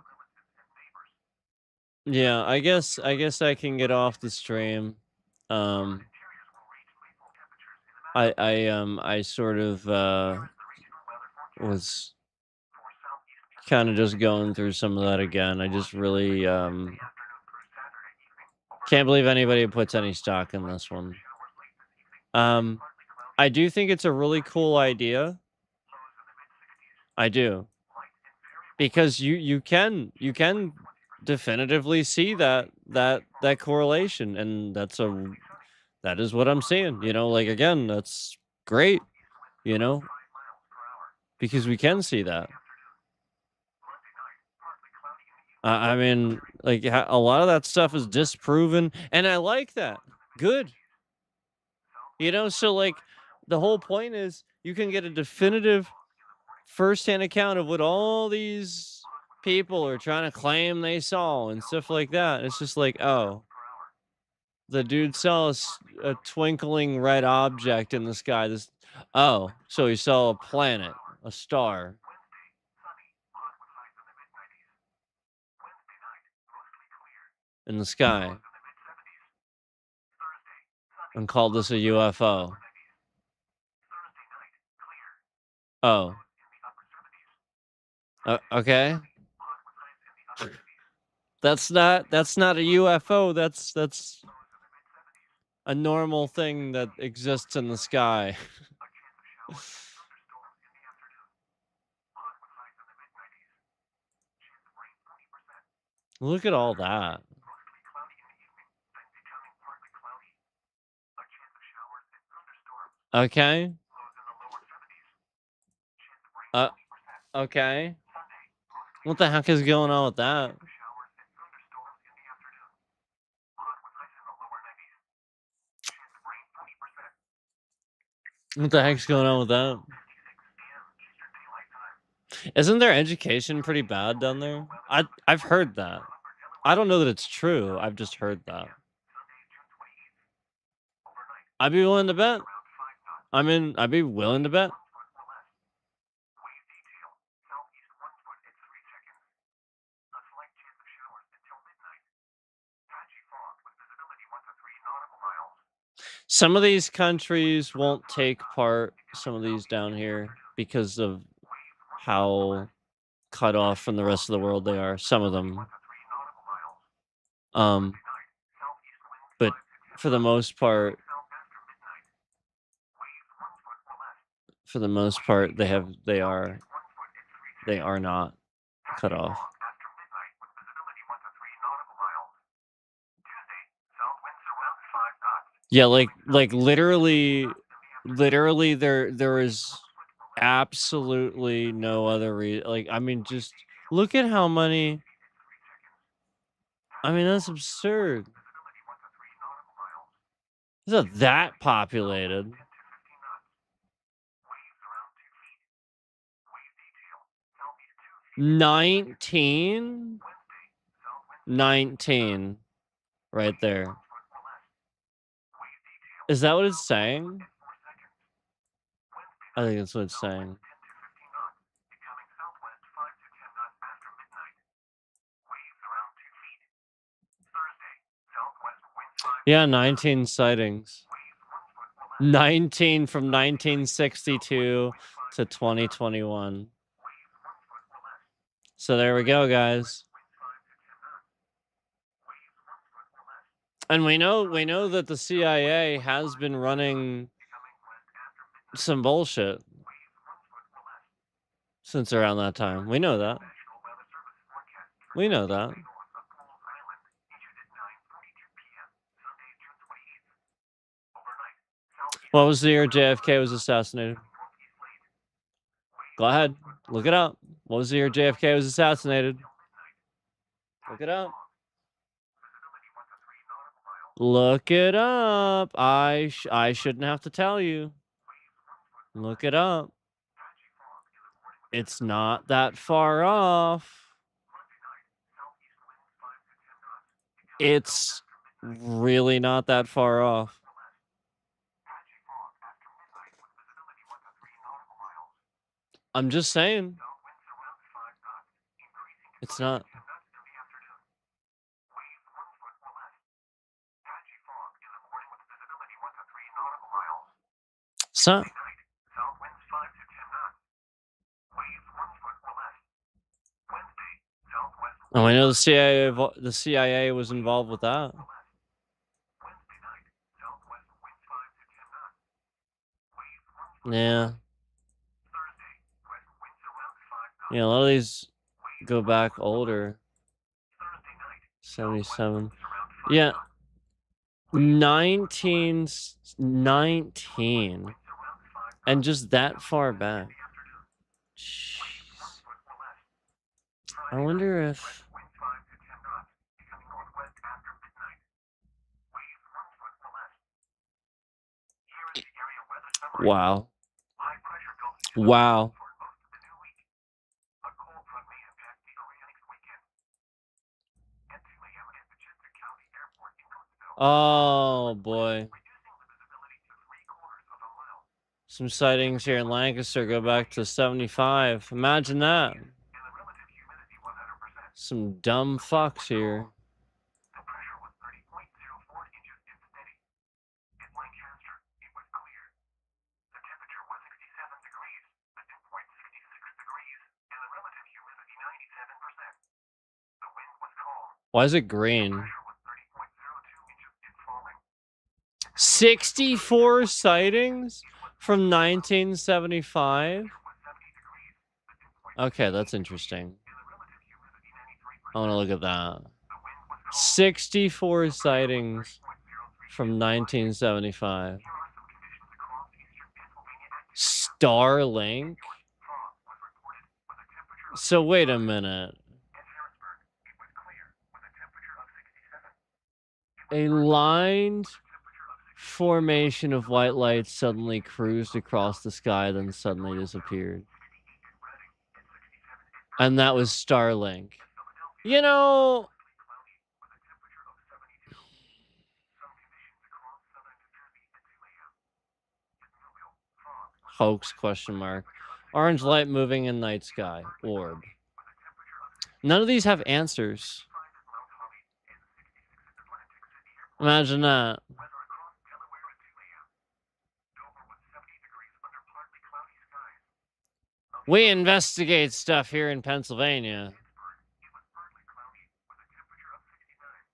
yeah, I guess I can get off the stream. Um, I sort of was kind of just going through some of that again. I just really can't believe anybody puts any stock in this one. Um, I do think it's a really cool idea. I do. Because you can definitively see that correlation, and that is what I'm seeing, like, again, that's great, you know, because we can see that. I mean, like, a lot of that stuff is disproven, and I like that. Good. So, like, the whole point is you can get a definitive firsthand account of what all these people are trying to claim they saw and stuff like that. It's just like, oh, the dude saw a twinkling red object in the sky. Oh, so he saw a planet, a star in the sky, and called this a UFO. Oh, okay. That's not a UFO. That's a normal thing that exists in the sky. Look at all that. Okay. Uh, okay. What the heck is going on with that? What the heck's going on with that? Isn't their education pretty bad down there? I've heard that. I don't know that it's true. I've just heard that. I'd be willing to bet. I'd be willing to bet. Some of these countries won't take part, some of these down here, because of how cut off from the rest of the world they are. Some of them. Um, but for the most part, they are not cut off. Yeah, like literally there is absolutely no other reason. Like, I mean, just look at how many. I mean, that's absurd. It's not that populated. 19? 19 right there. Is that what it's saying? I think that's what it's saying. Yeah, 19 sightings. 19 from 1962 to 2021. So there we go, guys. And we know that the CIA has been running some bullshit since around that time. We know that. We know that. What was the year JFK was assassinated? Go ahead. Look it up. What was the year JFK was assassinated? Look it up. Look it up. I shouldn't have to tell you. Look it up. It's not that far off. It's really not that far off. I'm just saying. It's not. It's not. Oh, I know the CIA was involved with that. Yeah. Yeah, a lot of these go back older. 77. Yeah. 1919. And just that far back. Jeez. I wonder if... Wow. Wow. Oh, boy. Some sightings here in Lancaster go back to 75. Imagine that. Some dumb fucks here. Why is it green? 64 sightings from 1975? Okay, that's interesting. I want to look at that. 64 sightings from 1975. Starlink? So wait a minute. A lined formation of white lights suddenly cruised across the sky, then suddenly disappeared. And that was Starlink. You know... Hoax, question mark. Orange light moving in night sky. Orb. None of these have answers. Imagine that. We investigate stuff here in Pennsylvania.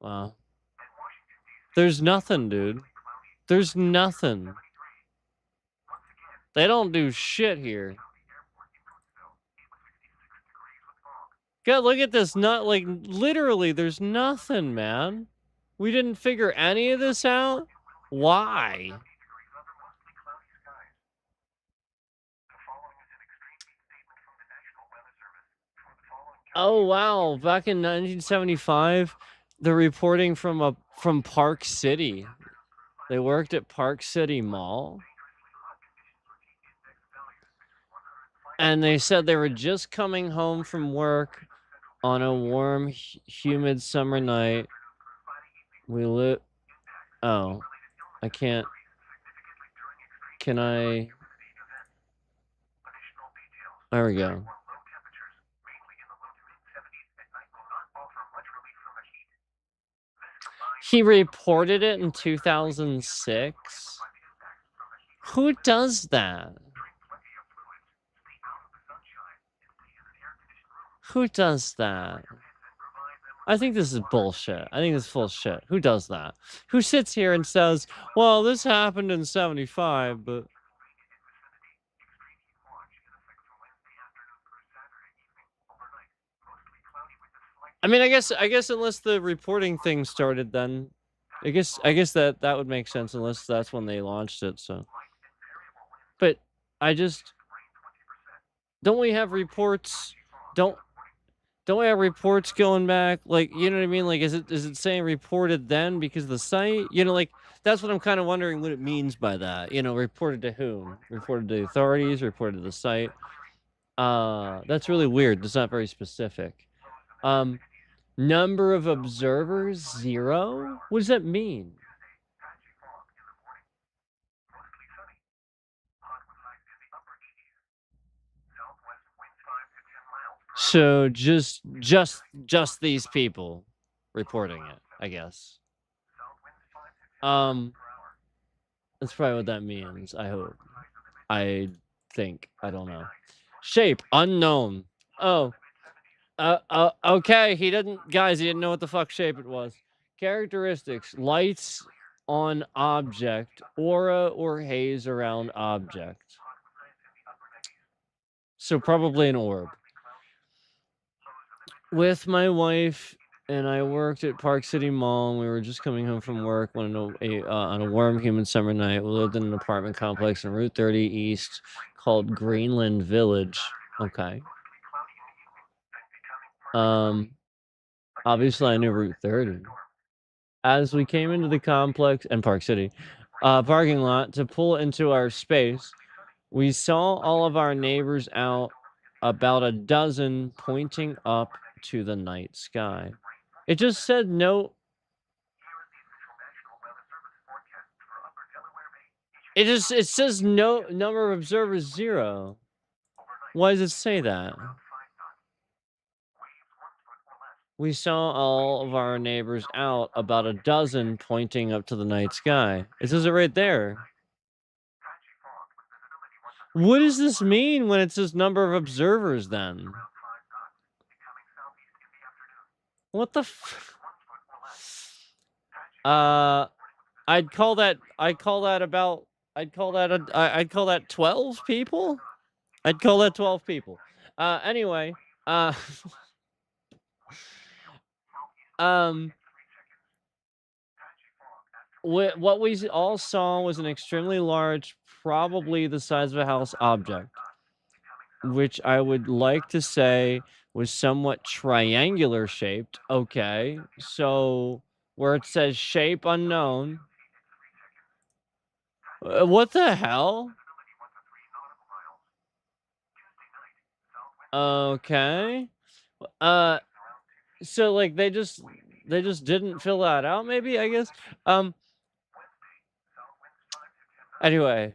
Wow. There's nothing, dude. There's nothing. They don't do shit here. God, look at this. Not like literally, there's nothing, man. We didn't figure any of this out. Why? Oh wow! Back in 1975, the reporting from Park City. They worked at Park City Mall. And they said they were just coming home from work on a warm, humid summer night. We live... Oh, I can't... Can I... There we go. He reported it in 2006? Who does that? Who does that? I think this is bullshit. I think this is full shit. Who does that? Who sits here and says, well, this happened in 75, but... I mean, I guess unless the reporting thing started then, I guess that would make sense unless that's when they launched it, so. But I just... Don't we have reports? Don't we have reports going back? Like, you know what I mean? Like, is it saying reported then because of the site? You know, like, that's what I'm kind of wondering what it means by that. You know, reported to whom? Reported to the authorities, reported to the site. That's really weird. It's not very specific. Number of observers, 0? What does that mean? So just these people reporting it, I guess. That's probably what that means, I hope. I think. I don't know. Shape, unknown. Oh. Okay, he didn't know what the fuck shape it was. Characteristics, lights on object, aura or haze around object. So probably an orb. With my wife and I worked at Park City Mall, and we were just coming home from work on a warm, humid summer night. We lived in an apartment complex on Route 30 East called Greenland Village. Okay. Obviously I knew Route 30. As we came into the complex and Park City parking lot to pull into our space, we saw all of our neighbors out, about a dozen, pointing up to the night sky. It just said no. It says no number of observers 0. Why does it say that? We saw all of our neighbors out, about a dozen, pointing up to the night sky. It says it right there. What does this mean when it says number of observers then? What the I'd call that 12 people? I'd call that 12 people. Anyway, what we all saw was an extremely large, probably the size of a house object, which I would like to say was somewhat triangular shaped. Okay, so where it says shape unknown. What the hell? Okay. So like they just didn't fill that out, maybe, I guess. Anyway,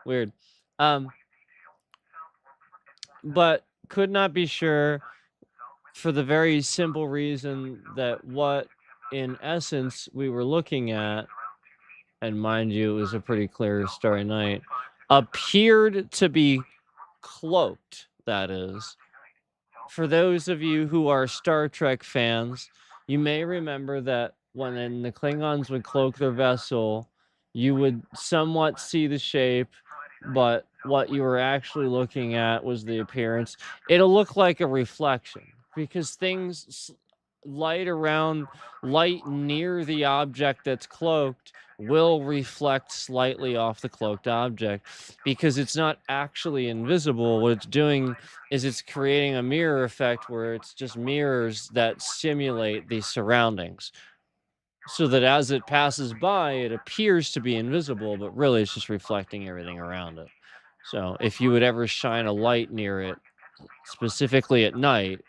weird. But could not be sure, for the very simple reason that what in essence we were looking at, and mind you, it was a pretty clear starry night, appeared to be cloaked, that is. For those of you who are Star Trek fans, you may remember that when the Klingons would cloak their vessel, you would somewhat see the shape, but what you were actually looking at was the appearance. It'll look like a reflection because light near the object that's cloaked will reflect slightly off the cloaked object because it's not actually invisible. What it's doing is it's creating a mirror effect where it's just mirrors that simulate the surroundings, so that as it passes by, it appears to be invisible, but really it's just reflecting everything around it. So if you would ever shine a light near it, specifically at night,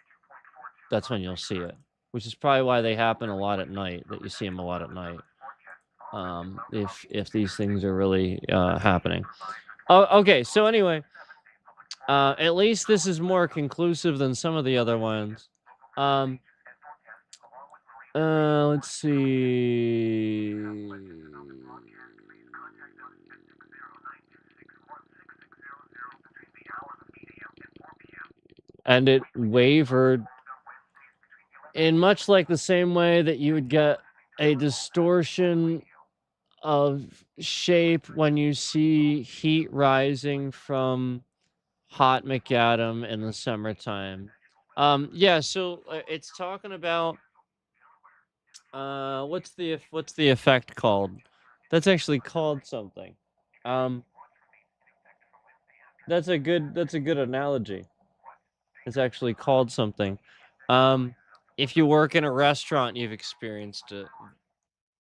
that's when you'll see it, which is probably why they happen a lot at night, that you see them a lot at night. If these things are really happening. Oh, okay. So anyway, at least this is more conclusive than some of the other ones. Let's see. And it wavered in much like the same way that you would get a distortion of shape when you see heat rising from hot McAdam in the summertime. Yeah, so it's talking about what's the effect called? That's actually called something. That's a good analogy. It's actually called something. If you work in a restaurant, you've experienced it.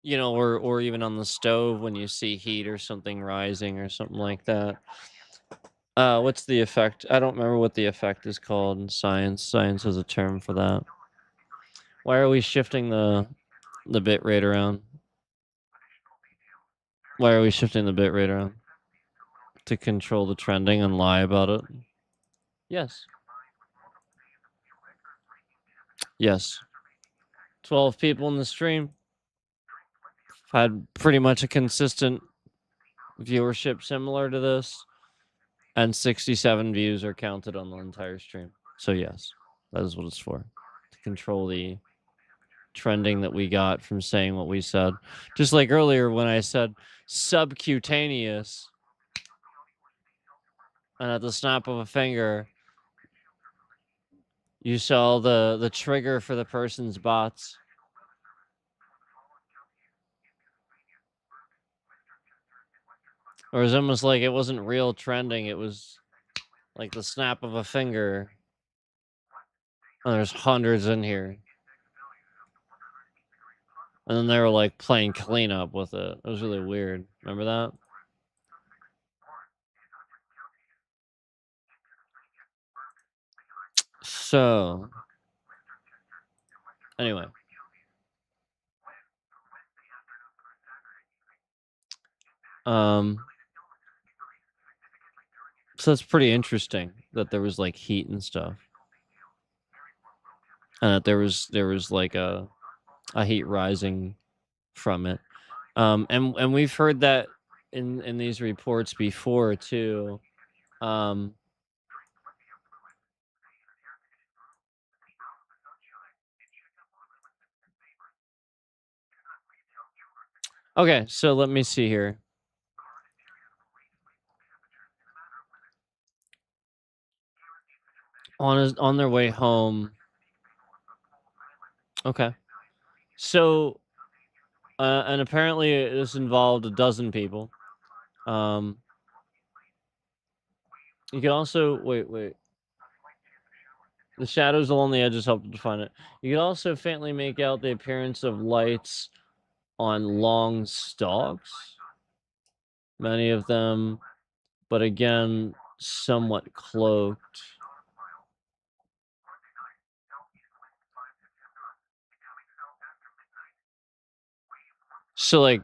You know, or even on the stove when you see heat or something rising or something like that. What's the effect? I don't remember what the effect is called in science. Science has a term for that. Why are we shifting the bit rate around? Why are we shifting the bit rate around? To control the trending and lie about it? Yes. Yes. 12 people in the stream. Had pretty much a consistent viewership similar to this. And 67 views are counted on the entire stream. So yes, that is what it's for. To control the trending that we got from saying what we said. Just like earlier when I said subcutaneous, and at the snap of a finger, you saw the trigger for the person's bots. Or it was almost like it wasn't real trending, it was like the snap of a finger. And there's hundreds in here. And then they were like playing cleanup with it. It was really weird. Remember that? So, anyway. So that's pretty interesting that there was like heat and stuff. And that there was like a heat rising from it. And we've heard that in these reports before too. Okay, so let me see here. On their way home. Okay. So and apparently this involved a dozen people. You can also wait. The shadows along the edges help to define it. You can also faintly make out the appearance of lights on long stalks. Many of them, but again, somewhat cloaked. So like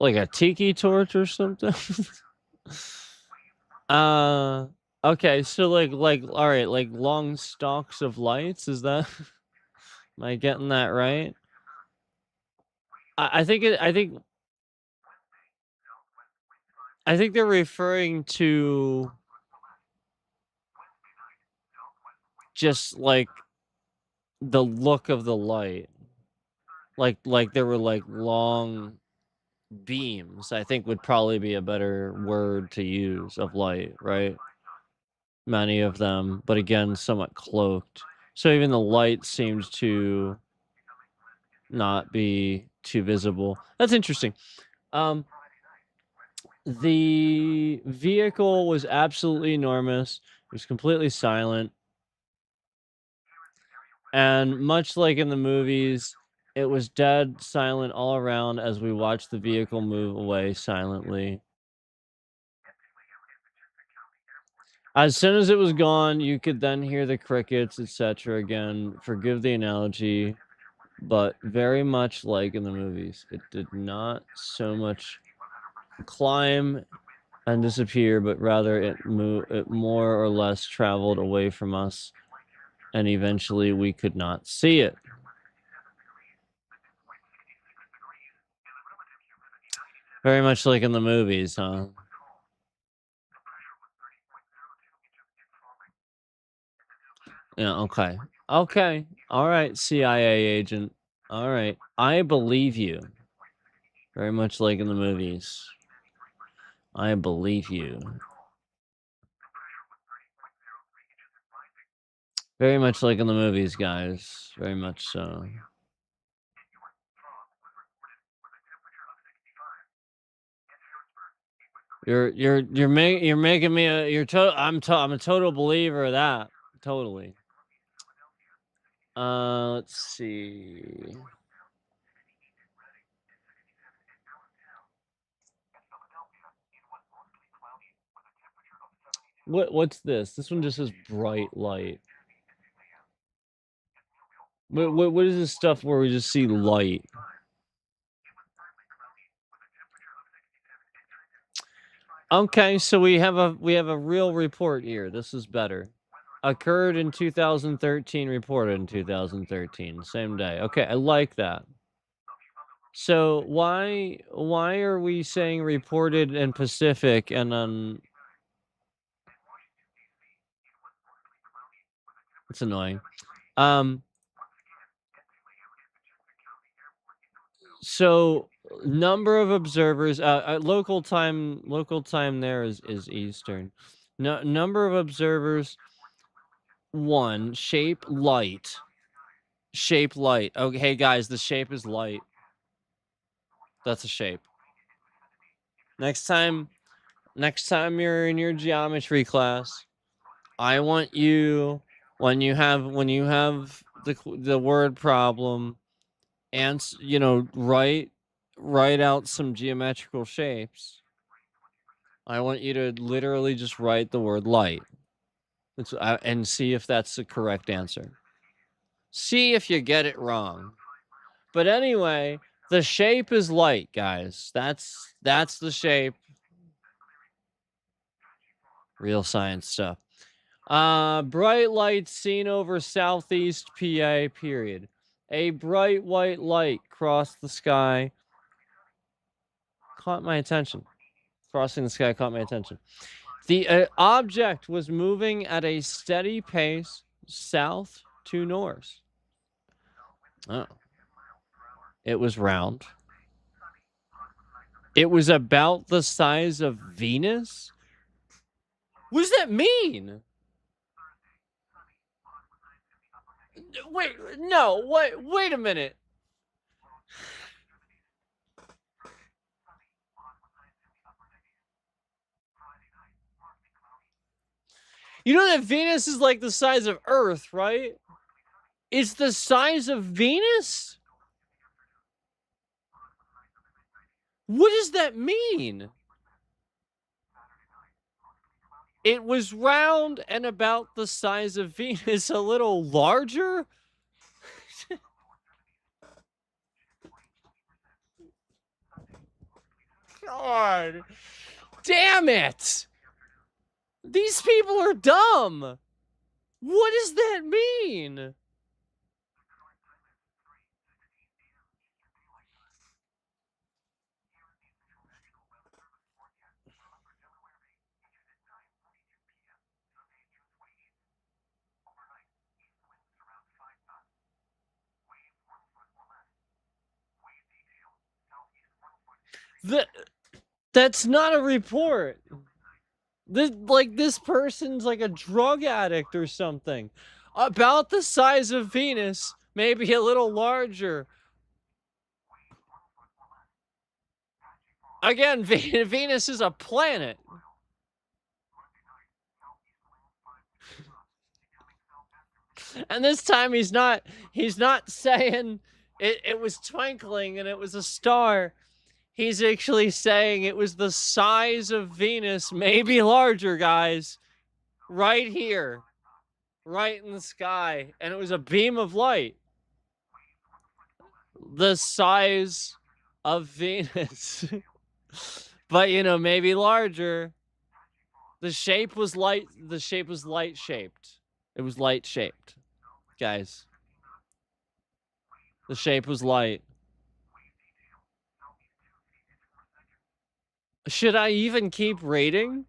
a tiki torch or something. Okay, so like all right, like long stalks of lights, is that am I getting that right? I think I think they're referring to just like the look of the light. Like there were like long beams, I think would probably be a better word to use of light, right? Many of them, but again, somewhat cloaked. So even the light seems to not be too visible. That's interesting. The vehicle was absolutely enormous. It was completely silent. And much like in the movies, it was dead silent all around as we watched the vehicle move away silently. As soon as it was gone, you could then hear the crickets, etc. Again, forgive the analogy, but very much like in the movies. It did not so much climb and disappear, but rather it more or less traveled away from us, and eventually we could not see it. Very much like in the movies, huh? Yeah, okay. Okay. All right, CIA agent. All right. I believe you. Very much like in the movies. I believe you. Very much like in the movies, guys. Very much so. You're making me I'm a total believer of that. Totally. Let's see. What's this? This one just says bright light. What is this stuff where we just see light? Okay, so we have a real report here. This is better. Occurred in 2013, reported in 2013, same day. Okay, I like that. So why are we saying reported in Pacific and then it's annoying. So number of observers, local time there is Eastern. No, number of observers, 1. Shape light. Shape light. Okay, hey guys, the shape is light. That's a shape. Next time you're in your geometry class, I want you when you have the word problem and write out some geometrical shapes. I want you to literally just write the word light. And see if that's the correct answer. See if you get it wrong. But anyway, the shape is light, guys. That's the shape. Real science stuff. Bright light seen over southeast PA, period. A bright white light crossed the sky. Caught my attention. Crossing the sky caught my attention. The object was moving at a steady pace south to north. Oh. It was round. It was about the size of Venus? What does that mean? Wait a minute. You know that Venus is like the size of Earth, right? It's the size of Venus? What does that mean? It was round and about the size of Venus, a little larger? God. Damn it! These people are dumb! What does that mean? That's not a report. This person's like a drug addict or something. About the size of Venus, maybe a little larger. Again, Venus is a planet. And this time he's not saying it was twinkling and it was a star. He's actually saying it was the size of Venus, maybe larger, guys. Right here. Right in the sky. And it was a beam of light. The size of Venus. But, maybe larger. The shape was light shaped. It was light shaped. Guys. The shape was light. Should I even keep reading?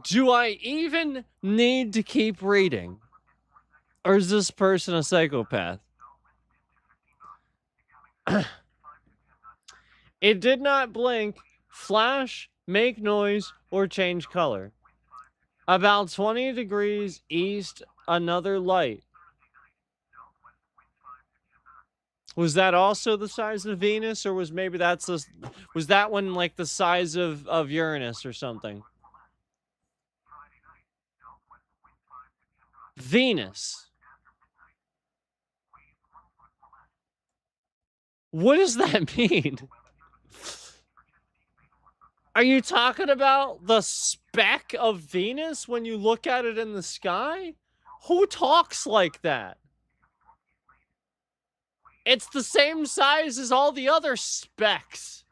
Do I even need to keep reading? Or is this person a psychopath? It did not blink, flash, make noise, or change color. About 20 degrees east, another light. Was that also the size of Venus, or was that one like the size of Uranus or something? Venus. What does that mean? Are you talking about the speck of Venus when you look at it in the sky? Who talks like that? It's the same size as all the other specks.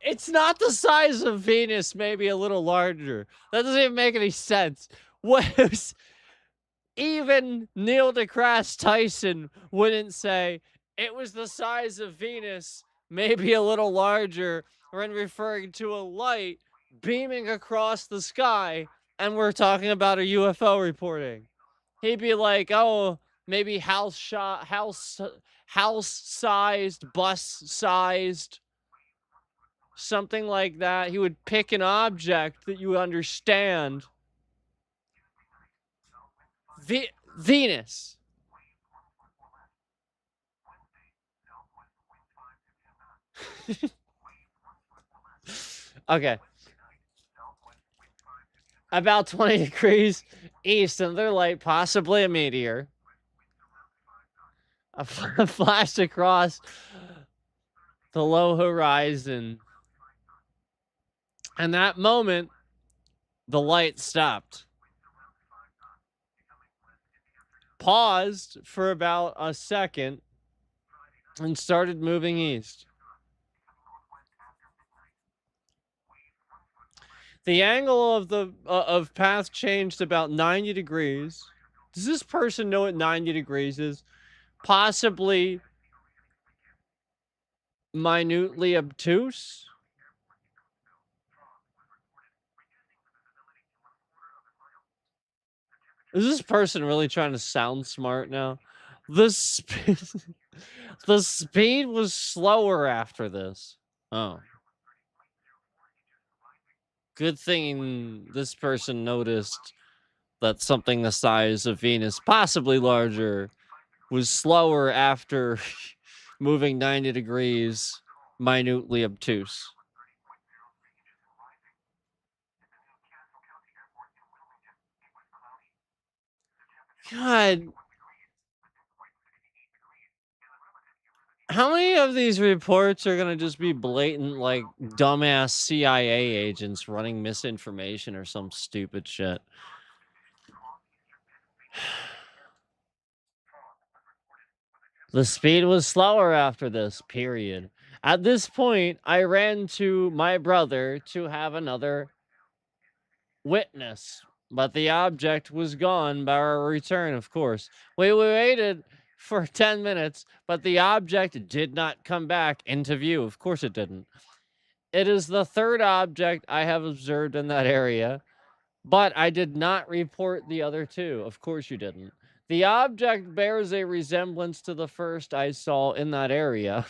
It's not the size of Venus, maybe a little larger. That doesn't even make any sense. What even Neil deGrasse Tyson wouldn't say it was the size of Venus, maybe a little larger, when referring to a light beaming across the sky, and we're talking about a UFO reporting. He'd be like, "Oh, maybe house-sized, bus-sized, something like that." He would pick an object that you understand. Venus. Okay. About 20 degrees east, another light, possibly a meteor, flashed across the low horizon. And that moment, the light stopped. Paused for about a second and started moving east. The angle of the of path changed about 90 degrees. Does this person know what 90 degrees is? Possibly minutely obtuse? Is this person really trying to sound smart now? The speed, the speed was slower after this. Oh. Good thing this person noticed that something the size of Venus, possibly larger, was slower after moving 90 degrees, minutely obtuse. God. How many of these reports are gonna just be blatant, like, dumbass CIA agents running misinformation or some stupid shit? The speed was slower after this, period. At this point, I ran to my brother to have another witness, but the object was gone by our return, of course. We waited for 10 minutes, but the object did not come back into view. Of course it didn't. It is the third object I have observed in that area, but I did not report the other two. Of course you didn't. The object bears a resemblance to the first I saw in that area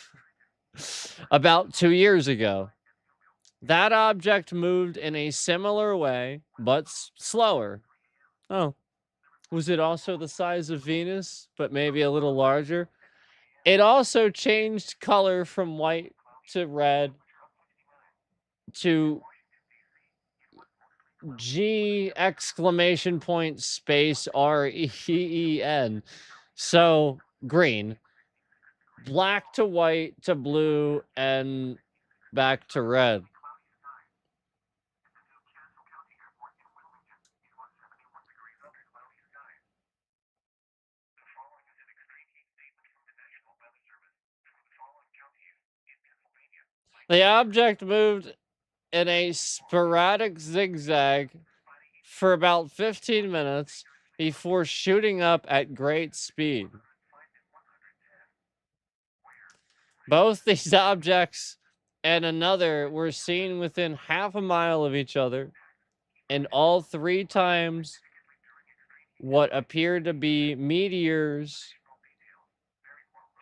about 2 years ago. That object moved in a similar way, but slower. Oh, was it also the size of Venus, but maybe a little larger? It also changed color from white to red to G exclamation point space REEN. So green, black to white to blue, and back to red. The object moved in a sporadic zigzag for about 15 minutes before shooting up at great speed. Both these objects and another were seen within half a mile of each other, and all three times what appeared to be meteors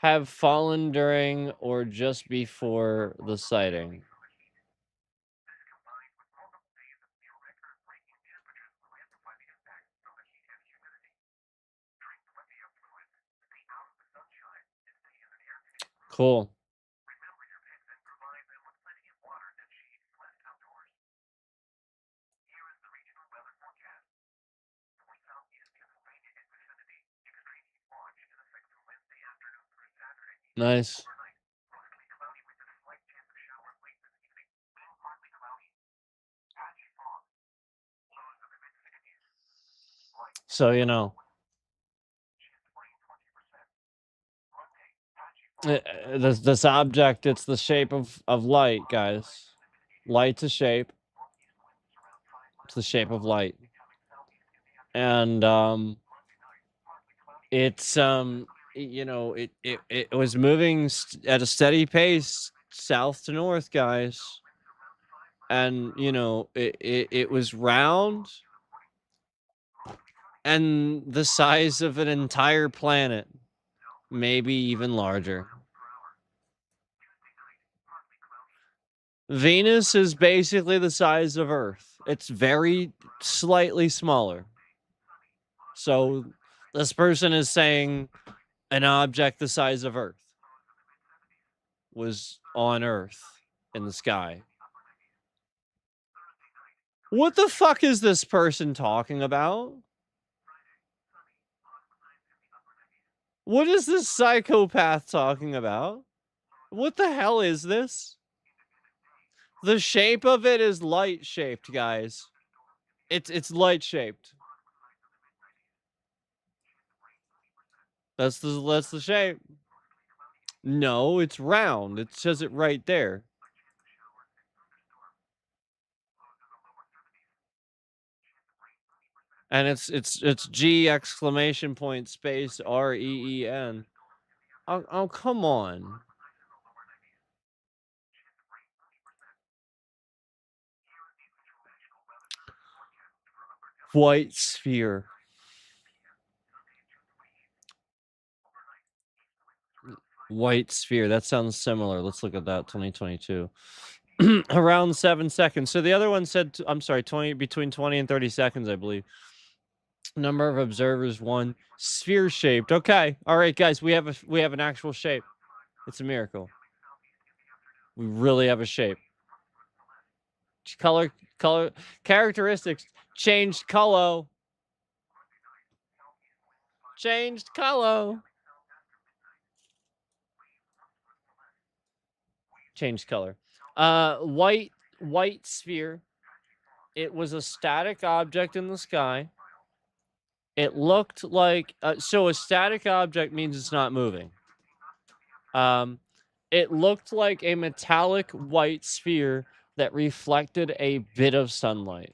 have fallen during or just before the sighting. Cool. Nice. So, you know, this object, it's the shape of light, guys. Light's a shape. It's the shape of light. And it's you know, it was moving at a steady pace south to north, guys. And you know, it was round and the size of an entire planet, maybe even larger. Venus is basically the size of Earth. It's very slightly smaller. So this person is saying an object the size of Earth was on Earth in the sky. What the fuck is this person talking about? What is this psychopath talking about? What the hell is this? The shape of it is light shaped, guys. It's light shaped. That's the shape. No, it's round. It says it right there. And it's G exclamation point space REEN. Oh, come on. White sphere. White sphere. That sounds similar. Let's look at that. 2022. Around 7 seconds. So the other one said, I'm sorry, between 20 and 30 seconds, I believe. Number of observers 1. Sphere shaped. Okay. All right, guys. We have an actual shape. It's a miracle. We really have a shape. Color characteristics changed color. Changed color. Changed color. White sphere. It was a static object in the sky. It looked like so a static object means it's not moving. It looked like a metallic white sphere that reflected a bit of sunlight.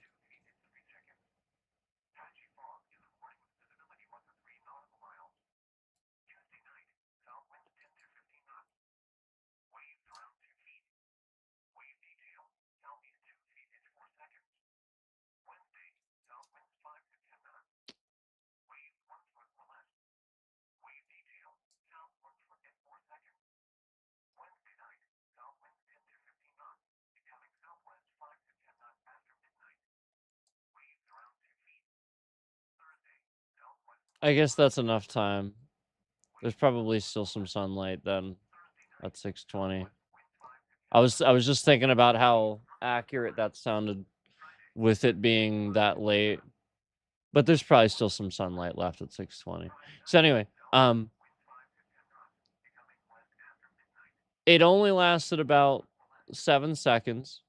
I guess that's enough time. There's probably still some sunlight then at 6:20. I was just thinking about how accurate that sounded with it being that late. But there's probably still some sunlight left at 6:20. So anyway, it only lasted about 7 seconds,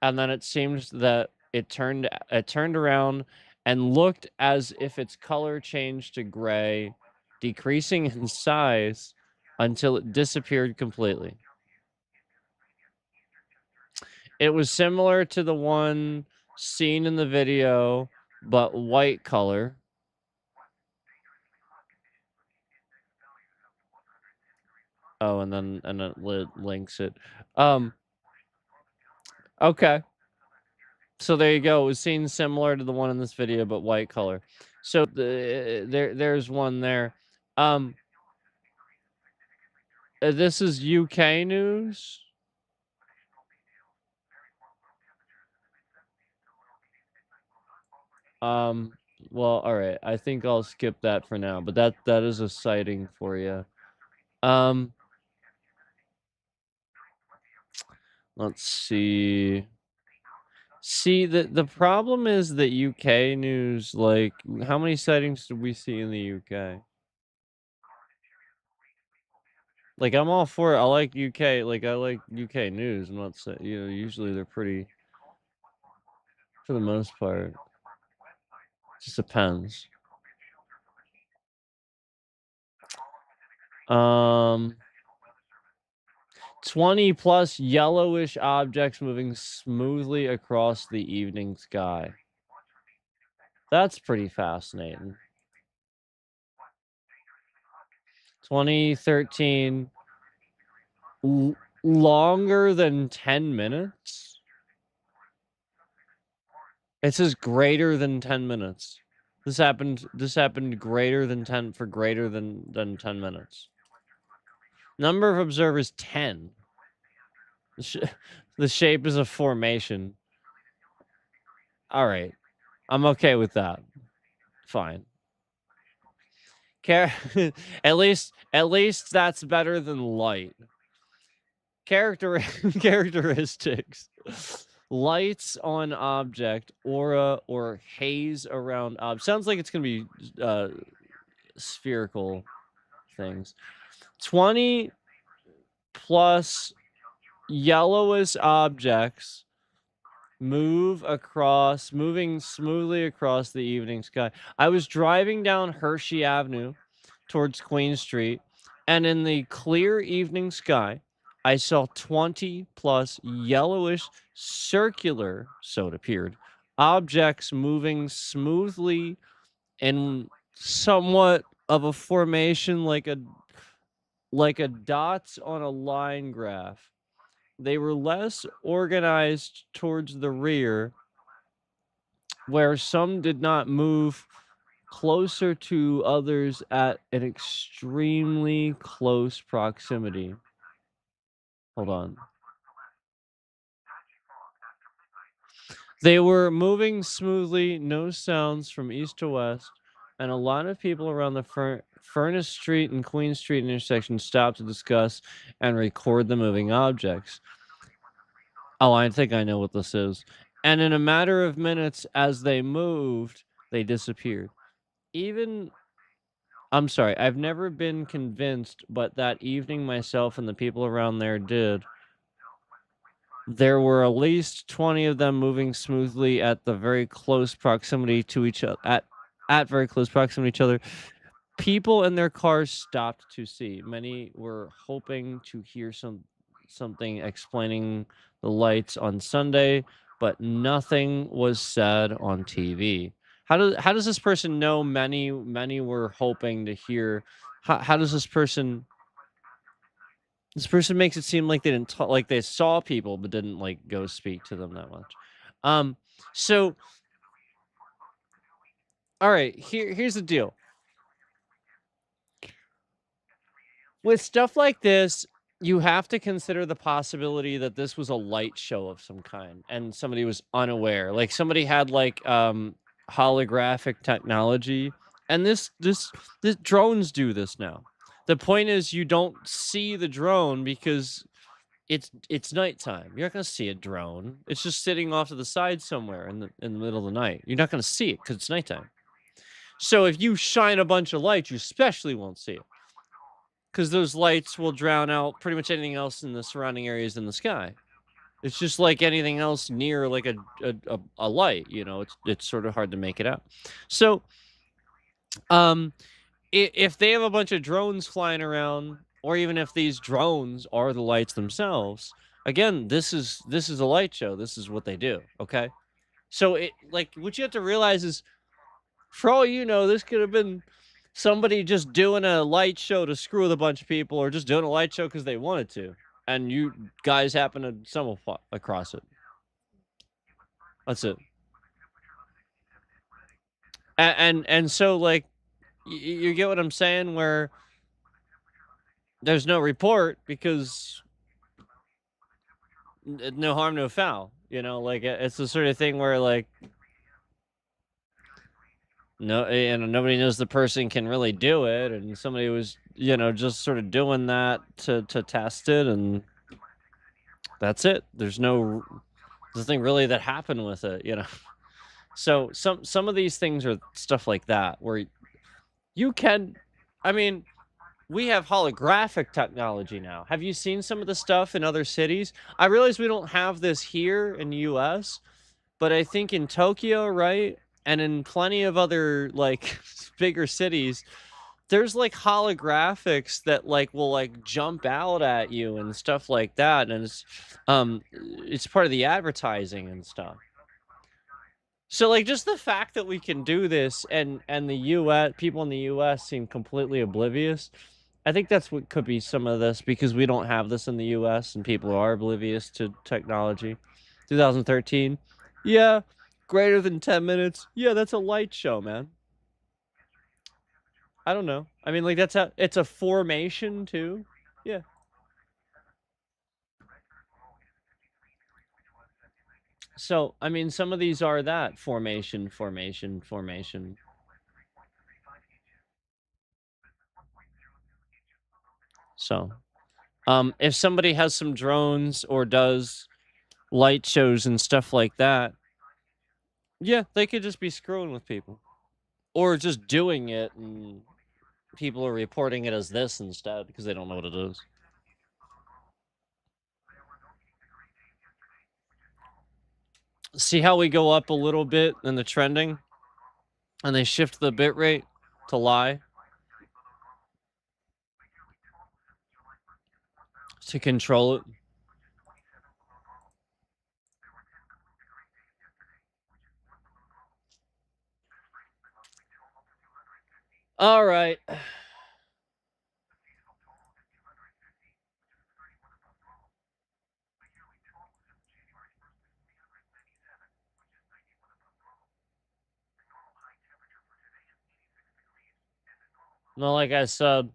and then it seemed that it turned around and looked as if its color changed to gray, decreasing in size until it disappeared completely. It was similar to the one seen in the video, but white color. Oh, and then it links it. Okay. So there you go. It was seen similar to the one in this video, but white color. So there's one there. This is UK news. Well, all right. I think I'll skip that for now, but that is a sighting for you. Let's see. See, the problem is that UK news, like, how many sightings did we see in the UK? Like, I'm all for it. I like UK. Like, I like UK news. I'm not saying, you know, usually they're pretty, for the most part. Just depends. 20 plus yellowish objects moving smoothly across the evening sky. That's pretty fascinating. 2013, longer than 10 minutes? It says greater than 10 minutes. This happened greater than 10 for greater than 10 minutes. Number of observers 10. The shape is a formation. All right. I'm okay with that. Fine. At least that's better than light. Characteristics. Lights on object, aura, or haze around object. Sounds like it's gonna be spherical things. 20 plus yellowish objects moving smoothly across the evening sky. I was driving down Hershey Avenue towards Queen Street, and in the clear evening sky, I saw 20 plus yellowish circular, so it appeared, objects moving smoothly in somewhat of a formation like a dots on a line graph. They were less organized towards the rear, where some did not move closer to others at an extremely close proximity. Hold on. They were moving smoothly, no sounds from east to west, and a lot of people around the Furnace Street and Queen Street intersection stopped to discuss and record the moving objects. Oh, I think I know what this is. And in a matter of minutes, as they moved, they disappeared. I'm sorry, I've never been convinced, but that evening myself and the people around there did. There were at least 20 of them moving smoothly at the very close proximity to each other, at very close proximity to each other. People in their cars stopped to see. Many were hoping to hear something explaining the lights on Sunday, but nothing was said on TV. How does this person know many were hoping to hear? How does this person makes it seem like they didn't talk, like they saw people but didn't like go speak to them that much. So all right, here's the deal. With stuff like this, you have to consider the possibility that this was a light show of some kind and somebody was unaware. Like somebody had like holographic technology, and this drones do this now. The point is you don't see the drone because it's nighttime. You're not going to see a drone. It's just sitting off to the side somewhere in the middle of the night. You're not going to see it because it's nighttime. So if you shine a bunch of lights, you especially won't see it, because those lights will drown out pretty much anything else in the surrounding areas in the sky. It's just like anything else near like a light, you know, it's sort of hard to make it out. So if they have a bunch of drones flying around, or even if these drones are the lights themselves, again, this is a light show. This is what they do, okay? So it, like, what you have to realize is, for all you know, this could have been somebody just doing a light show to screw with a bunch of people, or just doing a light show because they wanted to, and you guys happen to stumble across it. That's it. And so, like, you get what I'm saying, where there's no report because no harm, no foul. You know, like it's the sort of thing where like no, and nobody knows the person can really do it, and somebody was, you know, just sort of doing that to test it, and that's it. There's nothing really that happened with it, you know. So some of these things are stuff like that where you can, I mean, we have holographic technology now. Have you seen some of the stuff in other cities? I realize we don't have this here in the US, but I think in Tokyo, right? And in plenty of other like bigger cities, there's like holographics that like will like jump out at you and stuff like that, and it's part of the advertising and stuff. So like just the fact that we can do this and the US people in the US seem completely oblivious. I think that's what could be some of this because we don't have this in the US and people are oblivious to technology. 2013. Yeah, greater than 10 minutes. Yeah, that's a light show, man. I don't know. I mean, like it's a formation too. Yeah. So, I mean, some of these are that formation. So, if somebody has some drones or does light shows and stuff like that, yeah, they could just be screwing with people or just doing it and people are reporting it as this instead because they don't know what it is. See how we go up a little bit in the trending and they shift the bit rate to lie to control it. All right. No, like I said,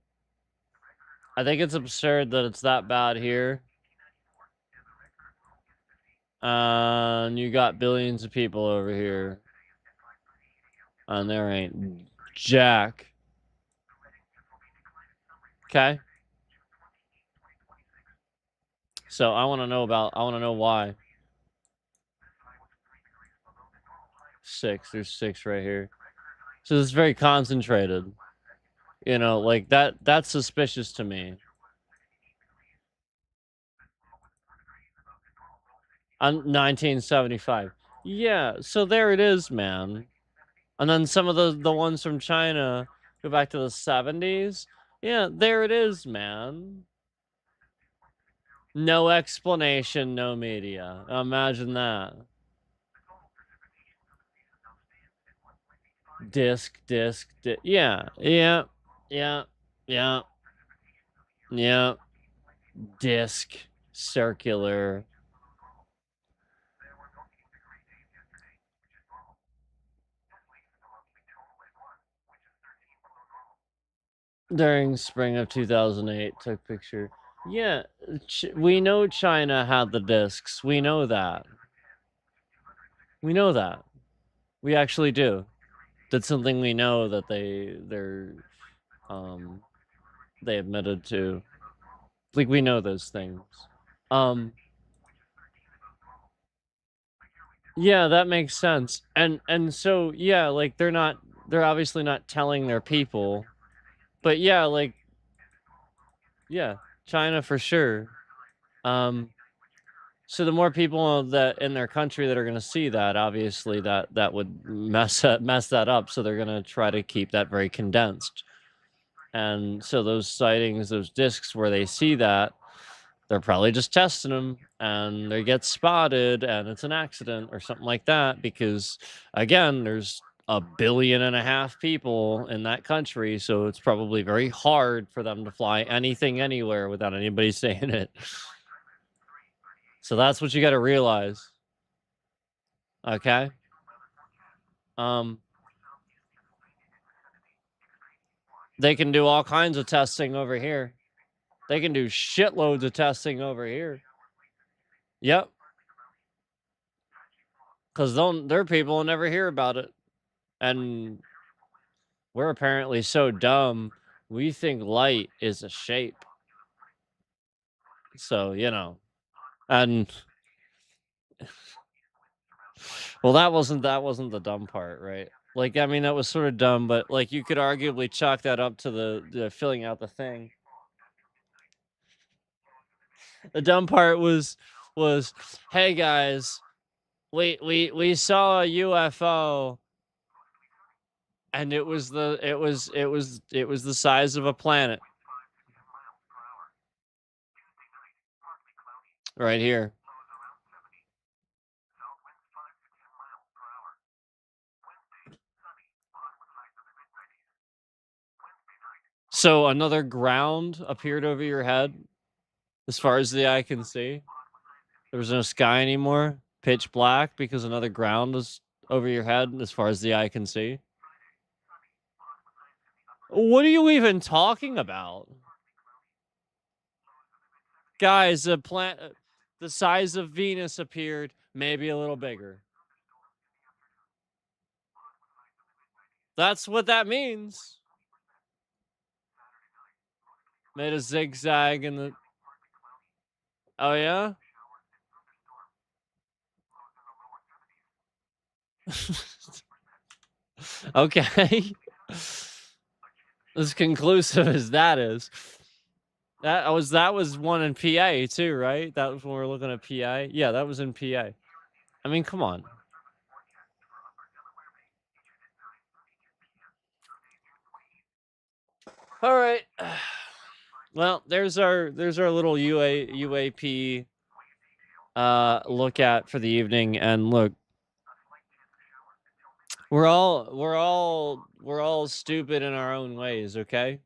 I think it's absurd that it's that bad here. And you got billions of people over here. And there ain't jack. Okay. So I want to know why. 6. There's 6 right here. So it's very concentrated. You know, like that's suspicious to me. On 1975. Yeah, so there it is, man. And then some of the ones from China go back to the 70s. Yeah, there it is, man. No explanation, no media. Imagine that. Disc. Yeah, yeah, yeah, yeah, yeah. Disc, circular. During spring of 2008, took picture. Yeah, we know China had the discs. We know that. We know that. We actually do. That's something we know that um they admitted to. Like we know those things. Um yeah, that makes sense. And so yeah, like they're obviously not telling their people. But yeah, like yeah, China for sure. Um so the more people that in their country that are going to see that, obviously that would mess that up. So they're going to try to keep that very condensed. And so those sightings, those discs where they see that, they're probably just testing them and they get spotted and it's an accident or something like that because again, there's 1.5 billion people in that country, so it's probably very hard for them to fly anything anywhere without anybody saying it. So that's what you got to realize. Okay? Um they can do all kinds of testing over here. They can do shitloads of testing over here. Yep. Because their people will never hear about it. And we're apparently so dumb, we think light is a shape. So, and well, that wasn't the dumb part, right? Like, I mean, that was sort of dumb, but like you could arguably chalk that up to the filling out the thing. The dumb part was, hey guys, we saw a UFO And it was the size of a planet. Right here. So another ground appeared over your head as far as the eye can see. There was no sky anymore. Pitch black because another ground was over your head as far as the eye can see. What are you even talking about? Guys, the size of Venus appeared, maybe a little bigger. That's what that means. Made a zigzag in the. Oh yeah. Okay. As conclusive as that is. That was one in PA too, right? That was when we were looking at PA. Yeah, that was in PA. I mean, come on. All right. Well, there's our little UAP look at for the evening, and look, we're all stupid in our own ways, okay?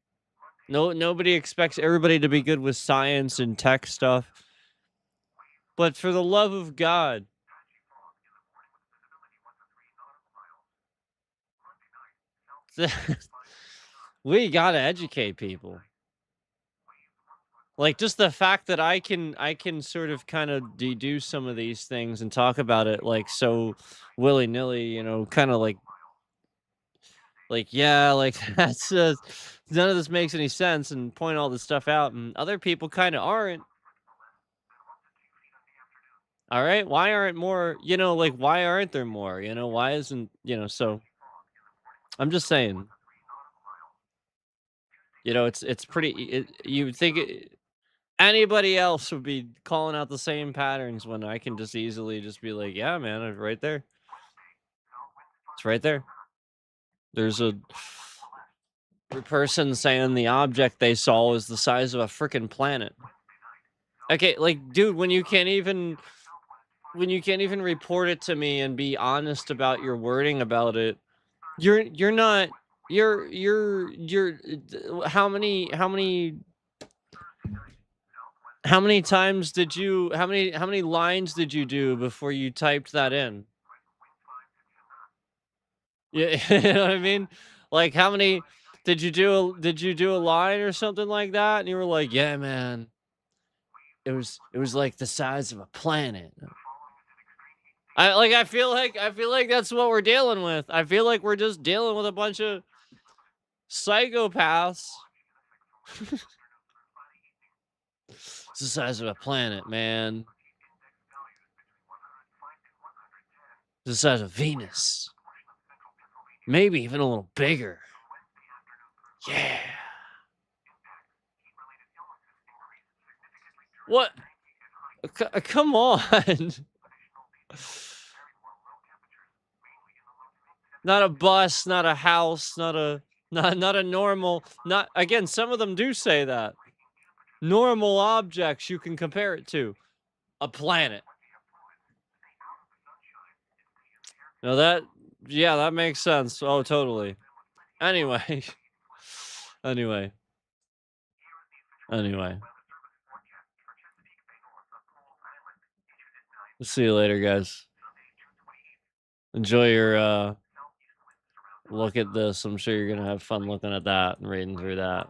Nobody expects everybody to be good with science and tech stuff. But for the love of God, we got to educate people. Like, just the fact that I can sort of kind of deduce some of these things and talk about it like so willy-nilly, kind of like yeah, like that's none of this makes any sense, and point all this stuff out, and other people kind of aren't. All right, why aren't more, like why aren't there more, why isn't, so I'm just saying, it's pretty you would think anybody else would be calling out the same patterns when I can just easily just be like, yeah, man, it's right there. It's right there. There's a person saying the object they saw was the size of a freaking planet. Okay, like, dude, when you can't even report it to me and be honest about your wording about it, you're not how many times did you how many lines did you do before you typed that in? Yeah, you know what I mean? Like, how many did you do a line or something like that? And you were like, "Yeah, man, it was like the size of a planet." I feel like that's what we're dealing with. I feel like we're just dealing with a bunch of psychopaths. It's the size of a planet, man. It's the size of Venus. Maybe even a little bigger. Yeah. What? Come on. Not a bus, not a house, not a normal, not again, some of them do say that. Normal objects you can compare it to. A planet. No, yeah, that makes sense. Oh, totally. Anyway. Anyway. Anyway. See you later, guys. Enjoy your look at this. I'm sure you're gonna have fun looking at that and reading through that.